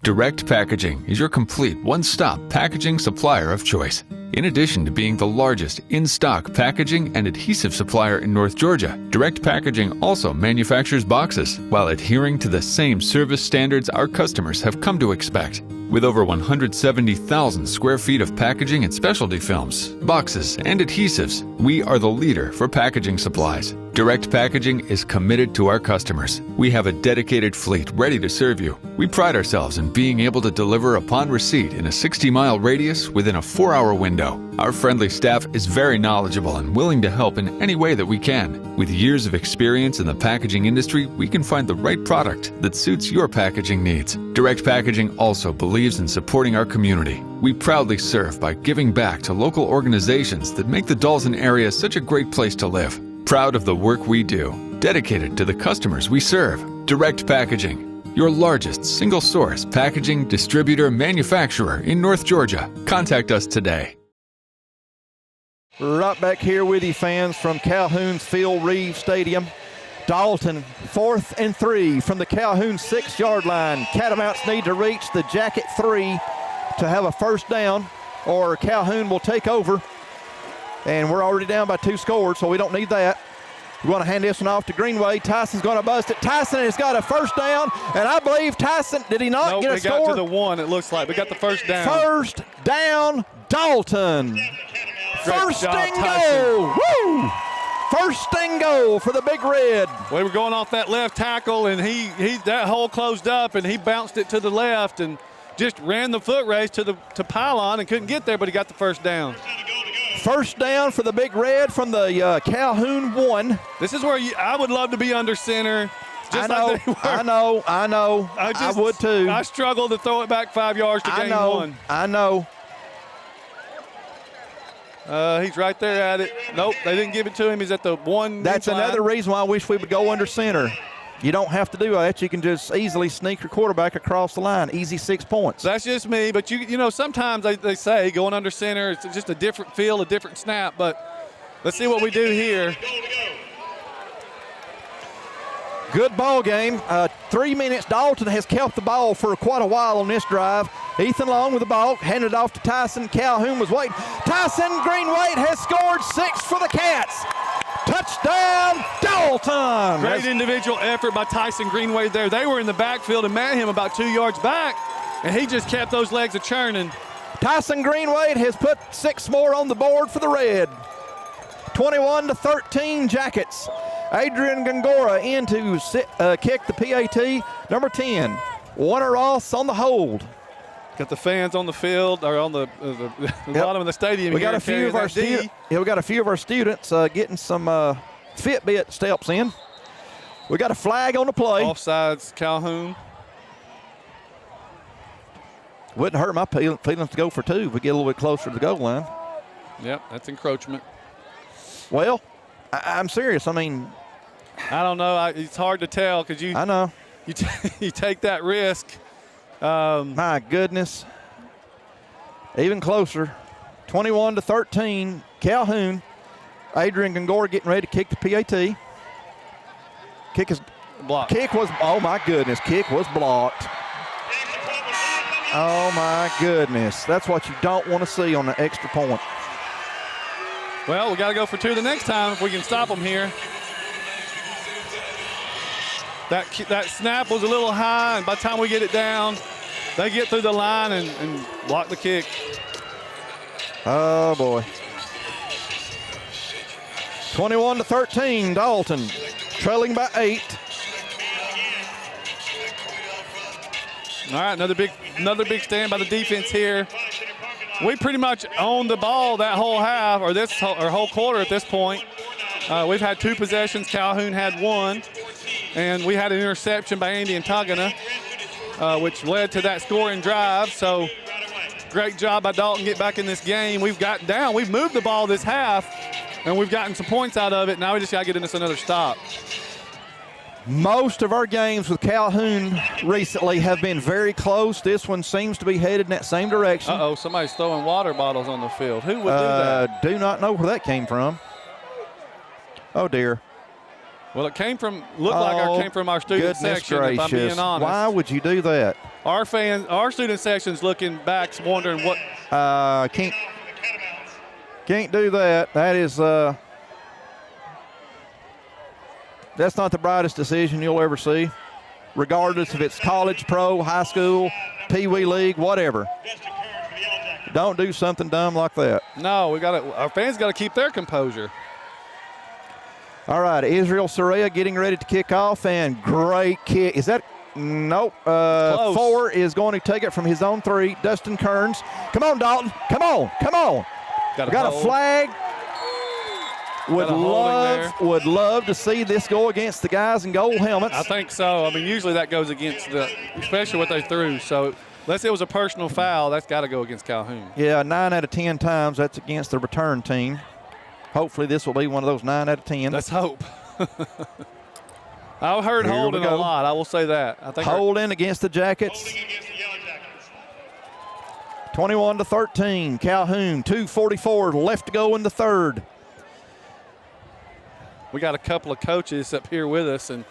Direct Packaging is your complete one-stop packaging supplier of choice. In addition to being the largest in-stock packaging and adhesive supplier in North Georgia, Direct Packaging also manufactures boxes while adhering to the same service standards our customers have come to expect. With over 170,000 square feet of packaging and specialty films, boxes, and adhesives, we are the leader for packaging supplies. Direct Packaging is committed to our customers. We have a dedicated fleet ready to serve you. We pride ourselves in being able to deliver upon receipt in a 60-mile radius within a 4-hour window. Our friendly staff is very knowledgeable and willing to help in any way that we can. With years of experience in the packaging industry, we can find the right product that suits your packaging needs. Direct Packaging also believes in supporting our community. We proudly serve by giving back to local organizations that make the Dalton area such a great place to live. Proud of the work we do, dedicated to the customers we serve. Direct Packaging, your largest single-source packaging distributor manufacturer in North Georgia. Contact us today. Right back here with you, fans, from Calhoun's Phil Reeve Stadium. Dalton, 4th and 3 from the Calhoun 6-yard line. Catamounts need to reach the Jacket 3 to have a first down, or Calhoun will take over. And we're already down by 2 scores, so we don't need that. We want to hand this one off to Greenway. Tyson's going to bust it. Tyson has got a first down, and I believe Tyson, did he not get a score? Nope, got to the 1, it looks like. We got the first down. First down, Dalton. First and goal. Woo! First and goal for the Big Red. We were going off that left tackle, and he that hole closed up, and he bounced it to the left and just ran the foot race to pylon and couldn't get there, but he got the first down. First down for the Big Red from the Calhoun 1. This is where I would love to be under center. Just like they were. I know. I would too. I struggled to throw it back 5 yards to gain 1. I know. He's right there at it. Nope, they didn't give it to him. He's at the 1. That's another reason why I wish we would go under center. You don't have to do that. You can just easily sneak your quarterback across the line. Easy 6 points. That's just me. But, you know, sometimes they say going under center, it's just a different feel, a different snap. But let's see what we do here. Good ball game. 3 minutes. Dalton has kept the ball for quite a while on this drive. Ethan Long with the ball, handed off to Tyson. Calhoun was waiting. Tyson Greenway has scored 6 for the Cats. Touchdown, Dalton. Great individual effort by Tyson Greenway there. They were in the backfield and met him about 2 yards back, and he just kept those legs a-churning. Tyson Greenway has put 6 more on the board for the Red. 21-13 Jackets. Adrian Gongora in to kick the PAT. Number 10, Warner Ross on the hold. Got the fans on the field, or on the bottom of the stadium. We got a few of our students. Yeah, we got a few of our students getting some Fitbit steps in. We got a flag on the play. Offsides, Calhoun. Wouldn't hurt my feelings to go for 2 if we get a little bit closer to the goal line. Yep, that's encroachment. Well, I'm serious. I mean, I don't know. It's hard to tell because you. I know. You take that risk. My goodness. Even closer. 21-13, Calhoun. Adrian Gongora getting ready to kick the PAT. Kick is blocked. Kick was, oh my goodness, kick was blocked. Oh my goodness. That's what you don't want to see on the extra point. Well, we got to go for 2 the next time if we can stop them here. That snap was a little high, and by the time we get it down, they get through the line and block the kick. Oh, boy. 21-13, Dalton, trailing by 8. All right, another big stand by the defense here. We pretty much owned the ball that whole half, or whole quarter at this point. We've had 2 possessions. Calhoun had 1. And we had an interception by Andy and Tagana, which led to that scoring drive. So great job by Dalton get back in this game. We've gotten down. We've moved the ball this half, and we've gotten some points out of it. Now we just got to get in this another stop. Most of our games with Calhoun recently have been very close. This one seems to be headed in that same direction. Uh-oh, somebody's throwing water bottles on the field. Who would do that? Do not know where that came from. Oh, dear. Well, it came from our student section, gracious. if I'm being honest. Why would you do that? Our student section's looking back, wondering what. Can't do that. That is, that's not the brightest decision you'll ever see, regardless if it's college, pro, high school, Pee Wee League, whatever. Don't do something dumb like that. No, our fans got to keep their composure. All right, Israel Soraya getting ready to kick off, and great kick. Is that? Nope. 4 is going to take it from his own 3. Dustin Kearns. Come on, Dalton. Come on. Got a flag. Would love to see this go against the guys in gold helmets. I think so. I mean, usually that goes against especially what they threw. So unless it was a personal foul, that's got to go against Calhoun. Yeah, 9 out of 10 times that's against the return team. Hopefully this will be one of those 9 out of 10. Let's hope. I've heard holding a lot. I will say that. I think holding against the Jackets. 21-13. Calhoun, 2:44 left to go in the third. We got a couple of coaches up here with us, and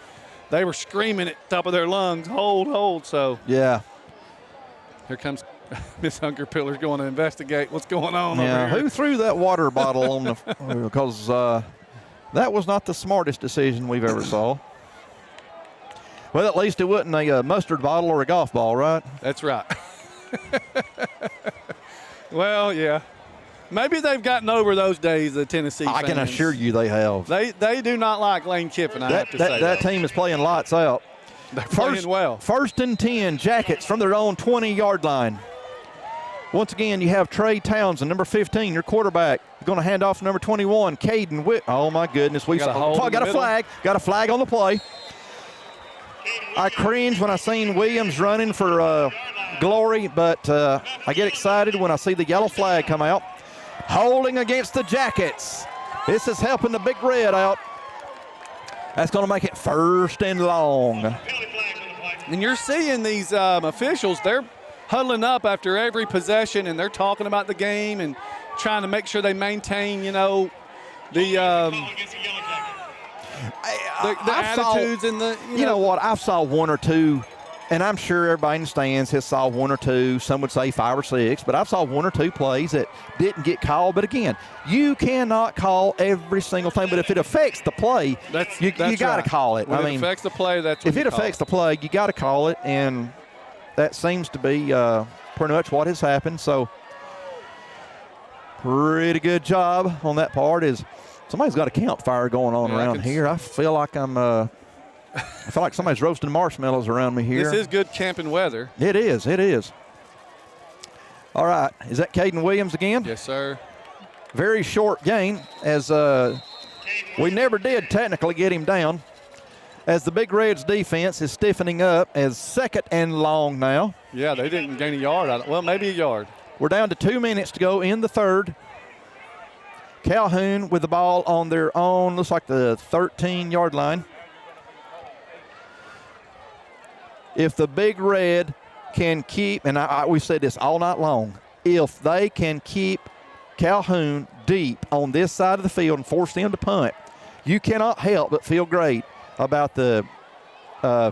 they were screaming at the top of their lungs, hold. So yeah, here comes Miss Hungerpiller's going to investigate what's going on over here. Who threw that water bottle on the? Because that was not the smartest decision we've ever saw. Well, at least it wasn't a mustard bottle or a golf ball, right? That's right. Well, yeah. Maybe they've gotten over those days, the Tennessee fans. I can assure you they have. They do not like Lane Kiffin, I have to say. That team is playing lights out. They're playing well. 1st and 10, Jackets from their own 20-yard line. Once again, you have Trey Townsend, number 15, your quarterback. You're going to hand off to number 21, Caden Witt. Oh, my goodness. We got a flag. Got a flag on the play. I cringe when I seen Williams running for glory, but I get excited when I see the yellow flag come out. Holding against the Jackets. This is helping the Big Red out. That's going to make it 1st and long. And you're seeing these officials, they're huddling up after every possession, and they're talking about the game and trying to make sure they maintain, the attitudes and the. You know what? I saw 1 or 2, and I'm sure everybody in the stands has saw 1 or 2. Some would say 5 or 6, but I saw 1 or 2 plays that didn't get called. But again, you cannot call every single thing. But if it affects the play, you got to call it. When it affects the play, that's if it affects the play, you got to call it, and that seems to be pretty much what has happened. So, pretty good job on that part. Somebody's got a campfire going on around here. I feel like I feel like somebody's roasting marshmallows around me here. This is good camping weather. It is. All right. Is that Caden Williams again? Yes, sir. Very short gain, as we never did technically get him down, as the Big Reds defense is stiffening up as 2nd and long now. Yeah, they didn't gain a yard. Well, maybe a yard. We're down to 2 minutes to go in the third. Calhoun with the ball on their own, looks like the 13-yard line. If the Big Red can keep, and we've said this all night long, if they can keep Calhoun deep on this side of the field and force them to punt, you cannot help but feel great about the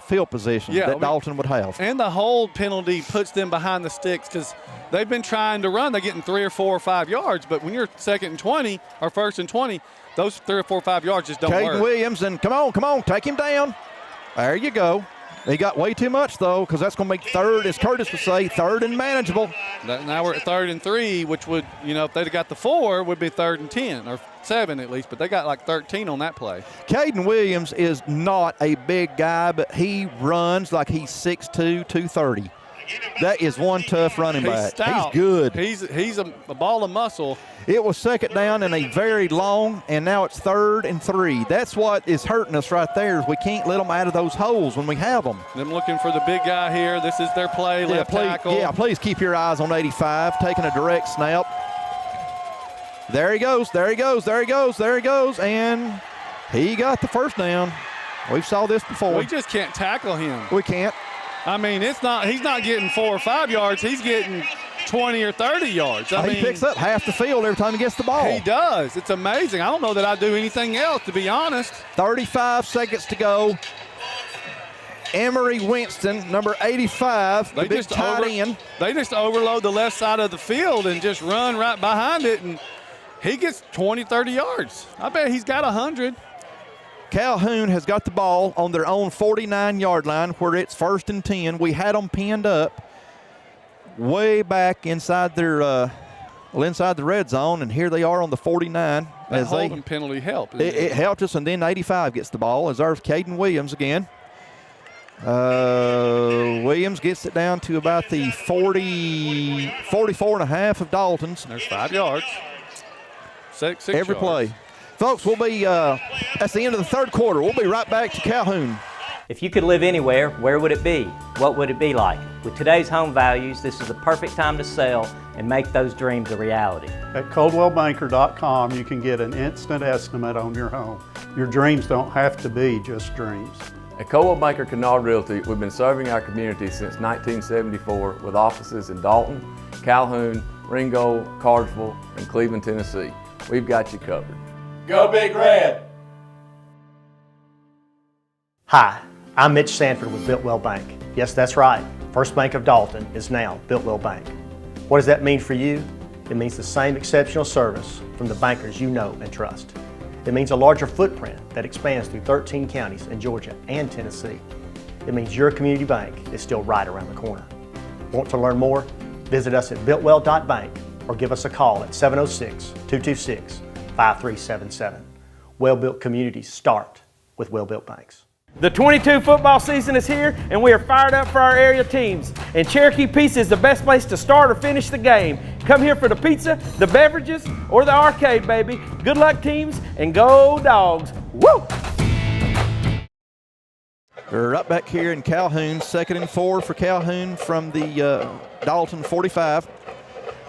field position that Dalton would have. And the hold penalty puts them behind the sticks because they've been trying to run. They're getting 3 or 4 or 5 yards, but when you're 2nd and 20 or 1st and 20, those 3 or 4 or 5 yards just don't work. Caden Williams, and come on, take him down. There you go. He got way too much, though, because that's going to make 3rd, as Curtis would say, 3rd and manageable. Now we're at 3rd and 3, which would, if they'd have got the 4, would be 3rd and 10, or 7 at least, but they got like 13 on that play. Caden Williams is not a big guy, but he runs like he's 6'2", 230. That is one tough running back. Stout. He's good. He's a ball of muscle. It was 2nd down and a very long, and now it's 3rd and 3. That's what is hurting us right there, is we can't let them out of those holes when we have them. Them looking for the big guy here. This is their play, left tackle. Yeah, please keep your eyes on 85, taking a direct snap. There he goes, and he got the 1st down. We've saw this before. We just can't tackle him. We can't. I mean, he's not getting 4 or 5 yards. He's getting 20 or 30 yards. He picks up half the field every time he gets the ball. He does. It's amazing. I don't know that I'd do anything else, to be honest. 35 seconds to go. Emery Winston, number 85, the big tight end. They just overload the left side of the field and just run right behind it. And He gets 20, 30 yards. I bet he's got 100. Calhoun has got the ball on their own 49-yard line where it's 1st and 10. We had them pinned up way back inside their inside the red zone, and here they are on the 49. That holding penalty helped. It helped us, and then 85 gets the ball as there's Caden Williams again. Williams gets it down to about the 44 and a half of Dalton's. There's 5 yards. Six every yards. Play. Folks, we'll be, that's the end of the third quarter. We'll be right back to Calhoun. If you could live anywhere, where would it be? What would it be like? With today's home values, this is the perfect time to sell and make those dreams a reality. At ColdwellBanker.com, you can get an instant estimate on your home. Your dreams don't have to be just dreams. At Coldwell Banker Canard Realty, we've been serving our community since 1974 with offices in Dalton, Calhoun, Ringgold, Cartersville, and Cleveland, Tennessee. We've got you covered. Go Big Red! Hi, I'm Mitch Sanford with Biltwell Bank. Yes, that's right. First Bank of Dalton is now Biltwell Bank. What does that mean for you? It means the same exceptional service from the bankers you know and trust. It means a larger footprint that expands through 13 counties in Georgia and Tennessee. It means your community bank is still right around the corner. Want to learn more? Visit us at biltwell.bank or give us a call at 706-226-5377. Well-built communities start with well-built banks. The 22 football season is here, and we are fired up for our area teams. And Cherokee Pizza is the best place to start or finish the game. Come here for the pizza, the beverages, or the arcade, baby. Good luck, teams, and go Dogs. Woo! We're right back here in Calhoun, 2nd and 4 for Calhoun from the Dalton 45.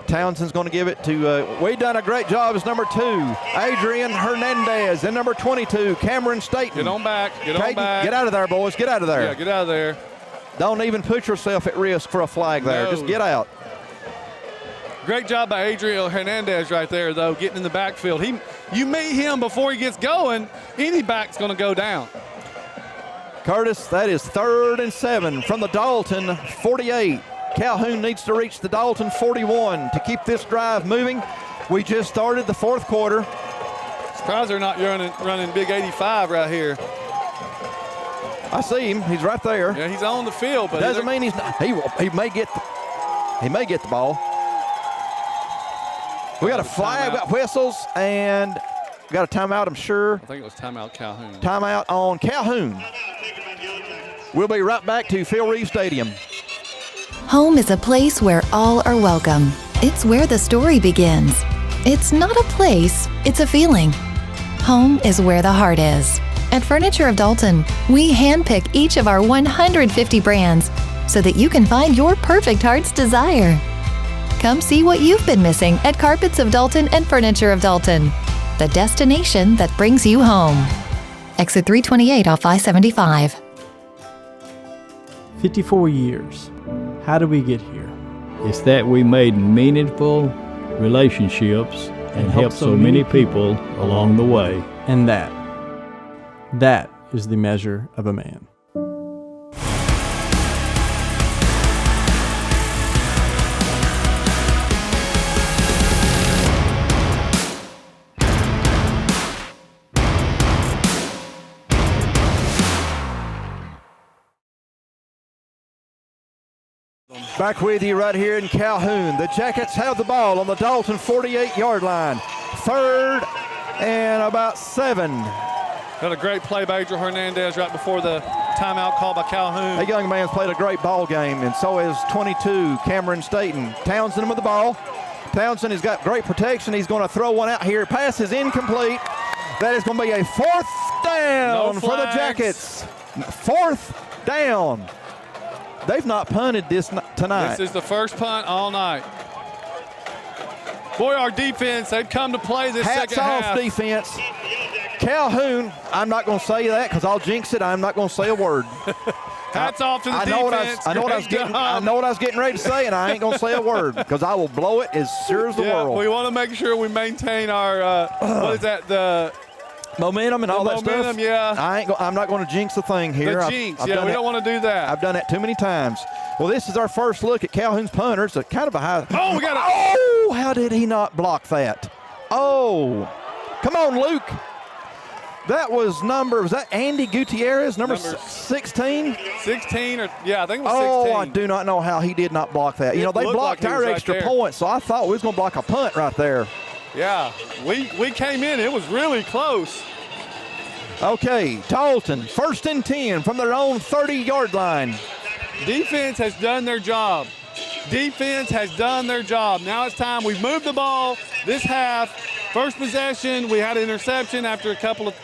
Townsend's going to give it to, we done a great job as number 2, Adrian Hernandez, and number 22, Cameron Staten. Get on back, get on Caden, back. Get out of there, boys, get out of there. Yeah, get out of there. Don't even put yourself at risk for a flag there, No. just get out. Great job by Adrian Hernandez right there, though, getting in the backfield. You meet him before he gets going, any back's going to go down. Curtis, that is 3rd and 7 from the Dalton 48. Calhoun needs to reach the Dalton 41 to keep this drive moving. We just started the 4th quarter. Surprised they're not running big 85 right here. I see him. He's right there. Yeah, he's on the field, but doesn't mean he's not. He may get the ball. We got a flag, we got whistles, and we got a timeout, I'm sure. I think it was timeout Calhoun. Timeout on Calhoun. We'll be right back to Phil Reeve Stadium. Home is a place where all are welcome. It's where the story begins. It's not a place, it's a feeling. Home is where the heart is. At Furniture of Dalton, we handpick each of our 150 brands so that you can find your perfect heart's desire. Come see what you've been missing at Carpets of Dalton and Furniture of Dalton, the destination that brings you home. Exit 328 off I-75. 54 years. How did we get here? It's that we made meaningful relationships and helped so many people along the way. And that is the measure of a man. Back with you right here in Calhoun. The Jackets have the ball on the Dalton 48-yard line. 3rd and about 7. Got a great play by Adrian Hernandez right before the timeout called by Calhoun. That young man's played a great ball game, and so has 22, Cameron Staten. Townsend with the ball. Townsend has got great protection. He's going to throw one out here. Pass is incomplete. That is going to be a 4th down for the Jackets. 4th down. They've not punted this tonight. This is the first punt all night. Boy, our defense, they've come to play this Hats second off half. defense. Calhoun, I'm not going to say that because I'll jinx it. I'm not going to say a word. Hats off to the defense. I know what I was getting ready to say, and I ain't going to say a word because I will blow it as sure as the world. We want to make sure we maintain our, what is that, the momentum and all that stuff. Momentum, yeah. I'm not going to jinx the thing here. The jinx, we don't want to do that. I've done that too many times. Well, this is our first look at Calhoun's punter. It's a kind of a high. Oh, we got it. Oh, how did he not block that? Oh, come on, Luke. That was that Andy Gutierrez, number 16? 16, or yeah, I think it was 16. Oh, I do not know how he did not block that. You know, they blocked our extra point, so I thought we was going to block a punt right there. Yeah, we came in. It was really close. Okay, Dalton, 1st and 10 from their own 30-yard line. Defense has done their job. Defense has done their job. Now it's time. We've moved the ball this half. First possession, we had an interception after a couple of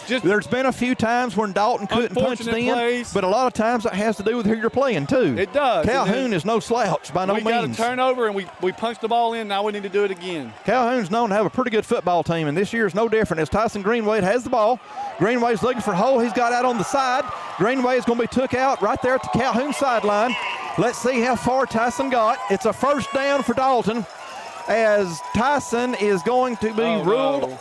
There's been a few times when Dalton couldn't punch it in, plays. But a lot of times that has to do with who you're playing, too. It does. Calhoun is no slouch by no means. We got a turnover, and we punched the ball in. Now we need to do it again. Calhoun's known to have a pretty good football team, and this year is no different as Tyson Greenway has the ball. Greenway's looking for Hole. He's got out on the side. Greenway is going to be took out right there at the Calhoun sideline. Let's see how far Tyson got. It's a first down for Dalton as Tyson is going to be ruled. No.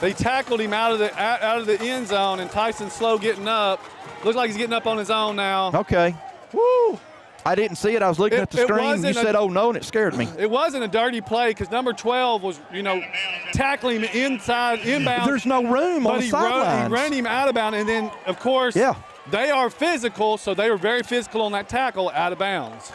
They tackled him out of the end zone, and Tyson's slow getting up. Looks like he's getting up on his own now. Okay. Woo! I didn't see it. I was looking at the screen. You said, oh, no, and it scared me. It wasn't a dirty play because number 12 was, tackling him inbound. There's no room on the sidelines. He ran him out of bounds, and then, of course, they are physical, so they were very physical on that tackle out of bounds.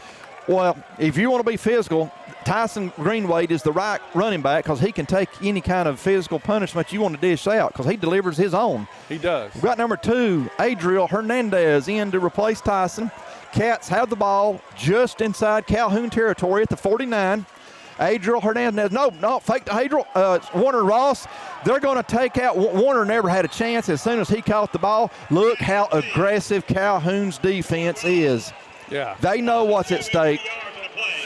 Well, if you want to be physical, Tyson Greenway is the right running back because he can take any kind of physical punishment you want to dish out because he delivers his own. He does. We've got number 2, Adriel Hernandez, in to replace Tyson. Cats have the ball just inside Calhoun territory at the 49. Adriel Hernandez, no, fake to Adriel. Warner Ross, they're going to take out. Warner never had a chance as soon as he caught the ball. Look how aggressive Calhoun's defense is. Yeah. They know what's at stake.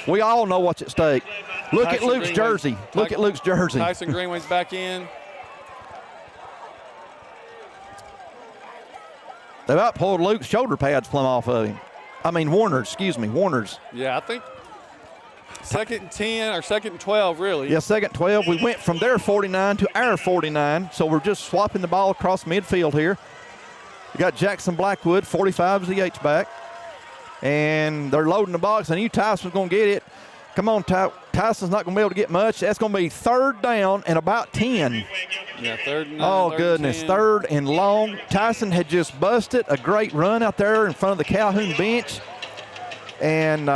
We all know what's at stake. Look at Luke's jersey. Look at Luke's jersey. Tyson Greenway's back in. They about pulled Luke's shoulder pads plumb off of him. I mean, Warner's. Yeah, I think 2nd and 10 or 2nd and 12, really. Yeah, 2nd and 12. We went from their 49 to our 49, so we're just swapping the ball across midfield here. We got Jackson Blackwood, 45 is the H-back. And they're loading the box. I knew Tyson's going to get it. Come on, Tyson's not going to be able to get much. That's going to be 3rd down and about 10. Yeah, 3rd and 9. Oh, goodness. 3rd and long. Tyson had just busted a great run out there in front of the Calhoun bench. And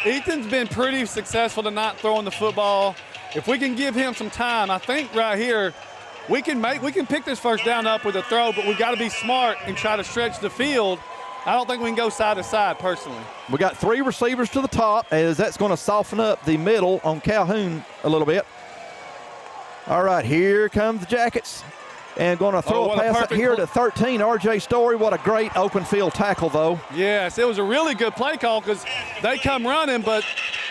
Ethan's been pretty successful tonight throwing the football. If we can give him some time, I think right here, we can pick this first down up with a throw, but we got to be smart and try to stretch the field. I don't think we can go side to side personally. We got 3 receivers to the top as that's going to soften up the middle on Calhoun a little bit. All right, here comes the Jackets. And going to throw a pass here to 13, R.J. Story. What a great open field tackle, though. Yes, it was a really good play call because they come running, but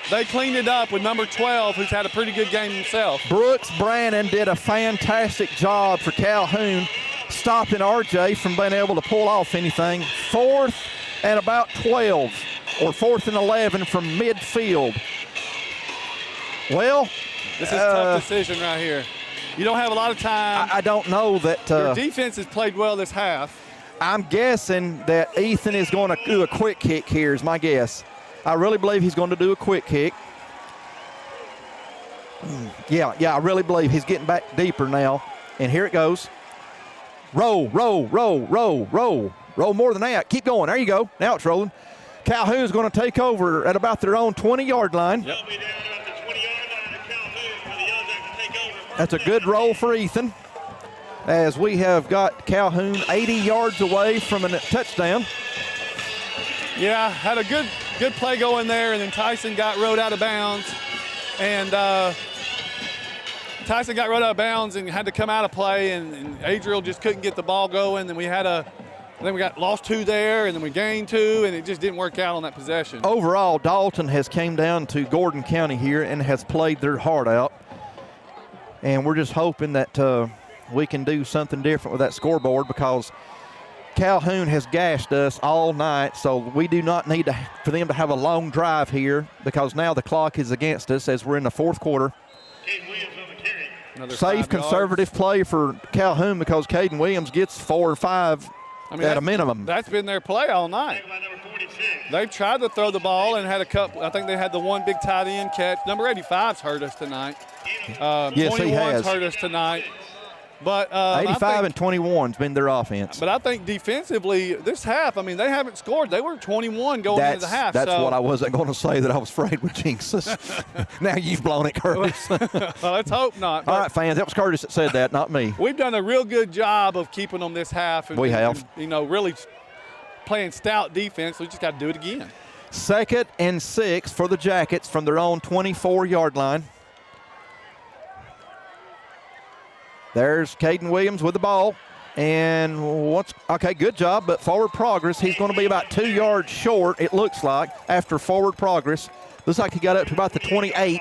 they cleaned it up with number 12, who's had a pretty good game himself. Brooks Brannon did a fantastic job for Calhoun, stopping R.J. from being able to pull off anything. 4th and about 12, or 4th and 11 from midfield. Well, this is a tough decision right here. You don't have a lot of time. I don't know that. Your defense has played well this half. I'm guessing that Ethan is going to do a quick kick here is my guess. I really believe he's going to do a quick kick. Yeah, I really believe he's getting back deeper now. And here it goes. Roll. Roll more than that. Keep going. There you go. Now it's rolling. Calhoun's going to take over at about their own 20-yard line. Yep. That's a good roll for Ethan, as we have got Calhoun 80 yards away from a touchdown. Yeah, had a good play going there, and then Tyson got rode out of bounds. And Tyson got rode out of bounds and had to come out of play, and Adriel just couldn't get the ball going. And we got lost 2 there, and then we gained 2, and it just didn't work out on that possession. Overall, Dalton has came down to Gordon County here and has played their heart out. And we're just hoping that we can do something different with that scoreboard because Calhoun has gashed us all night, so we do not need for them to have a long drive here because now the clock is against us as we're in the 4th quarter. Safe, conservative play for Calhoun because Caden Williams gets 4 or 5 at a minimum. That's been their play all night. They've tried to throw the ball and had a couple. I think they had the one big tight end catch. Number 85's hurt us tonight. Yes, he 21's has. hurt us tonight. But 85 and 21's been their offense. But I think defensively, this half, I mean, they haven't scored. They were 21 going into the half. That's what I wasn't going to say, that I was afraid would jinx us. Now you've blown it, Curtis. Well, let's hope not. All right, fans, that was Curtis that said that, not me. We've done a real good job of keeping them this half. We have. And, really playing stout defense. We just got to do it again. 2nd and 6 for the Jackets from their own 24-yard line. There's Caden Williams with the ball. And okay, good job, but forward progress. He's going to be about 2 yards short, it looks like, after forward progress. Looks like he got up to about the 28.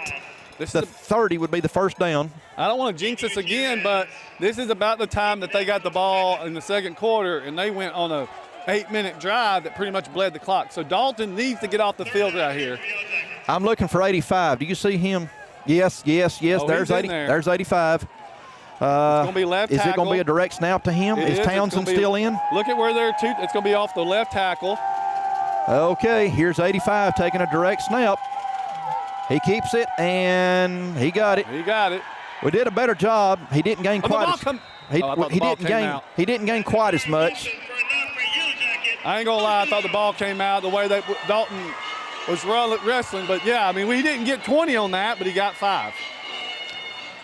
The 30 would be the first down. I don't want to jinx us again, but this is about the time that they got the ball in the second quarter, and they went on a 8-minute drive that pretty much bled the clock. So Dalton needs to get off the field right here. I'm looking for 85. Do you see him? Yes. Oh, there's 80. There's 85. It's going to be left tackle. Is it going to be a direct snap to him? Is Townsend still in? Look at where they're two. It's going to be off the left tackle. Okay, here's 85 taking a direct snap. He keeps it, and he got it. He got it. We did a better job. He didn't gain quite he didn't gain quite as much. I ain't gonna lie, I thought the ball came out the way that Dalton was wrestling, but yeah, I mean, we didn't get 20 on that, but he got 5.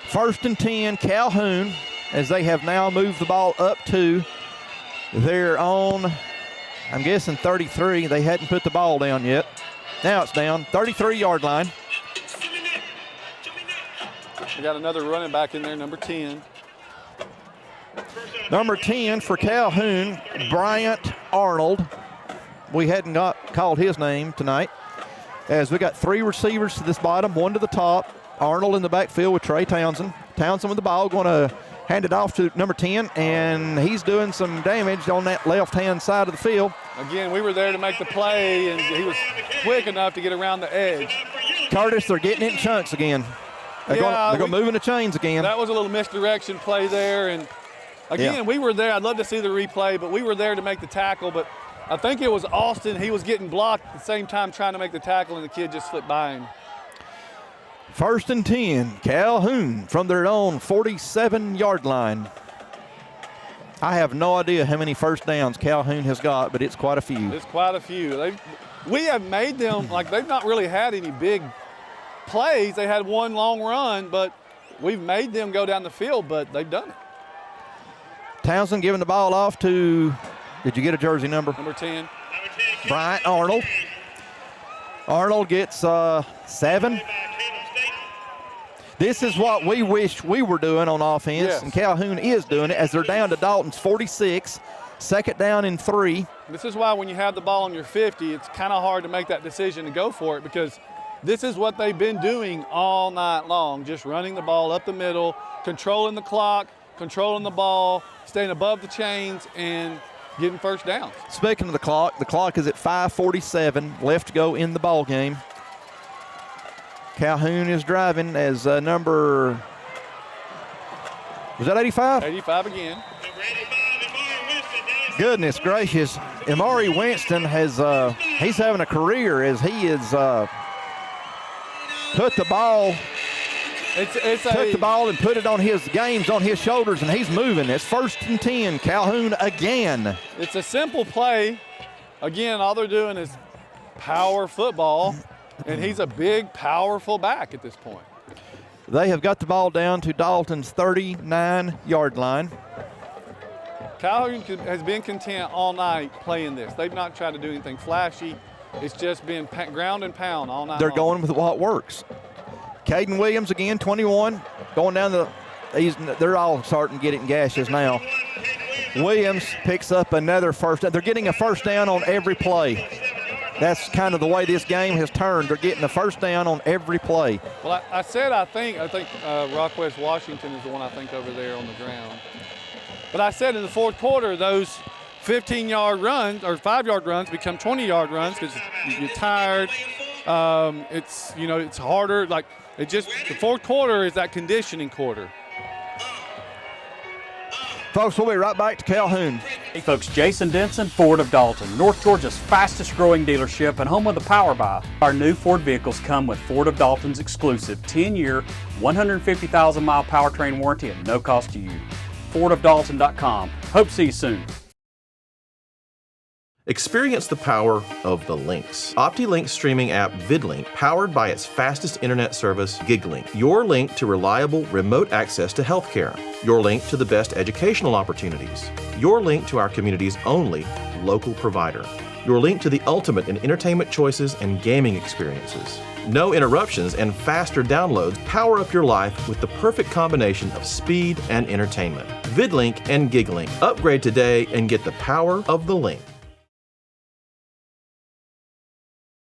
1st and 10, Calhoun, as they have now moved the ball up to their own, I'm guessing 33. They hadn't put the ball down yet. Now it's down, 33-yard line. We got another running back in there, number 10. Number 10 for Calhoun, Bryant Arnold. We hadn't called his name tonight, as we got 3 receivers to this bottom, 1 to the top. Arnold in the backfield with Trey Townsend. Townsend with the ball, going to hand it off to number 10, and he's doing some damage on that left-hand side of the field. Again, we were there to make the play, and he was quick enough to get around the edge. Curtis, they're getting it in chunks again. They're going to move in the chains again. That was a little misdirection play there, and again, we were there. I'd love to see the replay, but we were there to make the tackle. But I think it was Austin. He was getting blocked at the same time trying to make the tackle, and the kid just slipped by him. 1st and 10, Calhoun from their own 47-yard line. I have no idea how many first downs Calhoun has got, but it's quite a few. It's quite a few. We have made them, like, they've not really had any big plays. They had one long run, but we've made them go down the field, but they've done it. Townsend giving the ball off to, did you get a jersey number? Number 10. Bryant Arnold. Arnold gets 7. This is what we wish we were doing on offense, and Calhoun is doing it as they're down to Dalton's 46, 2nd down and 3. This is why when you have the ball on your 50, it's kind of hard to make that decision to go for it, because this is what they've been doing all night long, just running the ball up the middle, controlling the clock, controlling the ball, staying above the chains, and getting first downs. Speaking of the clock is at 5:47 left to go in the ball game. Calhoun is driving as number, was that 85? 85 again. Goodness gracious. Amari Winston has, he's having a career as he is put the ball and put it on his games on his shoulders, and he's moving. It's 1st and 10, Calhoun again. It's a simple play. Again, all they're doing is power football. And he's a big, powerful back at this point. They have got the ball down to Dalton's 39-yard line. Calhoun has been content all night playing this. They've not tried to do anything flashy. It's just been ground and pound all night. They're going with what works. Caden Williams again, 21, going down they're all starting to get it in gashes now. Williams picks up another first down. They're getting a first down on every play. That's kind of the way this game has turned. They're getting a first down on every play. Well, I think Rockwest Washington is the one I think over there on the ground. But I said in the fourth quarter, those 15-yard runs or 5-yard runs become 20-yard runs because you're tired. It's harder. The fourth quarter is that conditioning quarter. Folks, we'll be right back to Calhoun. Hey folks, Jason Denson, Ford of Dalton, North Georgia's fastest growing dealership and home of the Power Buy. Our new Ford vehicles come with Ford of Dalton's exclusive 10-year, 150,000-mile powertrain warranty at no cost to you. FordofDalton.com. Hope to see you soon. Experience the power of the links. OptiLink streaming app VidLink, powered by its fastest internet service, GigLink. Your link to reliable remote access to healthcare. Your link to the best educational opportunities. Your link to our community's only local provider. Your link to the ultimate in entertainment choices and gaming experiences. No interruptions and faster downloads power up your life with the perfect combination of speed and entertainment. VidLink and GigLink. Upgrade today and get the power of the link.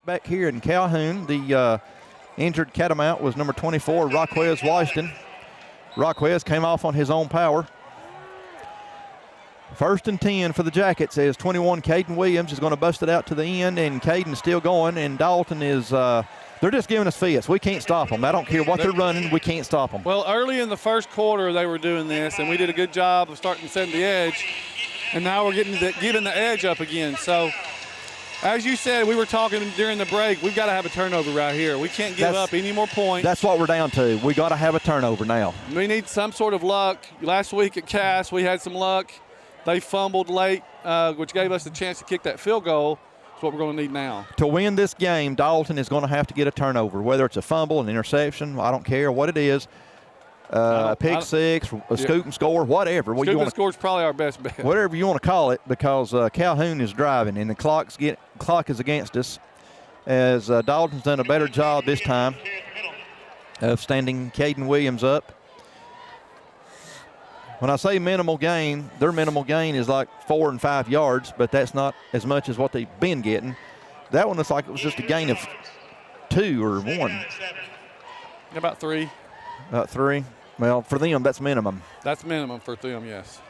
Back here in Calhoun, the injured Catamount was number 24, Rocquez Washington. Rocquez came off on his own power. 1st and 10 for the Jackets as 21 Caden Williams is going to bust it out to the end, and Caden's still going, and Dalton is they're just giving us fits. We can't stop them. I don't care what they're running. We can't stop them. Well, early in the first quarter they were doing this, and we did a good job of starting setting the edge, and now we're giving the edge up again. So, as you said, we were talking during the break, we've got to have a turnover right here. We can't give up any more points. That's what we're down to. We got to have a turnover now. We need some sort of luck. Last week at Cass, we had some luck. They fumbled late, which gave us the chance to kick that field goal. That's what we're going to need now. To win this game, Dalton is going to have to get a turnover, whether it's a fumble, an interception, I don't care what it is. A pick six, a scoop and score, whatever. Scoop and score is probably our best bet. Whatever you want to call it, because Calhoun is driving and the clock is against us, as Dalton's done a better job this time of standing Caden Williams up. When I say minimal gain, their minimal gain is like 4 and 5 yards, but that's not as much as what they've been getting. That one looks like it was just a gain of 2 or 1. About 3. About 3. Well, for them, that's minimum. That's minimum for them, yes.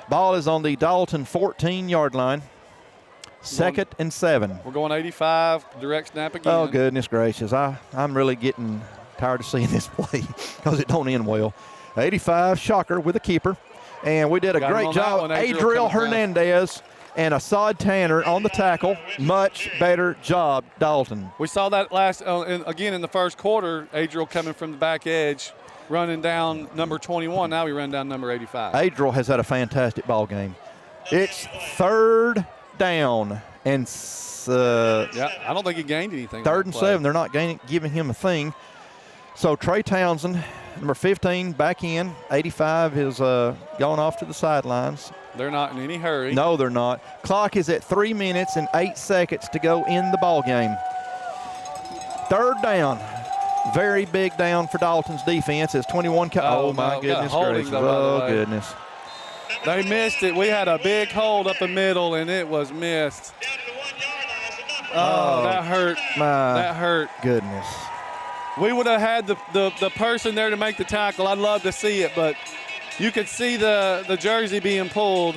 Ball is on the Dalton 14-yard line. 2nd and 7. We're going 85, direct snap again. Oh, goodness gracious. I'm really getting tired of seeing this play because it don't end well. 85, shocker with a keeper. And we did a great job. Adriel Hernandez and Assad Tanner on the tackle. Much better job, Dalton. We saw that again in the first quarter, Adriel coming from the back edge, running down number 21. Now we run down number 85. Adriel has had a fantastic ball game. It's 3rd down. And I don't think he gained anything. 3rd and 7. They're not giving him a thing. So Trey Townsend, number 15, back in. 85 has gone off to the sidelines. They're not in any hurry. No, they're not. Clock is at 3 minutes and 8 seconds to go in the ball game. 3rd down. Very big down for Dalton's defense. It's 21. Oh, my goodness gracious. Oh, goodness. They missed it. We had a big hold up the middle, and it was missed. Oh, that hurt. That hurt. Goodness. We would have had the person there to make the tackle. I'd love to see it, but you could see the jersey being pulled.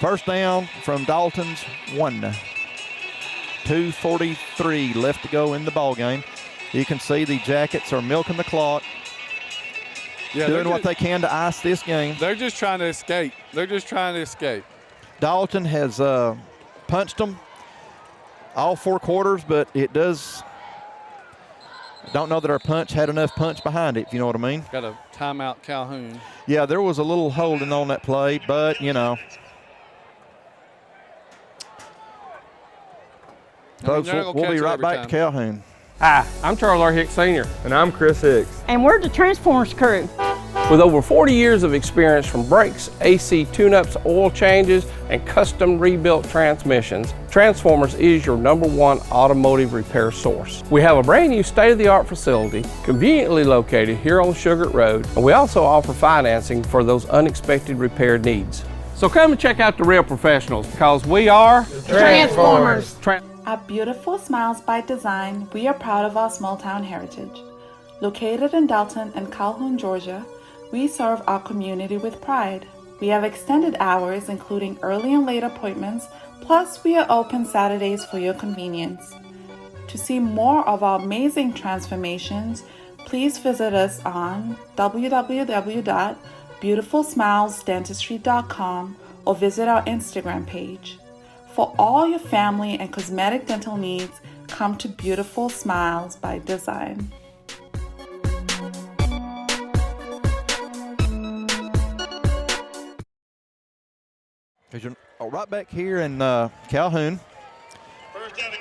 First down from Dalton's 1. 2:43 left to go in the ball game. You can see the Jackets are milking the clock, doing what they can to ice this game. They're just trying to escape. Dalton has punched them all 4 quarters, but it does. I don't know that our punch had enough punch behind it, if you know what I mean. Got a timeout, Calhoun. Yeah, there was a little holding on that play, but, you know. Folks, we'll be right back to Calhoun. Hi, I'm Charles R. Hicks Sr. And I'm Chris Hicks. And we're the Transformers crew. With over 40 years of experience from brakes, AC tune-ups, oil changes, and custom rebuilt transmissions, Transformers is your #1 automotive repair source. We have a brand new state-of-the-art facility conveniently located here on Sugar Road, and we also offer financing for those unexpected repair needs. So come and check out the real professionals, because we are Transformers. At Beautiful Smiles by Design, we are proud of our small town heritage. Located in Dalton and Calhoun, Georgia, we serve our community with pride. We have extended hours, including early and late appointments, plus we are open Saturdays for your convenience. To see more of our amazing transformations, Please visit us on www.beautifulsmilesdentistry.com or visit our Instagram page. For all your family and cosmetic dental needs, come to Beautiful Smiles by Design. Right back here in Calhoun,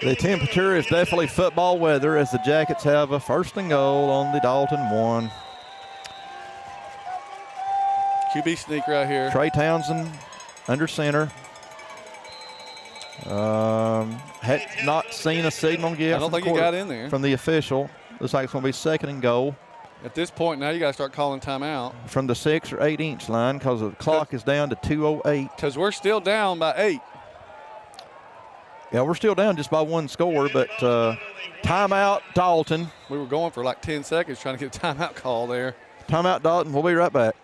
the temperature is definitely football weather as the Jackets have a 1st and goal on the Dalton 1. QB sneak right here. Trey Townsend under center. Had not seen a signal yet. I don't think he got in there. From the official. Looks like it's going to be 2nd and goal. At this point, now you got to start calling timeout. From the 6 or 8 inch line because the clock is down to 2:08. Because we're still down by 8. Yeah, we're still down just by 1 score, but timeout Dalton. We were going for like 10 seconds trying to get a timeout call there. Timeout Dalton. We'll be right back.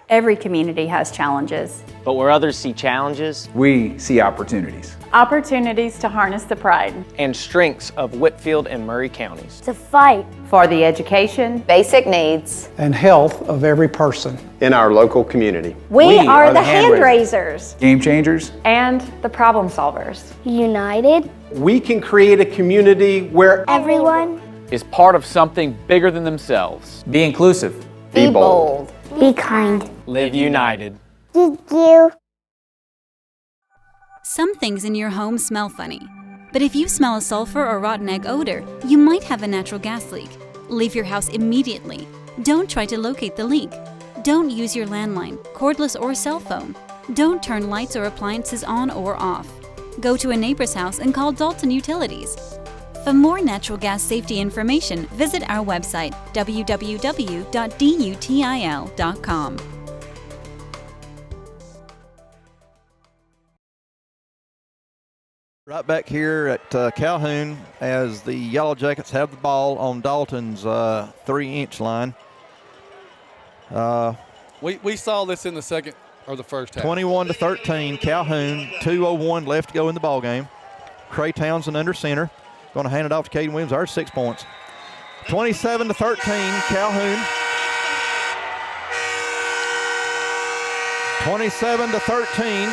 Every community has challenges. But where others see challenges, we see opportunities. Opportunities to harness the pride and strengths of Whitfield and Murray counties. to fight for the education, basic needs, and health of every person in our local community. We are the hand raisers Game changers. and the problem solvers. United, We can create a community where everyone, is part of something bigger than themselves. Be inclusive. be bold, be kind. Live united. Did you? Some things in your home smell funny. But if you smell a sulfur or rotten egg odor, you might have a natural gas leak. Leave your house immediately. Don't try to locate the leak. Don't use your landline, cordless or cell phone. Don't turn lights or appliances on or off. Go to a neighbor's house and call Dalton Utilities. For more natural gas safety information, visit our website, www.dutil.com. Right back here at Calhoun as the Yellow Jackets have the ball on Dalton's 3-inch line. We saw this in the second or the first half. 21-13, Calhoun, 2:01 left to go in the ball game. Trey Townsend under center. Going to hand it off to Caden Williams. There's 6 points. 27-13, Calhoun. 27-13.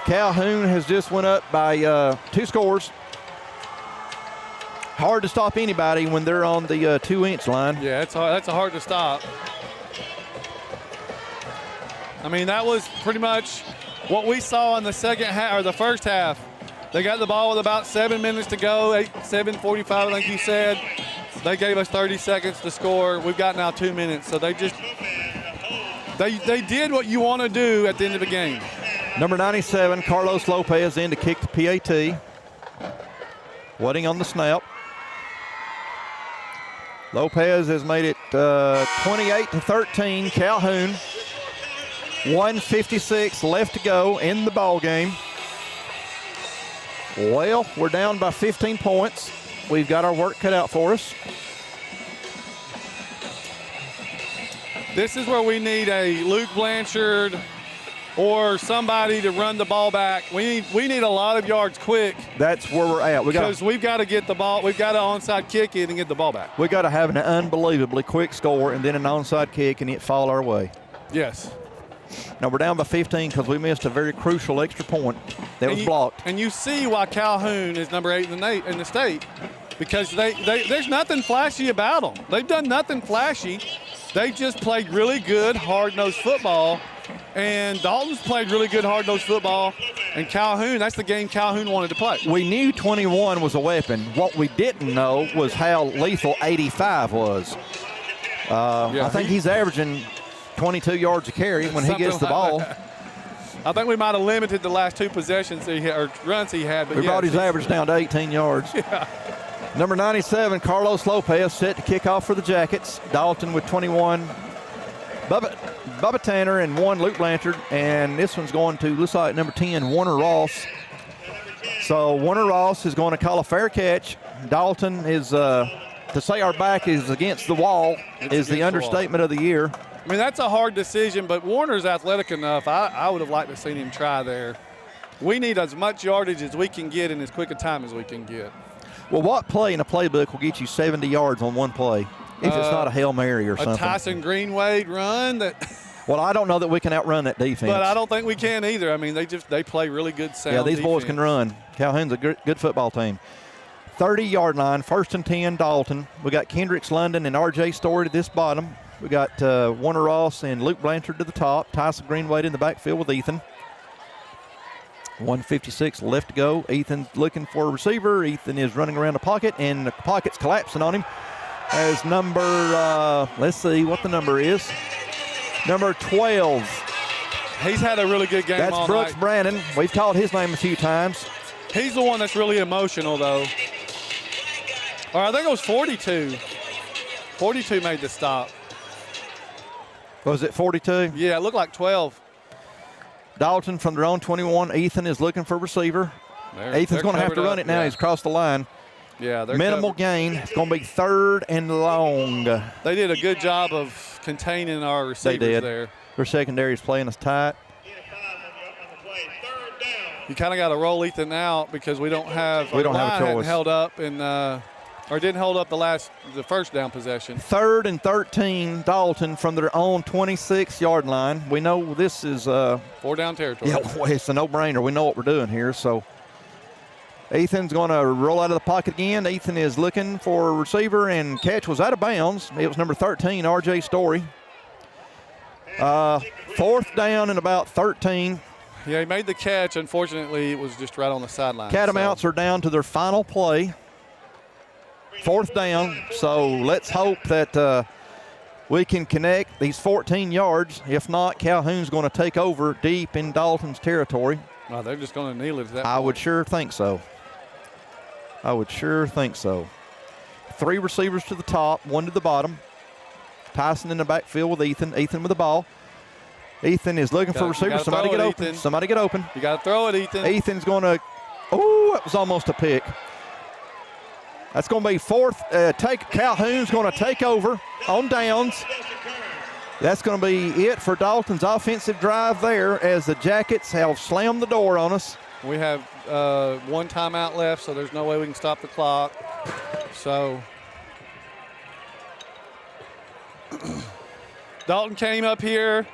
Calhoun has just went up by 2 scores. Hard to stop anybody when they're on the 2-inch line. Yeah, that's hard to stop. I mean, that was pretty much what we saw in the second half or the first half. They got the ball with about 7 minutes to go, 7:45, I think you said. They gave us 30 seconds to score. We've got now 2 minutes, so they did what you want to do at the end of the game. Number 97, Carlos Lopez in to kick the PAT. Waiting on the snap. Lopez has made it 28-13, Calhoun. 1:56 left to go in the ball game. Well, we're down by 15 points. We've got our work cut out for us. This is where we need a Luke Blanchard or somebody to run the ball back. We need a lot of yards quick. That's where we're at. Because we've got to get the ball. We've got to onside kick it and get the ball back. We've got to have an unbelievably quick score and then an onside kick and it fall our way. Yes. Now we're down by 15 because we missed a very crucial extra point that was blocked. And you see why Calhoun is number 8 in the state, because there's nothing flashy about them. They've done nothing flashy. They just played really good, hard-nosed football. And Dalton's played really good, hard-nosed football. And Calhoun, that's the game Calhoun wanted to play. We knew 21 was a weapon. What we didn't know was how lethal 85 was. I think he's averaging 22 yards a carry when he gets the ball. I think we might have limited the last 2 possessions or runs he had. But we brought his average down to 18 yards. Yeah. Number 97, Carlos Lopez, set to kick off for the Jackets. Dalton with 21. Bubba Tanner and 1 Luke Blanchard. And this one's going to, looks like number 10, Warner Ross. So Warner Ross is going to call a fair catch. Dalton is, to say our back is against the wall is the understatement of the year. I mean, that's a hard decision, but Warner's athletic enough. I would have liked to have seen him try there. We need as much yardage as we can get in as quick a time as we can get. Well, what play in a playbook will get you 70 yards on one play? If it's not a Hail Mary or something. A Tyson Greenwade run that. Well, I don't know that we can outrun that defense. But I don't think we can either. I mean, they play really good sound. Yeah, these boys defense. can run. Calhoun's a good football team. 30-yard line, 1st and 10, Dalton. We got Kendricks London and R.J. Story to this bottom. We got Warner Ross and Luke Blanchard to the top. Tyson Greenwade in the backfield with Ethan. 1:56 left to go. Ethan's looking for a receiver. Ethan is running around the pocket, and the pocket's collapsing on him. As number, let's see what the number is. Number 12. He's had a really good game all That's Brooks night. Brandon. We've called his name a few times. He's the one that's really emotional, though. Or I think it was 42. 42 made the stop. Was it 42? Yeah, it looked like 12. Dalton from their own 21. Ethan is looking for a receiver. Ethan's going to have to run it now. Yeah. He's crossed the line. Yeah, they're minimal gain. It's going to be 3rd and long. They did a good job of containing our receivers They did. there. Their secondary is playing us tight. You kind of got to roll Ethan out because we don't have. We don't have a choice. Held up or didn't hold up the first down possession. 3rd and 13, Dalton from their own 26-yard line. We know this is 4-down territory. Yeah, it's a no-brainer. We know what we're doing here. So Ethan's going to roll out of the pocket again. Ethan is looking for a receiver, and catch was out of bounds. It was number 13, R.J. Story. 4th down and about 13. Yeah, he made the catch. Unfortunately, it was just right on the sideline. Catamounts are down to their final play. 4th down, so let's hope that we can connect these 14 yards. If not, Calhoun's going to take over deep in Dalton's territory. Well, they're just going to kneel it at that I point. would sure think so. 3 receivers to the top, 1 to the bottom. Tyson in the backfield with Ethan. Ethan with the ball. Ethan is looking for a receiver. Somebody get open. Ethan. Somebody get open. You got to throw it, Ethan. Ethan's going to – oh, that was almost a pick. That's going to be 4th. Calhoun's going to take over on downs. That's going to be it for Dalton's offensive drive there as the Jackets have slammed the door on us. We have 1 timeout left, so there's no way we can stop the clock. So Dalton came up here,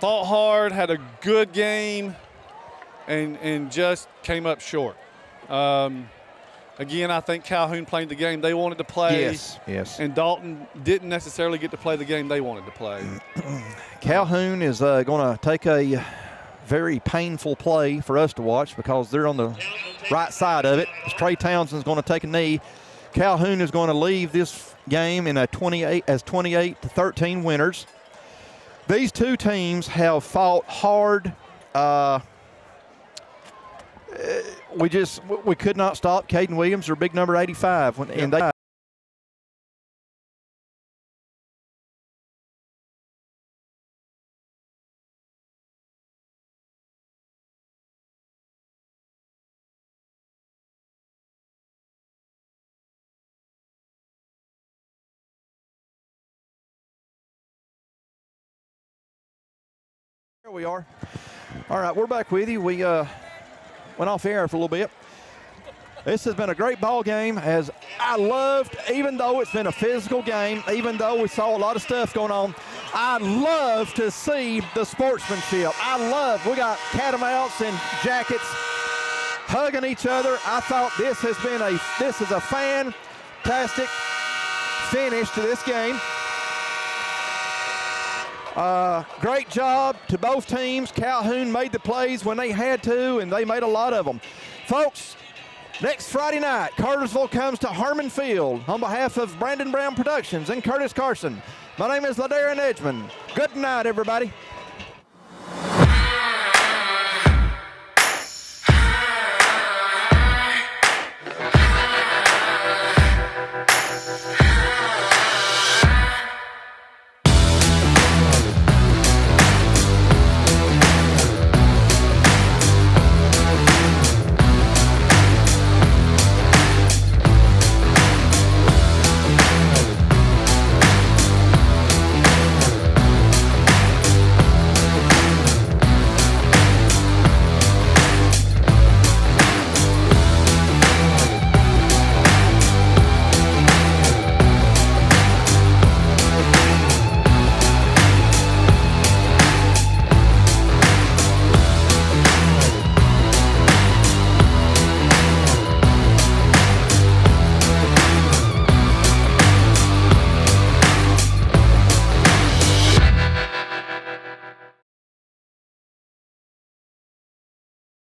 fought hard, had a good game, and just came up short. Again, I think Calhoun played the game they wanted to play. Yes. And Dalton didn't necessarily get to play the game they wanted to play. Calhoun is going to take a very painful play for us to watch because they're on the right side of it. Trey Townsend's going to take a knee. Calhoun is going to leave this game in a 28-13 winners. These two teams have fought hard. We could not stop Caden Williams or big number 85 and they. Here we are. All right, we're back with you. We went off air for a little bit. This has been a great ball game, as I loved, even though it's been a physical game, even though we saw a lot of stuff going on, I love to see the sportsmanship. We got Catamounts and Jackets hugging each other. I thought this is a fantastic finish to this game. Great job to both teams. Calhoun made the plays when they had to, and they made a lot of them. Folks, next Friday night, Cartersville comes to Harmon Field on behalf of Brandon Brown Productions and Curtis Carson. My name is LaDarren Edgeman. Good night, everybody.